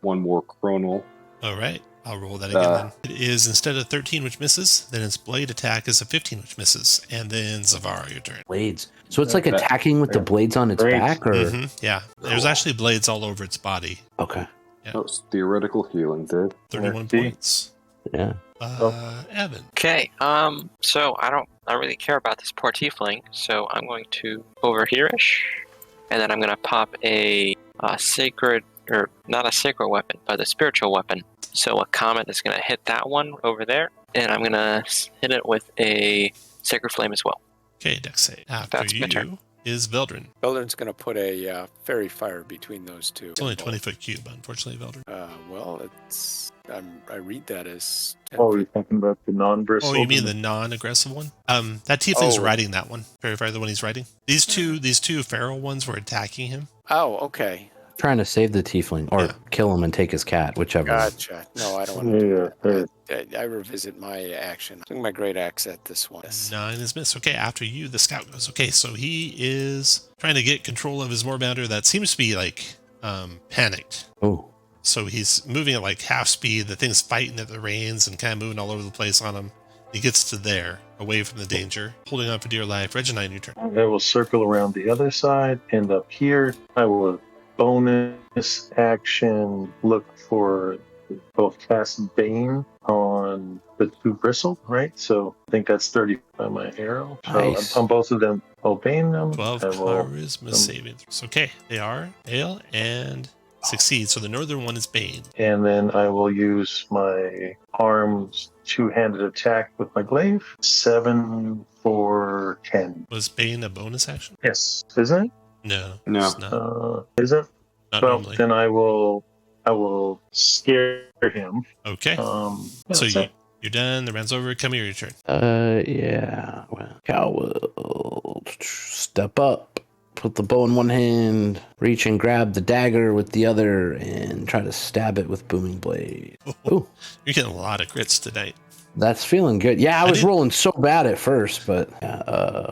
one more chronal. All right. I'll roll that again then. It is, instead of 13, which misses, then its blade attack is a 15, which misses. And then Zavar, your turn. Blades. So it's like attacking with the blades on its back? Or Yeah. There's actually blades all over its body. Okay. Yeah. Oh, it's theoretical healing, dude. 31 points. Yeah. Evan. Okay, so I don't really care about this poor tiefling, so I'm going to over here-ish, and then I'm going to pop a sacred, or not a sacred weapon, but a spiritual weapon. So a comet is going to hit that one over there, and I'm going to hit it with a sacred flame as well. Okay, dex save. After That's my turn. you is Veldrin. Veldrin's going to put a fairy fire between those two. It's only a 20-foot cube, unfortunately, Veldrin. Well, I read that as 10 Oh, feet. you're talking about the non-bristle? Oh, you mean the non-aggressive one? That tiefling's riding that one. Fairy fire, the one he's riding. These two feral ones were attacking him. Oh, okay. Trying to save the tiefling or kill him and take his cat, whichever. Gotcha. No, I don't want to do that. I revisit my action. I'm my great axe at this one. 9 is missed. Okay, after you, the scout goes. Okay, so he is trying to get control of his moorbounder that seems to be like panicked. Oh. So he's moving at like half speed. The thing's fighting at the reins and kind of moving all over the place on him. He gets to there, away from the danger, holding on for dear life. Reggie Knight, your turn. I will circle around the other side, end up here. I will bonus action look for both cast Bane on the 2 bristle, right? So I think that's 30 by my arrow. Nice. So on both of them, I'll Bane them. 12 charisma saving throws. Okay, they are Ale and Succeeds. So the northern one is Bane. And then I will use my arms two-handed attack with my glaive. 7 for 10. Was Bane a bonus action? Yes, isn't it? No. No. It's not. Isn't? Not Well, normally. then I will scare him. Okay. Yeah, So that's it. you're done. The round's over. Come here, your turn. Yeah. Well, Cal will step up, put the bow in one hand, reach and grab the dagger with the other, and try to stab it with booming blade. Ooh, You're getting a lot of crits tonight. that's feeling good. Yeah, I was didn't- rolling so bad at first, but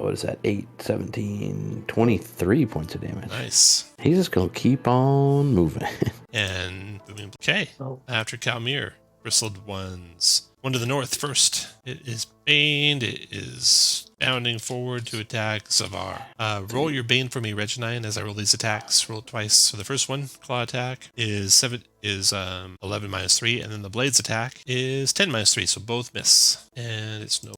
what is that? 8, 17, 23 points of damage. Nice. He's just going to keep on moving. And okay. Oh. After Calmir, bristled ones. One to the north first. It is Bane. It is bounding forward to attack Zavar. Roll your Bane for me, Reginine, as I roll these attacks. Roll it twice. So the first one, claw attack, is 11 minus 3, and then the blade's attack is 10 minus 3, so both miss. And it's no.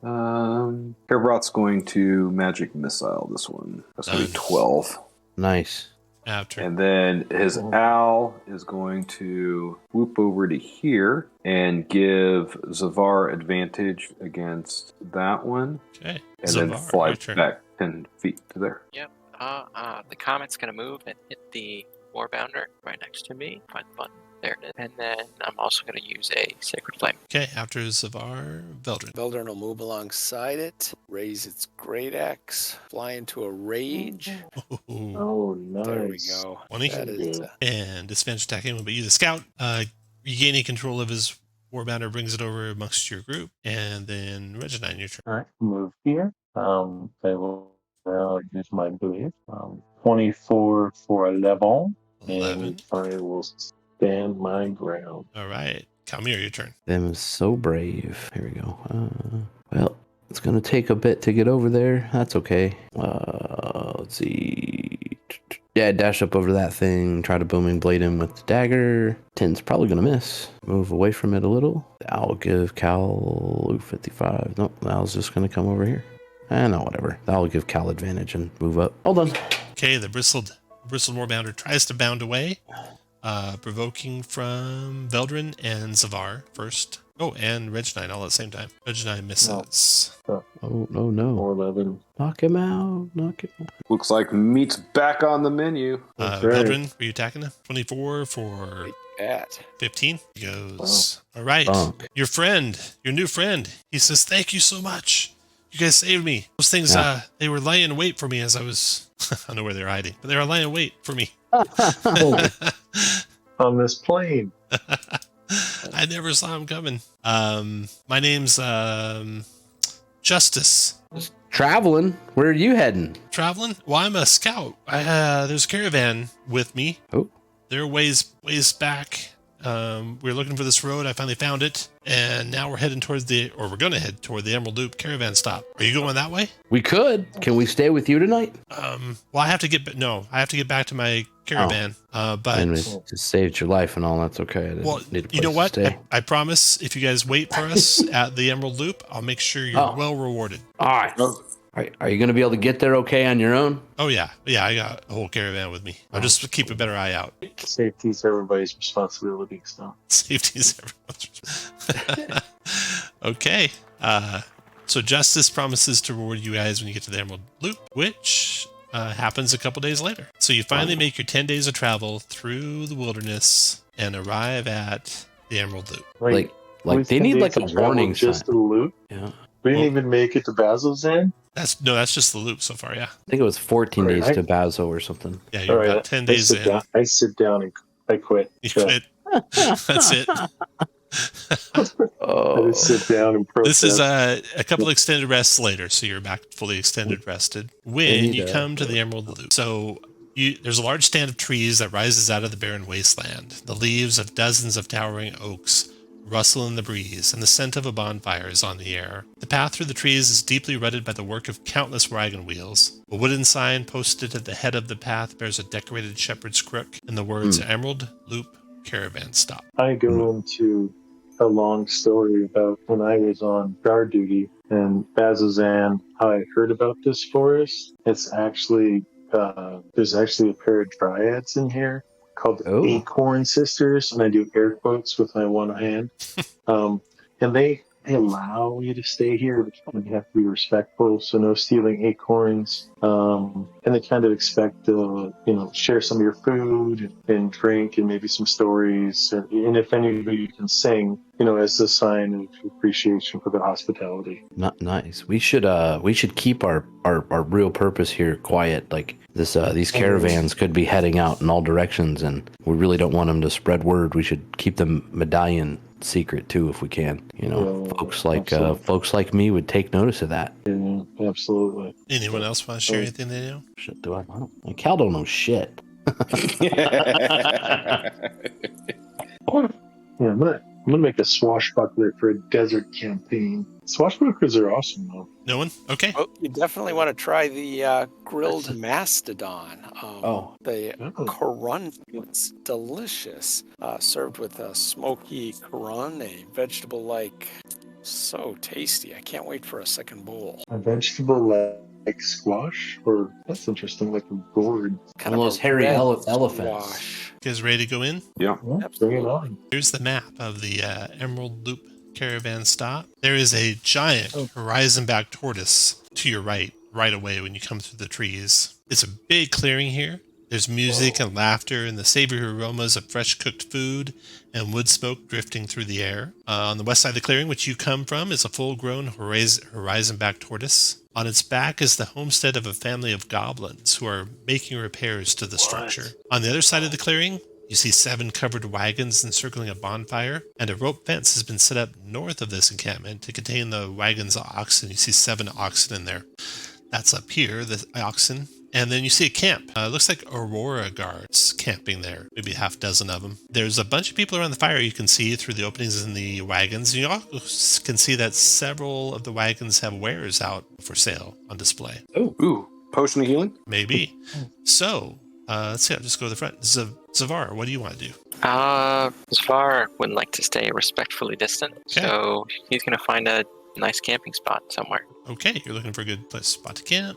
Kerbrot's going to magic missile this one. That's going to be 12. Nice. After And then his owl is going to whoop over to here and give Zavar advantage against that one. okay, And then Zavar, fly your turn. back 10 feet to there. The comet's gonna move and hit the Warbounder right next to me. Find the button. There it is. And then I'm also gonna use a Sacred Flame. Okay, after Zavar, Veldrin. Veldrin will move alongside it, raise its great axe, fly into a rage. Ooh. Oh, nice. There we go. 20. That is, And disadvantage attacking but you, the scout. Regaining control of his Warbounder brings it over amongst your group. And then Reginine, your turn. All right, move here. I will use my glaive. 24 for 11. 11. And I will stand my ground. All right. Calmir, your turn. Them so brave. Here we go. Well, it's going to take a bit to get over there. That's okay. Let's see. Yeah, dash up over to that thing. Try to booming blade him with the dagger. 10's probably going to miss. Move away from it a little. I'll give Cal 55. Nope, Al's just going to come over here. No, whatever. That'll give Cal advantage and move up. Hold on. Okay, the bristled Warbounder tries to bound away, provoking from Veldrin and Zavar first. Oh, and Reginine all at the same time. Reginine misses. Oh, no. 411. Knock him out. Knock him out. Looks like meat's back on the menu. That's right. Veldrin, were you attacking him? 24 for at. 15. He goes, all right. Bonk. Your new friend, he says, thank you so much. You guys saved me. Those things, Yeah. they were lying in wait for me as I was, I don't know where they were hiding, but they were lying in wait for me. On this plane. I never saw him coming. My name's Justice. Traveling? Where are you heading? Traveling? Well, I'm a scout. There's a caravan with me. Oh. They're ways back. We were looking for this road. I finally found it, and now we're heading towards we're going to head toward the Emerald Loop caravan stop. Are you going that way? We could. Can we stay with you tonight? Well, I have to get back to my caravan. But And it just saved your life and all. That's okay. I didn't well, need a you know place what? to stay. I promise if you guys wait for us at the Emerald Loop, I'll make sure you're Oh. well rewarded. All right. Are you going to be able to get there okay on your own? Oh yeah, I got a whole caravan with me. I'll just keep a better eye out. Safety's everybody's responsibility, so. Safety is everyone's. Okay. So Justice promises to reward you guys when you get to the Emerald Loop, which happens a couple days later. So you finally make your 10 days of travel through the wilderness and arrive at the Emerald Loop. Wait, Like was they 10 need days like a of travel warning sign. just to the loop? Yeah. We didn't Well- even make it to Bazzoxan? That's just the loop so far, yeah. I think it was 14 Alright, days to Bazo or something. Yeah, you're All right, about 10 days in. I sit down and I quit. You Yeah. quit. That's it. I Oh. just sit down and protest. This is a couple extended rests later, so you're back fully extended rested when you come to the Emerald Loop. So there's a large stand of trees that rises out of the barren wasteland. The leaves of dozens of towering oaks rustle in the breeze, and the scent of a bonfire is on the air. The path through the trees is deeply rutted by the work of countless wagon wheels. A wooden sign posted at the head of the path bears a decorated shepherd's crook and the words Emerald Loop Caravan Stop. I go into a long story about when I was on guard duty in Bazzoxan, how I heard about this forest. It's actually, there's actually a pair of dryads in here called Oh. Acorn Sisters, and I do air quotes with my one hand. And they allow you to stay here, but you have to be respectful, so no stealing acorns. And they kind of expect to, share some of your food and drink and maybe some stories. And if anybody you can sing, as a sign of appreciation for the hospitality. Not nice. We should keep our real purpose here quiet. Like this, these caravans could be heading out in all directions, and we really don't want them to spread word. We should keep the medallion secret too, if we can. Folks like me would take notice of that. Yeah, absolutely. Anyone else want to share anything they know? Shit, do I? Cal don't know shit. Yeah, I'm gonna make a swashbuckler for a desert campaign. Swashbucklers are awesome, though. No one? Okay. Oh, you definitely want to try the grilled mastodon. The Caravan. It's delicious. Served with a smoky Caravan, a vegetable like. So tasty. I can't wait for a second bowl. A vegetable like squash? Or that's interesting, like a gourd. One of those hairy elephants. Squash. You guys ready to go in? Yeah. Bring it on. Here's the map of the Emerald Loop Caravan stop. There is a giant horizon-back tortoise to your right away when you come through the trees. It's a big clearing here. There's music and laughter and the savory aromas of fresh cooked food and wood smoke drifting through the air. On the west side of the clearing, which you come from, is a full-grown horizon-back tortoise. On its back is the homestead of a family of goblins who are making repairs to the structure. On the other side of the clearing, you see 7 covered wagons encircling a bonfire, and a rope fence has been set up north of this encampment to contain the wagon's oxen. You see 7 oxen in there. That's up here, the oxen. And then you see a camp. Looks like Aurora guards camping there, maybe a half dozen of them. There's a bunch of people around the fire you can see through the openings in the wagons. You also can see that several of the wagons have wares out for sale on display. Ooh, potion of healing? Maybe. So, let's see, I'll just go to the front. Zavar, what do you want to do? Zavar would like to stay respectfully distant, so he's going to find a nice camping spot somewhere. Okay, you're looking for a good spot to camp.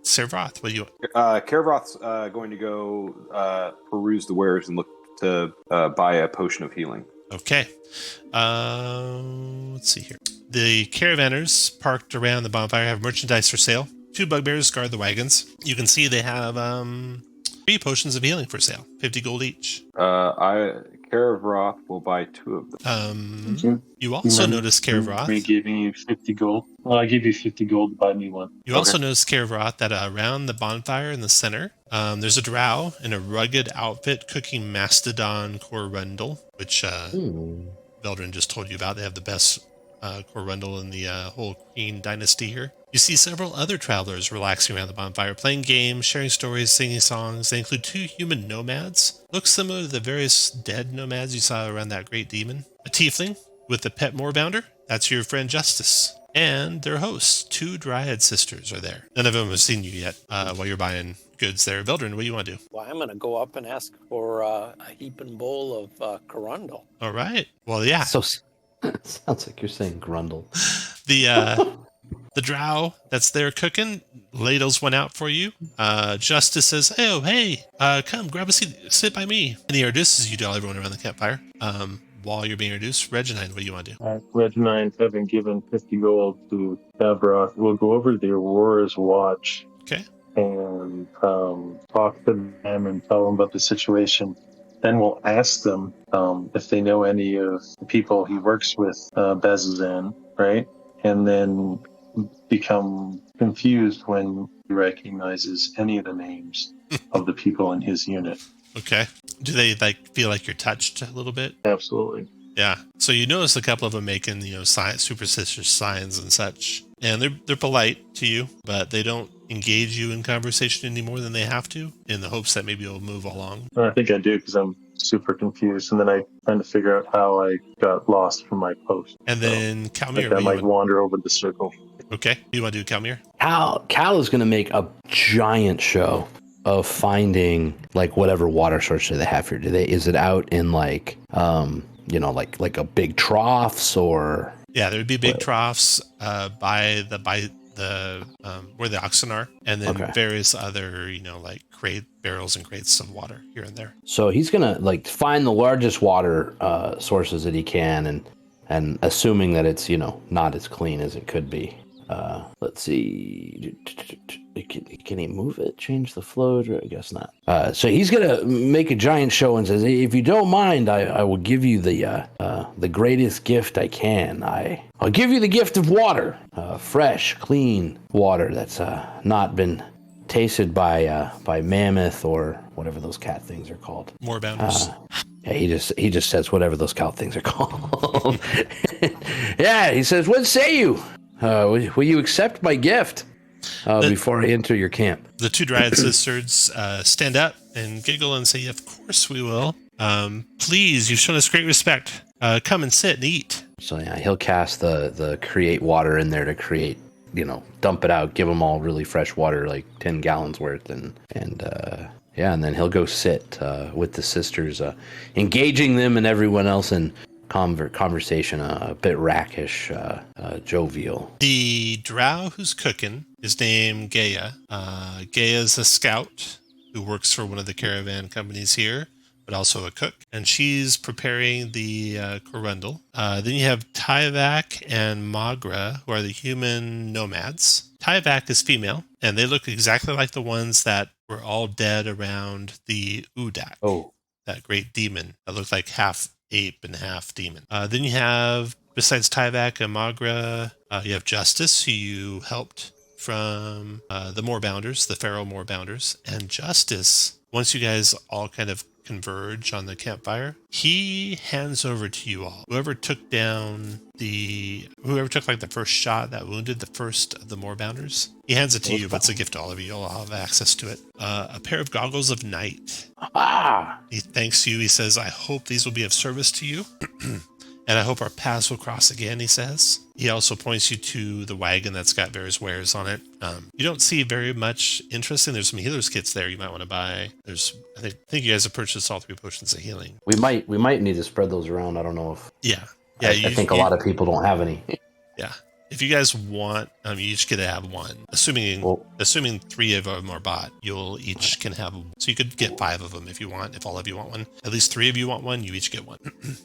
Servath, what do you want? Caravath's going to go peruse the wares and look to buy a potion of healing. Okay. Let's see here. The caravanners parked around the bonfire have merchandise for sale. 2 bugbears guard the wagons. You can see they have 3 potions of healing for sale, 50 gold each. Caravath will buy 2 of them. You also notice Caravath. Me giving you 50 gold. Well, I give you 50 gold to buy me one. You also notice Caravath that around the bonfire in the center, there's a drow in a rugged outfit cooking mastodon corundle, which Veldrin just told you about. They have the best corundle in the whole Queen dynasty here. You see several other travelers relaxing around the bonfire, playing games, sharing stories, singing songs. They include 2 human nomads. Look similar to the various dead nomads you saw around that great demon. A tiefling with a pet moorbounder. That's your friend Justice. And their hosts, 2 Dryad sisters, are there. None of them have seen you yet while you're buying goods there. Veldrin, what do you want to do? Well, I'm going to go up and ask for a heaping bowl of corundle. All right. Well, yeah. So sounds like you're saying grundle. The drow that's there cooking ladles one out for you. Justice says, "Oh, hey, come grab a seat, sit by me." And he introduces you to everyone around the campfire. While you're being introduced, Reggie Knight, what do you want to do? Reggie Knight, having given 50 gold to Davroth, we'll go over to the Aurora's watch. Okay. And talk to them and tell them about the situation. Then we'll ask them if they know any of the people he works with, Bazzoxan, right? And then become confused when he recognizes any of the names of the people in his unit. Okay. Do they feel like you're touched a little bit? Absolutely. Yeah. So you notice a couple of them making superstitious signs and such, and they're polite to you, but they don't engage you in conversation any more than they have to, in the hopes that maybe you'll move along. I think I do because I'm super confused, and then I trying to figure out how I got lost from my post. And then Kalmir, I might wander over the circle. Okay. You want to do Kalmir? Cal is going to make a giant show of finding whatever water source they have here. Is it out in like a big troughs or? Yeah, there would be big troughs by where the oxen are, and then Okay. various other, like barrels and crates of water here and there. So he's gonna like find the largest water sources that he can, and assuming that it's not as clean as it could be. Let's see. Can he move it? Change the flow? I guess not. So he's gonna make a giant show and says, "If you don't mind, I will give you the greatest gift I can. I'll give you the gift of water, fresh, clean water that's not been tasted by mammoth or whatever those cat things are called. Moorbounders. Yeah, he just says whatever those cow things are called. Yeah, he says, "What say you? Will you accept my gift before I enter your camp?" The two Dryad sisters stand up and giggle and say, "Of course we will. Please, you've shown us great respect. Come and sit and eat." So yeah, he'll cast the create water in there to create, dump it out, give them all really fresh water, like 10 gallons worth, and then he'll go sit with the sisters, engaging them and everyone else in conversation, a bit rackish, jovial. The drow who's cooking is named Gaia. Gaia is a scout who works for one of the caravan companies here, but also a cook. And she's preparing the corundel. Then you have Tyvak and Magra, who are the human nomads. Tyvak is female, and they look exactly like the ones that were all dead around the Udak. Oh. That great demon that looked like half ape and half demon. Then you have, besides Tyvak and Magra, you have Justice, who you helped from the Moorbounders, the Pharaoh Moorbounders. And Justice, once you guys all kind of converge on the campfire, he hands over to you all. Whoever took like the first shot that wounded the first of the Moorbounders, he hands it to you, but it's a gift to all of you. You'll all have access to it. A pair of goggles of night. He thanks you. He says, "I hope these will be of service to you." "And I hope our paths will cross again," he says. He also points you to the wagon that's got various wares on it. You don't see very much interesting. There's some healer's kits there you might want to buy. I think you guys have purchased all 3 potions of healing. We might need to spread those around. I don't know if. Yeah. I think a lot of people don't have any. Yeah. If you guys want, you each get to have one. Assuming 3 of them are bought, you'll each can have. So you could get 5 of them if you want. If all of you want one, at least 3 of you want one. You each get one.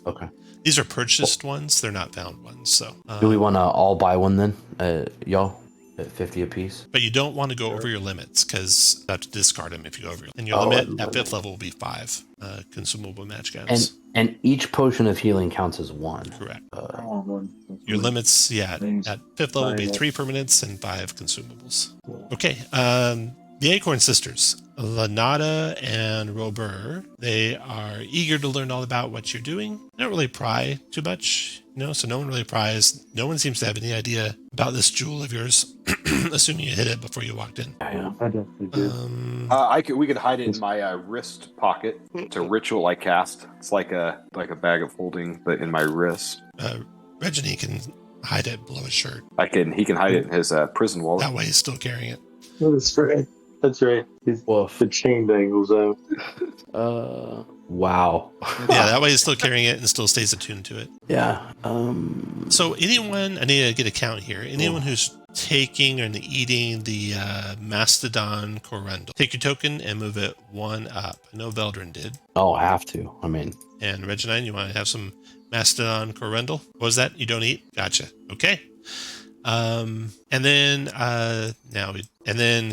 Okay. These are purchased ones. They're not found ones. So. Do we want to all buy one then, y'all? At 50 apiece. But you don't want to go over your limits because you have to discard them if you go over. And your limit at 5th level will be 5 consumable magic items. And each potion of healing counts as 1. Correct. Your limits, at 5th level will be 3 permanents and 5 consumables. Okay. The Acorn Sisters, Lanada and Robert, they are eager to learn all about what you're doing. They don't really pry too much, so no one really pries. No one seems to have any idea about this jewel of yours, assuming you hit it before you walked in. Yeah, I definitely do. We could hide it in my wrist pocket. It's a ritual I cast. It's like a bag of holding, but in my wrist. Reggie can hide it below his shirt. He can hide it in his prison wallet. That way he's still carrying it. No, that's right. That's right. The chain dangles out. Wow. Yeah, that way he's still carrying it and still stays attuned to it. Yeah. So anyone, I need to get a count here. Anyone who's taking and eating the Mastodon Corundel, take your token and move it 1 up. I know Veldrin did. Oh, I have to. And Reginine, you want to have some Mastodon Corundel? What was that? You don't eat? Gotcha. Okay. And then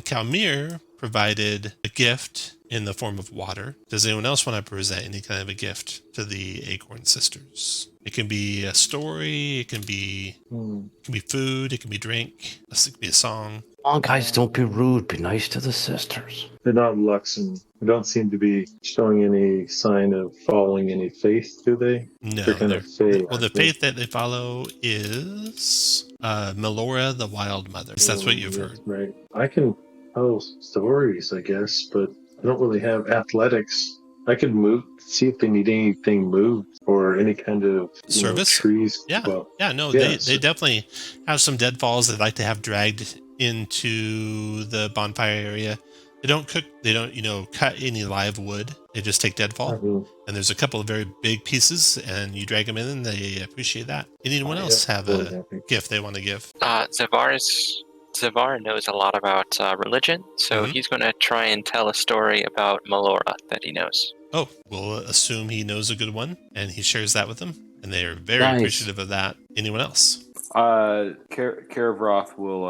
Kalmir provided a gift in the form of water. Does anyone else want to present any kind of a gift to the Acorn Sisters? It can be a story. It can be food. It can be drink. It can be a song. Come on, guys, don't be rude. Be nice to the sisters. They're not Luxon. They don't seem to be showing any sign of following any faith, do they? No. They're kind of faith. Well, the faith that they follow is Melora, the Wild Mother. That's what you've heard. Right. I can tell stories, I guess, but I don't really have athletics. I could see if they need anything moved or any kind of service trees. Yeah. Well, They definitely have some deadfalls they'd like to have dragged into the bonfire area. They don't cook. They don't, cut any live wood. They just take deadfall. And there's a couple of very big pieces, and you drag them in, and they appreciate that. Anyone else have a gift they want to give? Zavaris Zavar knows a lot about religion, so he's going to try and tell a story about Melora that he knows. Oh, we'll assume he knows a good one, and he shares that with them, and they are very Nice. appreciative of that. Anyone else? Karavroth will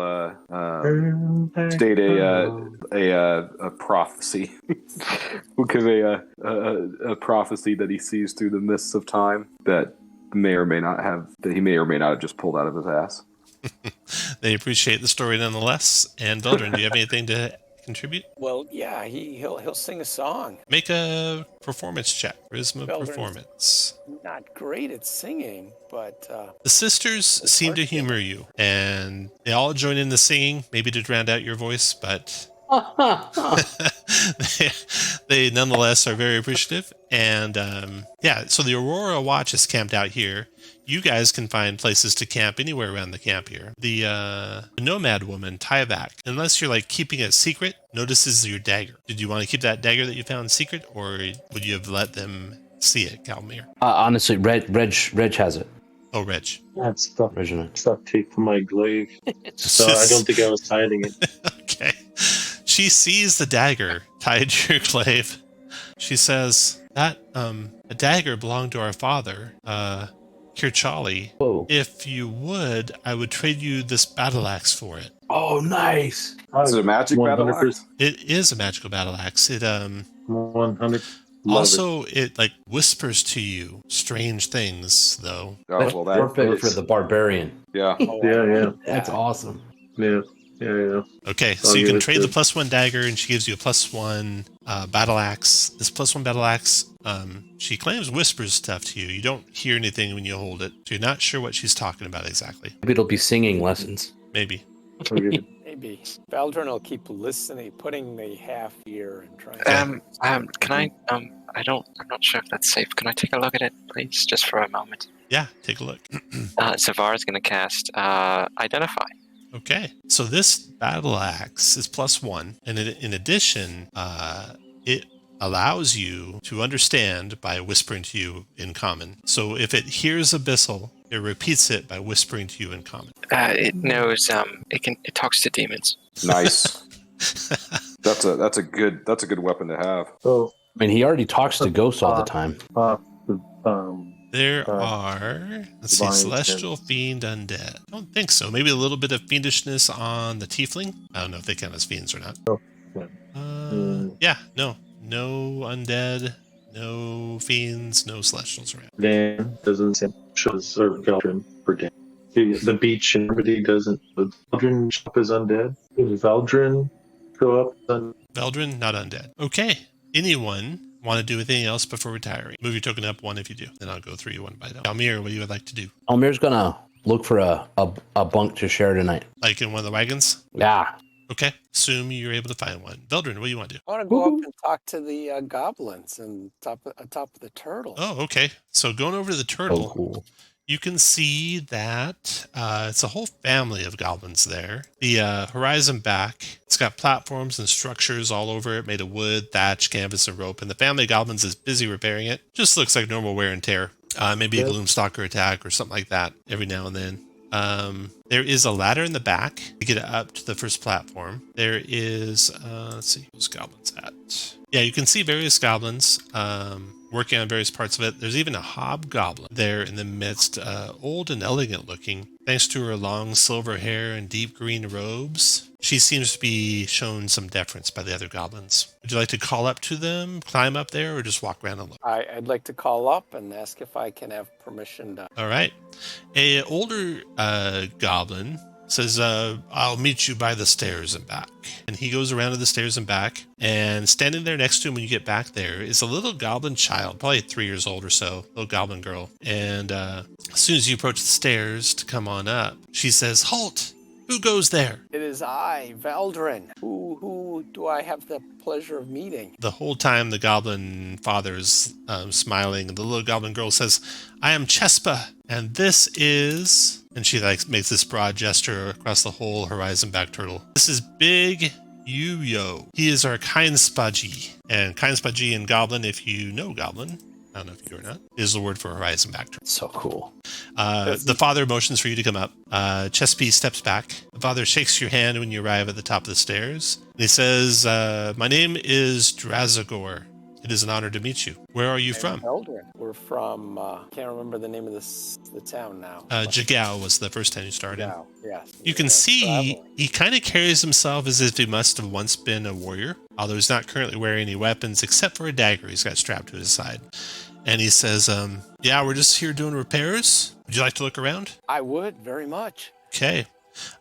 state a prophecy. We'll give a prophecy that he sees through the mists of time that he may or may not have just pulled out of his ass. They appreciate the story nonetheless. And Veldrin, do you have anything to contribute? Well, yeah, he'll sing a song. Make a performance check. Charisma Veldrin's performance. Not great at singing, but The sisters seem to humor you, and they all join in the singing, maybe to drown out your voice, but they nonetheless are very appreciative. And so the Aurora Watch is camped out here. You guys can find places to camp anywhere around the camp here. The nomad woman, Tyvak, unless you're like keeping it secret, notices your dagger. Did you want to keep that dagger that you found secret, or would you have let them see it, Galmir? Honestly, Reg has it. Oh, Reg. That's stuff Original. taped from my glaive. So I don't think I was hiding it. Okay. She sees the dagger tied to your glaive. She says, that a dagger belonged to our father, Kirchali. Whoa. If you would, I would trade you this battle axe for it. Oh, nice. Is it a magic battle axe? It is a magical battle axe. It 100. also it like whispers to you strange things though. Oh, well, that Perfect for the barbarian. yeah. Yeah. That's awesome. Yeah. Okay, so you can trade the +1 dagger, and she gives you a +1 battle axe. This +1 battle axe, she claims whispers stuff to you. You don't hear anything when you hold it, so you're not sure what she's talking about exactly. Maybe it'll be singing lessons. Maybe. maybe Valdrin will keep listening, putting the half ear and trying. Can I? I'm not sure if that's safe. Can I take a look at it, please, just for a moment? Yeah, take a look. Zavar is going to cast Identify. Okay, so this battle axe is +1, and in addition, it allows you to understand by whispering to you in common. So if it hears Abyssal, it repeats it by whispering to you in common. It knows. It talks to demons. Nice. That's a good weapon to have. So I mean, he already talks to ghosts all the time. There are, let's see, Divine Celestial, Sense. Fiend, Undead. I don't think so. Maybe a little bit of fiendishness on the Tiefling. I don't know if they count as fiends or not. Oh, yeah. No Undead, no Fiends, no Celestials around. Dan doesn't show or Veldrin for Dan. The beach in Normandy doesn't. Veldrin show up as undead. Does Veldrin show up as undead? Veldrin, not Undead. Okay. Anyone want to do anything else before retiring? Move your token up 1 if you do. Then I'll go through you one by one. Almir, what do you would like to do? Almir's gonna look for a bunk to share tonight. Like in one of the wagons? Yeah. Okay. Assume you're able to find one. Veldrin, what do you want to do? I want to go up and talk to the goblins and top of the turtle. Oh, okay. So going over to the turtle, cool. you can see that it's a whole family of goblins there. The horizon back, it's got platforms and structures all over it made of wood, thatch, canvas, and rope. And the family of goblins is busy repairing it. Just looks like normal wear and tear. Maybe a Gloomstalker attack or something like that every now and then. There is a ladder in the back to get up to the first platform. There is, let's see, who's goblins at? Yeah, you can see various goblins working on various parts of it. There's even a hobgoblin there in the midst, old and elegant looking. Thanks to her long silver hair and deep green robes, she seems to be shown some deference by the other goblins. Would you like to call up to them, climb up there, or just walk around and look? I'd like to call up and ask if I can have permission to. All right. A older goblin says, I'll meet you by the stairs and back. And he goes around to the stairs and back, and standing there next to him when you get back there is a little goblin child, probably 3 years old or so, little goblin girl. And as soon as you approach the stairs to come on up, she says, "Halt! Who goes there?" It is I, Valdrin. Who do I have the pleasure of meeting? The whole time the goblin father's smiling, and the little goblin girl says, "I am Chespa, and this is..." And she makes this broad gesture across the whole horizon back turtle. "This is Big Yuyo. He is our Kind Spaji." And Kind Spaji in Goblin, if you know Goblin, I don't know if you do or not, is the word for horizon back turtle. So cool. The father motions for you to come up. Chespy steps back. The father shakes your hand when you arrive at the top of the stairs. And he says, my name is Drazagor. It is an honor to meet you. Where are you from? Eldrin. We're from, can't remember the name of the town now. Jigow was the first town you started. Jigow, yes. You can see Traveling. he kind of carries himself as if he must have once been a warrior, although he's not currently wearing any weapons except for a dagger he's got strapped to his side. And he says, yeah, we're just here doing repairs. Would you like to look around? I would, very much. Okay.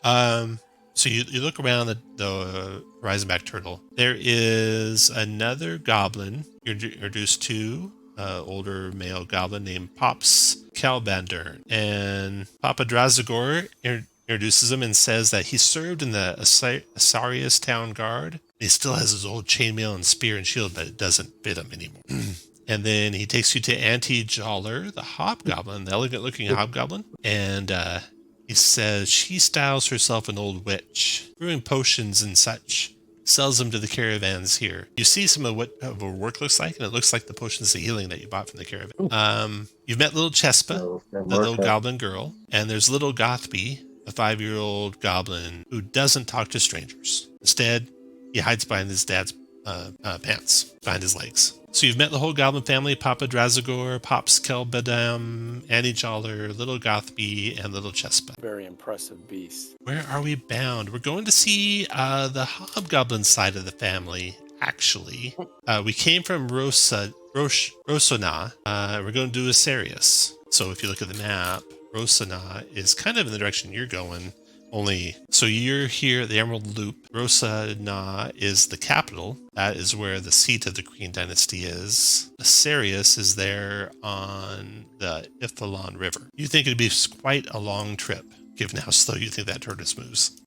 So you look around the horizon-back turtle. There is another goblin you're introduced to, older male goblin named Pops Kalbander. And Papa Drazagor introduces him and says that he served in the Asarius town guard. He still has his old chainmail and spear and shield, but it doesn't fit him anymore. And then he takes you to Auntie Joller, the hobgoblin, the elegant-looking hobgoblin. And he says she styles herself an old witch, brewing potions and such. Sells them to the caravans here. You see some of what her work looks like, and it looks like the potions of healing that you bought from the caravan. You've met little Chespa, the little goblin girl, and there's little Gothby, a 5-year-old goblin who doesn't talk to strangers. Instead, he hides behind his dad's pants, behind his legs. So you've met the whole goblin family: Papa Drazagor, Pops Kelbadam, Annie Joller, little Gothby, and little Chespa. Very impressive beast. Where are we bound? We're going to see the hobgoblin side of the family, actually. We came from Rosona. We're going to do Asarius. So if you look at the map, Rosona is kind of in the direction you're going. So you're here at the Emerald Loop. Rosana is the capital. That is where the seat of the Green Dynasty is. Asarius is there on the Iphalon River. You think it'd be quite a long trip, given how slow you think that tortoise moves.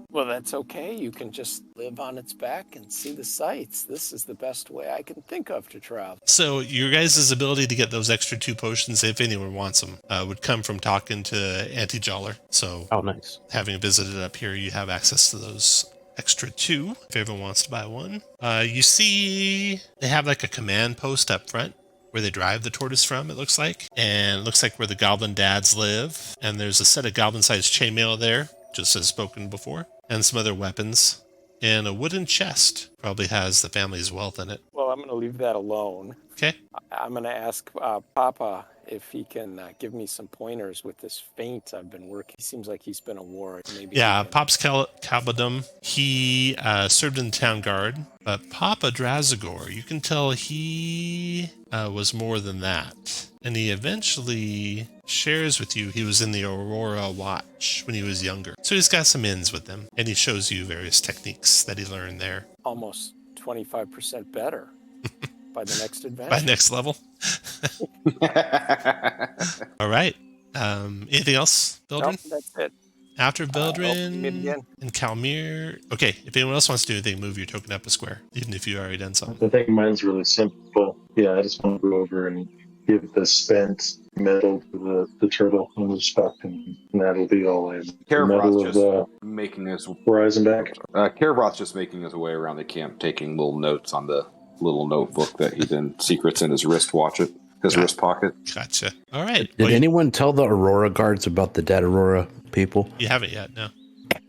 Well, that's okay. You can just live on its back and see the sights. This is the best way I can think of to travel. So your guys' ability to get those extra 2 potions, if anyone wants them, would come from talking to Auntie Joller. So Nice. having visited up here, you have access to those extra 2 if everyone wants to buy one. You see they have like a command post up front where they drive the tortoise from, it looks like. And it looks like where the goblin dads live. And there's a set of goblin-sized chainmail there, just as spoken before. And some other weapons. And a wooden chest probably has the family's wealth in it. Well, I'm going to leave that alone. Okay. I'm going to ask Papa if he can give me some pointers with this feint I've been working. He seems like he's been a warrior. Maybe. Yeah, Pops Kalbadum, he served in the town guard. But Papa Drazagor, you can tell he was more than that. And he eventually shares with you he was in the Aurora Watch when he was younger. So he's got some ins with him. And he shows you various techniques that he learned there. Almost 25% better by the next adventure. By next level. All right. Anything else, Bildrin? Nope, that's it. After meet Bildrin again. and Kalmir. Okay, if anyone else wants to do anything, move your token up a square, even if you've already done something. I think mine's really simple. Yeah, I just want to go over and give the spent metal to the turtle in respect, and that'll be all I have. Caravan's just making his Horizon back. Caravan's just making his way around the camp, taking little notes on the little notebook that he then secrets in his wrist wrist pocket. Gotcha. All right. Did anyone tell the Aurora guards about the dead Aurora people? You haven't yet, no.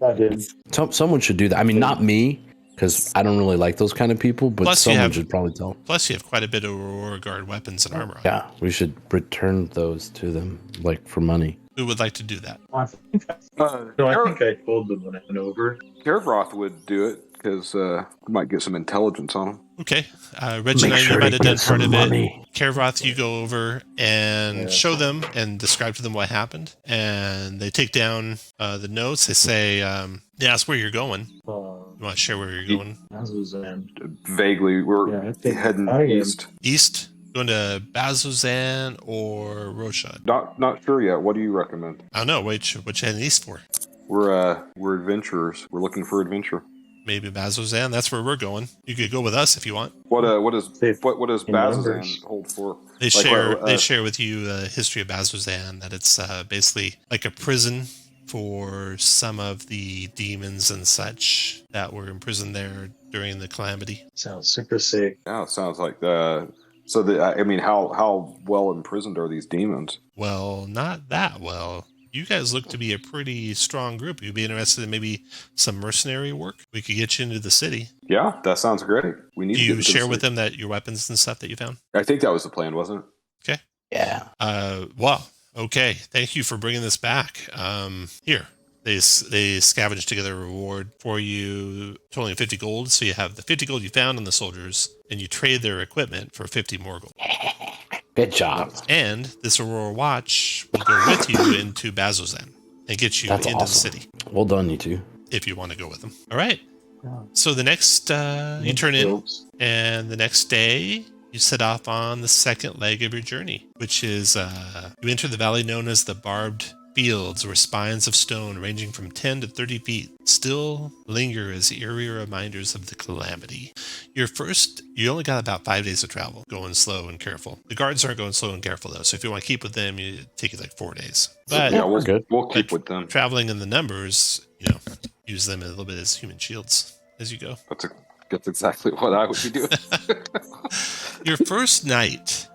I did. Someone should do that. I mean, not me, because I don't really like those kind of people, but Plus someone should probably tell. Plus, you have quite a bit of Aurora Guard weapons and armor on. Yeah, we should return those to them, like for money. Who would like to do that? I think I told them when I went over. Caravan would do it because we might get some intelligence on him. Okay. Reggie Knight, you might have done part of money. it. Caravan, you go over and show them and describe to them what happened. And they take down the notes. They say, they ask where you're going. You want to share where you're going? Vaguely, we're heading east. East? Going to Bazzoxan or Rocha? Not sure yet. What do you recommend? I don't know. What you heading east for? We're adventurers. We're looking for adventure. Maybe Bazzoxan. That's where we're going. You could go with us if you want. What does Bazzoxan hold for? They share with you the history of Bazzoxan, that it's basically like a prison for some of the demons and such that were imprisoned there during the calamity. Sounds super sick. Yeah, it sounds like So, how well imprisoned are these demons? Well, not that well. You guys look to be a pretty strong group. You'd be interested in maybe some mercenary work? We could get you into the city. Yeah, that sounds great. We need Do to get you into the share with city. them that your weapons and stuff that you found? I think that was the plan, wasn't it? Okay. Yeah. Well, okay. Thank you for bringing this back. Here. They scavenged together a reward for you, totaling 50 gold. So you have the 50 gold you found on the soldiers, and you trade their equipment for 50 more gold. Good job. And this Aurora Watch will go with you into Bazzoxan and get you That's into awesome. the city Well done, you two. if you want to go with them. All right. So the next, you turn in, Ropes. and the next day you set off on the second leg of your journey, which is you enter the valley known as the Barbed Fields, where spines of stone ranging from 10 to 30 feet still linger as eerie reminders of the calamity. You only got about 5 days of travel, going slow and careful. The guards aren't going slow and careful though, so if you want to keep with them, it take you like 4 days. But Yeah, we're good. We'll keep with them. traveling in the numbers, use them a little bit as human shields as you go. That's exactly what I would be doing. Your first night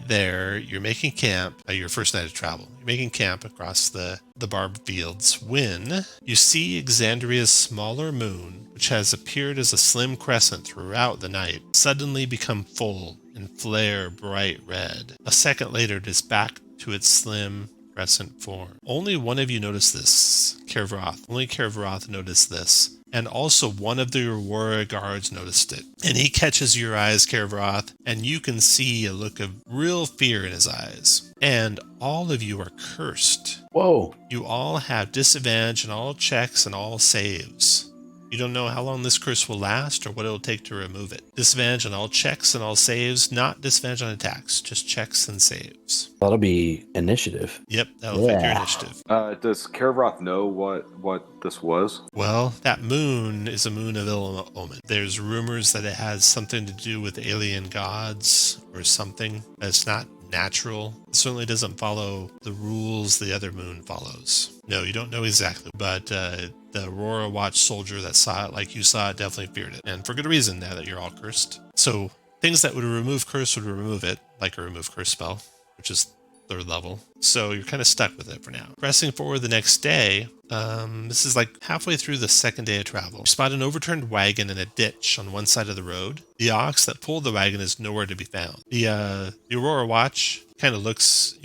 there, you're making camp, your first night of travel. You're making camp across the barbed fields when you see Exandria's smaller moon, which has appeared as a slim crescent throughout the night, suddenly become full and flare bright red. A second later, it is back to its slim crescent form. Only one of you noticed this, Kervaroth. Only Kervaroth noticed this. And also one of the Aurora guards noticed it. And he catches your eyes, Kervaroth, and you can see a look of real fear in his eyes. And all of you are cursed. Whoa. You all have disadvantage in all checks and all saves. You don't know how long this curse will last or what it will take to remove it. Disadvantage on all checks and all saves, not disadvantage on attacks, just checks and saves. That'll be initiative. Yep, that'll affect your initiative. Does Kervaroth know what this was? Well, that moon is a moon of ill omen. There's rumors that it has something to do with alien gods or something that's not natural. It certainly doesn't follow the rules the other moon follows. No, you don't know exactly, but the Aurora Watch soldier that saw it like you saw it definitely feared it. And for good reason now that you're all cursed. So things that would remove curse would remove it, like a remove curse spell, which is 3rd level. So you're kind of stuck with it for now. Pressing forward the next day, this is like halfway through the second day of travel. You spot an overturned wagon in a ditch on one side of the road. The ox that pulled the wagon is nowhere to be found. The Aurora Watch kind of looks,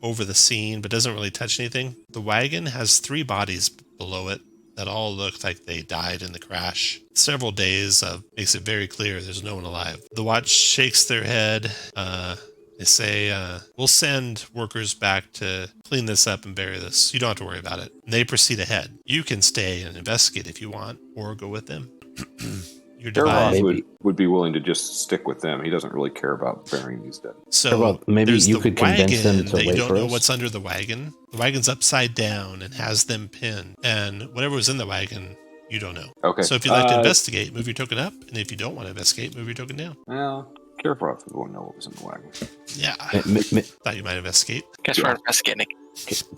over the scene, but doesn't really touch anything. The wagon has 3 bodies below it that all look like they died in the crash. Several days makes it very clear there's no one alive. The watch shakes their head. They say, we'll send workers back to clean this up and bury this. You don't have to worry about it. And they proceed ahead. You can stay and investigate if you want, or go with them. You're divided. Kervaroth would be willing to just stick with them. He doesn't really care about burying these dead. So maybe there's you the could convince them wagon to that you wait don't for know us. what's under the wagon. The wagon's upside down and has them pinned. And whatever was in the wagon, you don't know. Okay. So if you'd like to investigate, move your token up. And if you don't want to investigate, move your token down. Well, Kervaroth would want to know what was in the wagon. Yeah. Thought you might investigate. Guess we're investigating.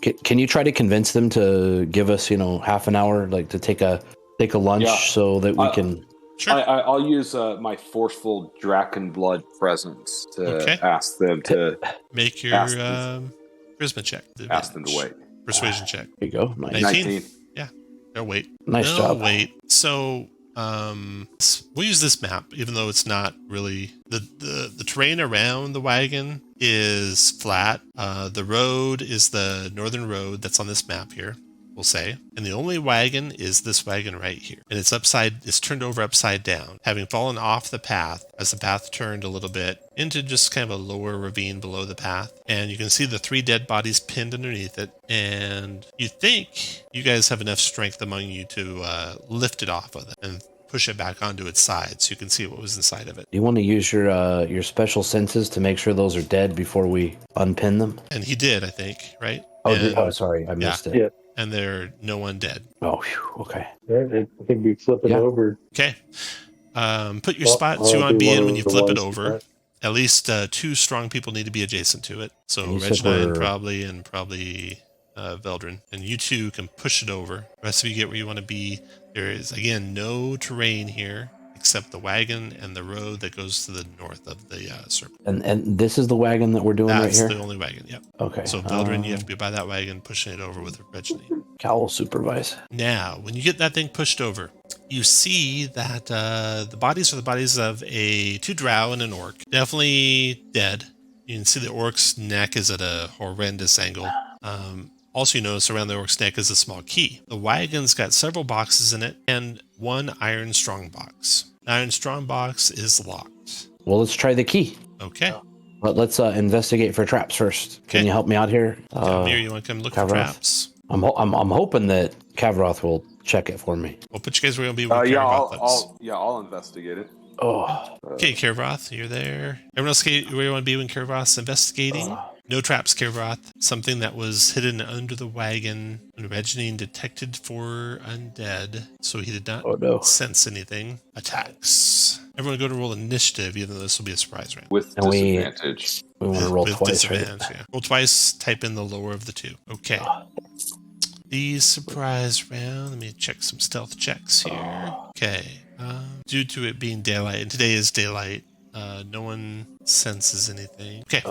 Can you try to convince them to give us, half an hour, like to take a lunch so that we can... Sure. I'll use my forceful Draken blood presence to ask them to make your charisma check. ask them to wait. Persuasion check. There you go. Nice. 19. Yeah. They'll wait. Nice They'll job. wait. So we'll use this map, even though it's not really the terrain around the wagon is flat. The road is the northern road that's on this map here, we'll say. And the only wagon is this wagon right here. And it's turned over upside down, having fallen off the path as the path turned a little bit into just kind of a lower ravine below the path. And you can see the 3 dead bodies pinned underneath it. And you think you guys have enough strength among you to lift it off of it and push it back onto its side so you can see what was inside of it. Do you want to use your special senses to make sure those are dead before we unpin them? And he did, I think, right? Oh, sorry. I missed it. Yeah. And there's no one dead. Oh, phew, okay. I think we flip it over. Okay. Put your spots you want to be in when you flip it over. At least 2 strong people need to be adjacent to it. So Reggie Knight probably Veldrin. And you 2 can push it over. The rest of you get where you want to be. There is, again, no terrain here. except the wagon and the road that goes to the north of the circle. And this is the wagon that we're doing right That's here? the only wagon, yep. Okay. So Veldrin, you have to be by that wagon, pushing it over with Reggie. Cal will supervise. Now, when you get that thing pushed over, you see that the bodies are the bodies of two drow and an orc. Definitely dead. You can see the orc's neck is at a horrendous angle. Also, you notice around the orc's neck is a small key. The wagon's got several boxes in it and one iron strong box. The iron strong box is locked. Well, let's try the key. Okay. But let's investigate for traps first. Okay. Can you help me out here? Here, you want to come look for Kavroth? traps? I'm hoping that Kavroth will check it for me. Well, put you guys where you'll be when Yeah, Caravan lives. I'll investigate it. Oh, Okay, Caravan, you're there. Everyone else where you want to be when Caravan's investigating? No traps, Caravan. Something that was hidden under the wagon when Reggie detected for undead, so he did not sense anything. Attacks. Everyone go to roll initiative, even though this will be a surprise round. With And we- disadvantage. we want to roll With twice, right? disadvantage, yeah. Roll twice, type in the lower of the two. Okay. The surprise round. Let me check some stealth checks here. Okay. Due to it being daylight, and today is daylight, no one senses anything. Okay.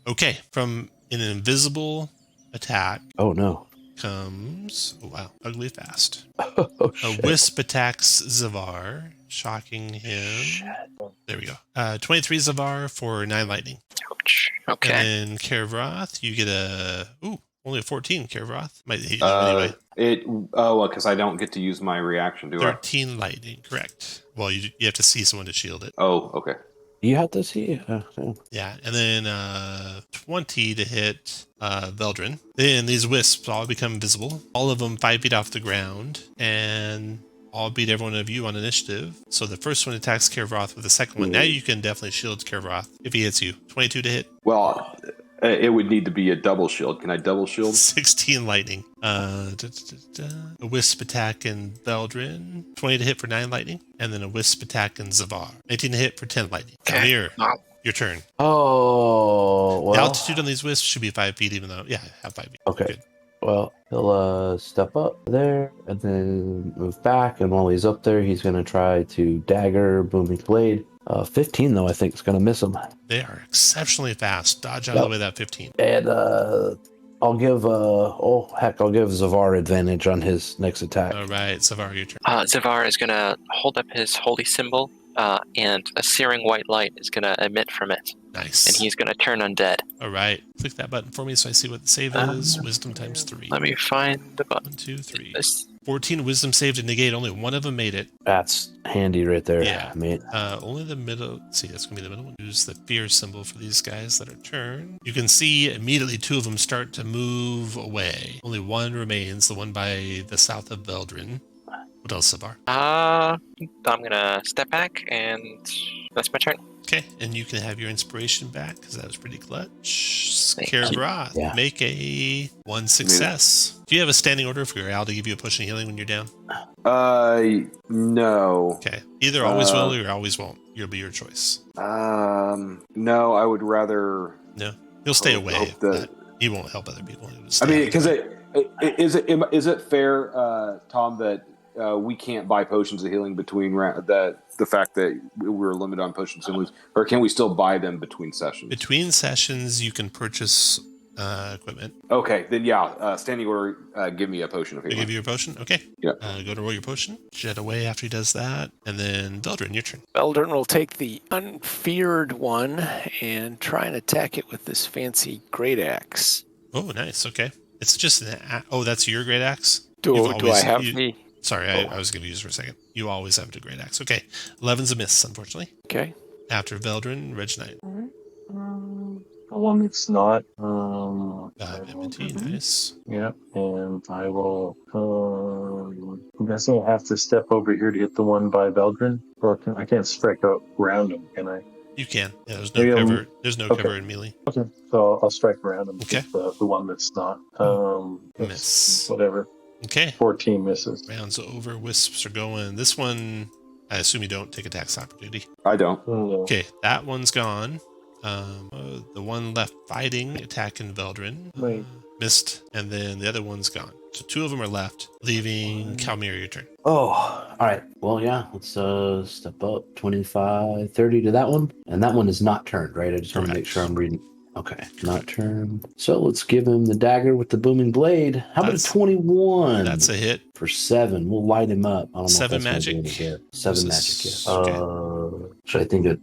Okay. From an invisible attack Oh, no. comes... Oh, wow. Ugly fast. Oh, A shit. wisp attacks Zavar, shocking him. There we go. 23 Zavar for 9 lightning. Ouch. Okay. And then Caravan, you get only a 14, Caravan. Might hit you anyway. Because I don't get to use my reaction, do I? 13 lightning, correct. Well, you have to see someone to shield it. Oh, okay. You have to see. Yeah, and then 20 to hit Veldrin. Then these wisps all become visible. All of them 5 feet off the ground, and I'll beat every one of you on initiative. So the first one attacks Caravan with the second one. Now you can definitely shield Caravan if he hits you. 22 to hit. Well, it would need to be a double shield. Can I double shield? 16 lightning. A wisp attack in Veldrin. 20 to hit for 9 lightning. And then a wisp attack in Zavar. 18 to hit for 10 lightning. Okay. Amir, Wow. your turn. Oh, well. The altitude on these wisps should be 5 feet, even though, yeah, have 5 feet. Okay. Good. Well, he'll step up there and then move back. And while he's up there, he's going to try to dagger Booming Blade. 15, though, I think is going to miss him. They are exceptionally fast. Dodge out of the way that 15. And I'll give I'll give Zavar advantage on his next attack. All right, Zavar, your turn. Zavar is going to hold up his holy symbol, and a searing white light is going to emit from it. Nice. And he's going to turn undead. All right. Click that button for me so I see what the save is. Wisdom times 3. Let me find the 1, button. 2, 3. This 14 wisdom save to negate. Only one of them made it. That's handy right there, Yeah. mate. Only the middle. Let's see, that's going to be the middle one. Use the fear symbol for these guys that are turned. You can see immediately 2 of them start to move away. Only one remains, the one by the south of Veldrin. What else, Zavar? I'm going to step back, and that's my turn. Okay, and you can have your inspiration back because that was pretty clutch. Thank you. Caravan, Yeah. make a 1 success. Do you have a standing order for your Al to give you a push and healing when you're down? No. Okay, either always will or always won't. It'll be your choice. No, I would rather. No, he'll stay Hope away. that- He won't help other people. He'll just I stay mean, out. because is it fair, Tom, that we can't buy potions of healing between the fact that we're limited on potions and healings, or can we still buy them between sessions? Between sessions, you can purchase equipment. Okay, then yeah, standing order, give me a potion of They healing. give you a potion. Okay. Yeah. Go to roll your potion. Jet away after he does that, and then Veldrin, your turn. Veldrin will take the unfeared one and try and attack it with this fancy great axe. Oh, nice. Okay. It's just oh, that's your great axe. Do You've I always- have you- the... Sorry, I was confused for a second. You always have a great axe. Okay. 11's a miss, unfortunately. Okay. After Veldrin, Reggie Knight. One it's not. MT, nice. Yeah, and I will. I'm guessing I have to step over here to hit the one by Veldrin, or I can't strike out around him, can I? You can. Yeah, there's no Maybe I'm- cover. There's no okay. cover in melee. Okay, so I'll strike around him. Okay. With the one that's not. It's Miss. Whatever. Okay. 14 misses. Rounds over. Wisps are going. This one, I assume you don't take a tax opportunity. I don't. No. Okay, that one's gone. The one left fighting, attacking Veldrin. Wait. Missed, and then the other one's gone. So 2 of them are left, leaving Calmir, your turn. Oh, All right. Well, yeah. Let's step up 25, 30 to that one. And that one is not turned, right? I just want to make sure I'm reading. Okay. Not turned. So let's give him the dagger with the booming blade. How about a 21? That's a hit. For 7. We'll light him up. I don't know 7 if that's magic? gonna be able to hit. 7 magic, yeah. Okay. So I think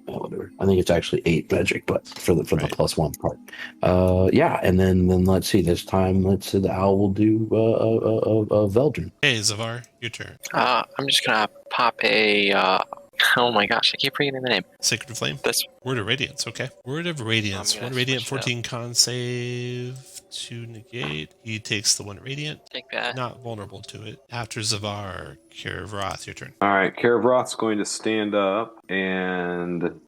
whatever. I think it's actually 8 magic, but for the +1 part. Yeah, and then let's see. This time, let's say the owl will do Veldrin. Hey, Zavar, your turn. I'm just gonna pop a. Oh my gosh, I keep forgetting the name. Sacred Flame. This. Word of Radiance. Okay. Word of Radiance. I'm gonna 1 Radiant, switch 14 con save to negate. He takes the 1 Radiant. Take that. Not vulnerable to it. After Zavar, Kiravroth, your turn. All right, Caravroth's going to stand up and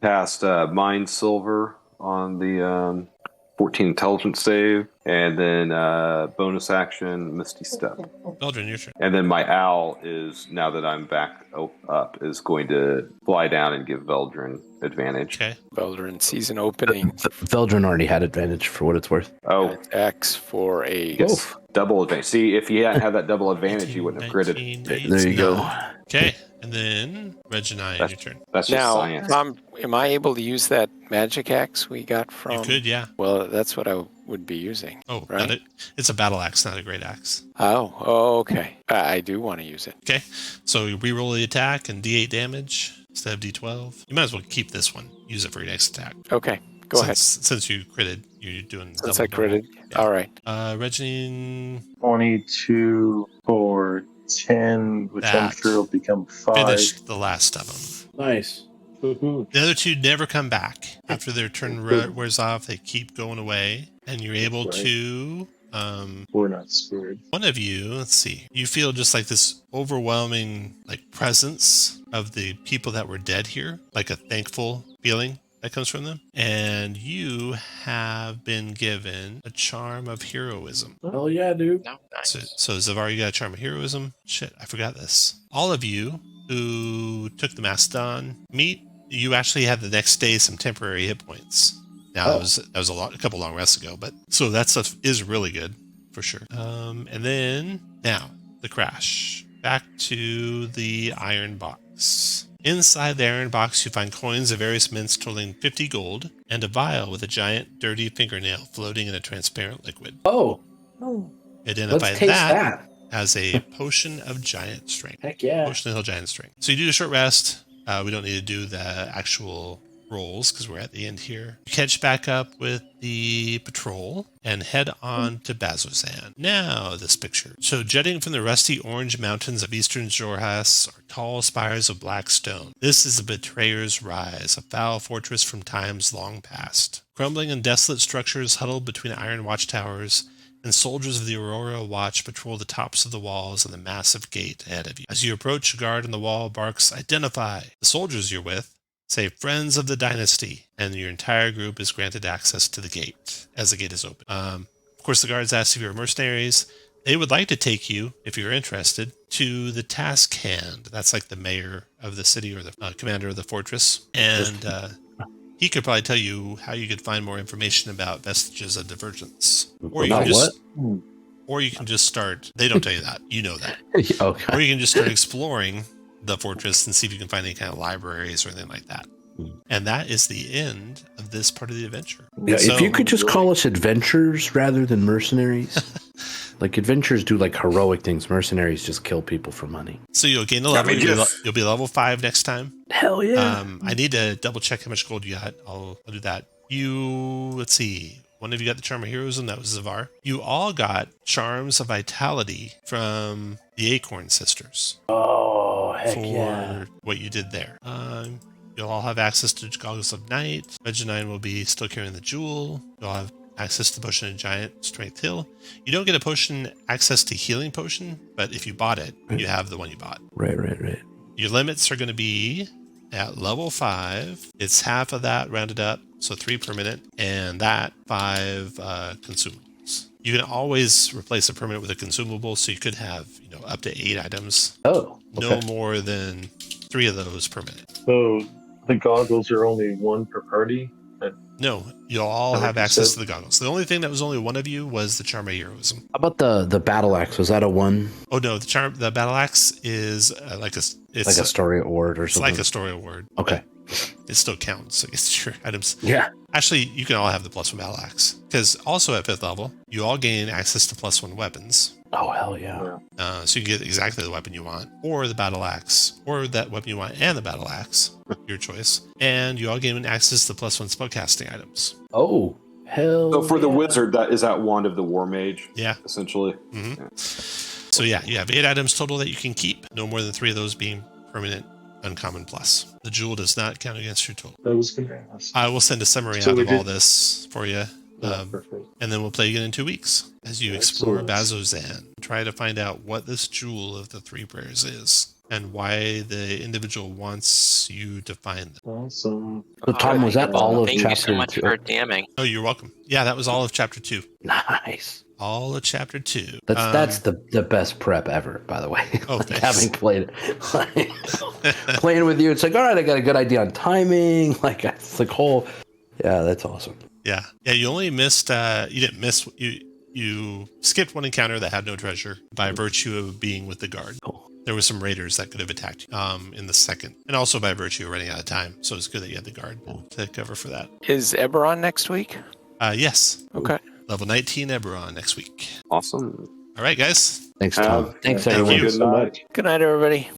cast Mind Silver on the 14 Intelligence save, and then bonus action Misty Step. Veldrin, your turn. And then my owl is, now that I'm back up, is going to fly down and give Veldrin advantage. Okay. Veldrin sees an opening. Veldrin already had advantage for what it's worth. Oh, X for a yes. Double advantage. See, if you hadn't had that double advantage, you wouldn't have critted. 19, There you go. Okay. And then Regina, your turn. That's just now. science. Am I able to use that magic axe we got from? You could, yeah. Well, that's what I would be using. Oh, right? not it. It's a battle axe, not a great axe. Oh, okay. I do want to use it. Okay. So you reroll the attack and D8 damage instead of D12. You might as well keep this one. Use it for your next attack. Okay, go ahead. Since you critted, you're doing Since I double normal. critted. Yeah. All right. Regine 22 for 10, which I'm That sure will become 5. finished the last of them. Nice. Woohoo. The other two never come back. After their turn wears off, they keep going away. And you're able Right. to... We're not scared. one of you, let's see, you feel just like this overwhelming presence of the people that were dead here, like a thankful feeling that comes from them. And you have been given a charm of heroism. Oh yeah, dude. No, nice. So Zavar, you got a charm of heroism. Shit, I forgot this. All of you who took the Mastodon meet, you actually have the next day some temporary hit points. Now that was a couple long rests ago, but so that stuff is really good for sure. And then now the crash. Back to the iron box. Inside the iron box, you find coins of various mints totaling 50 gold and a vial with a giant dirty fingernail floating in a transparent liquid. Oh. Identify Let's taste that. as a potion of giant strength. Heck yeah. Potion of giant strength. So you do a short rest. We don't need to do the actual rolls because we're at the end here. You catch back up with the patrol and head on to Bazzoxan. Now this picture. So jutting from the rusty orange mountains of eastern Xhorhas are tall spires of black stone. This is a betrayer's rise, a foul fortress from times long past. Crumbling and desolate structures huddled between iron watchtowers, and soldiers of the Aurora Watch patrol the tops of the walls and the massive gate ahead of you. As you approach, a guard on the wall barks, "Identify!" The soldiers you're with say, "Friends of the Dynasty," and your entire group is granted access to the gate as the gate is open. Of course, the guards ask if you're mercenaries. They would like to take you, if you're interested, to the task hand. That's like the mayor of the city or the commander of the fortress. And he could probably tell you how you could find more information about vestiges of divergence. Or you can just start. They don't tell you that. You know that. Okay. Or you can just start exploring the fortress and see if you can find any kind of libraries or anything like that. And that is the end of this part of the adventure. Yeah, So- if you could just call us adventurers rather than mercenaries. Like adventurers do like heroic things. Mercenaries just kill people for money. So you'll gain a level. You'll be level 5 next time. Hell yeah. I need to double check how much gold you got. I'll do that. Let's see. One of you got the Charm of Heroism. That was Zavar. You all got Charms of Vitality from the Acorn Sisters. Oh, heck for yeah. what you did there. You'll all have access to Goggles of Night. Reggie Knight will be still carrying the jewel. You'll have access to the Potion of Giant Strength Heal. You don't get a potion access to Healing Potion, but if you bought it, you have the one you bought. Right. Your limits are going to be at level 5. It's half of that rounded up, so 3 per minute, and that 5 consumables. You can always replace a permanent with a consumable, so you could have up to 8 items. Oh, okay. No more than 3 of those per minute. So the goggles are only 1 per party? No, you'll all Like have you access said. to the goggles. The only thing that was only one of you was the Charm of Heroism. How about the battle axe? Was that a 1? Oh no, the battle axe is it's Like a story award or it's something? like a story award. Okay. but it still counts against your items. Yeah. Actually, you can all have the +1 battle axe because also at 5th level, you all gain access to +1 weapons. Oh, hell yeah. So you can get exactly the weapon you want, or the battle axe, or that weapon you want and the battle axe, your choice. And you all gain access to +1 spellcasting items. Oh, hell So for the yeah. wizard, that is that wand of the war mage, Yeah. essentially. So yeah, you have 8 items total that you can keep. No more than 3 of those being permanent uncommon plus. The jewel does not count against your total. That was going to ask. I will send a summary So out we of all did- this for you. Perfect. And then we'll play again in 2 weeks as you explore Excellent. Bazzoxan. Try to find out what this jewel of the 3 prayers is and why the individual wants you to find them. Awesome. So, Tom, was that all of Thank you chapter so much 2? for DMing. Oh, you're welcome. Yeah, that was all of chapter 2. Nice. All of chapter 2. That's the best prep ever, by the way. Oh, Like, thanks. having played it. Like, playing with you, it's like, all right, I got a good idea on timing. Like, it's like whole. Yeah, that's awesome. Yeah. Yeah, you only missed you didn't miss you skipped one encounter that had no treasure by virtue of being with the guard. Cool. There were some raiders that could have attacked you in the second. And also by virtue of running out of time. So it's good that you had the guard to cover for that. Is Eberron next week? Yes. Okay. Level 19 Eberron next week. Awesome. All right, guys. Thanks, Tom. Thanks, Thank everyone. you. Good night. Good night, everybody.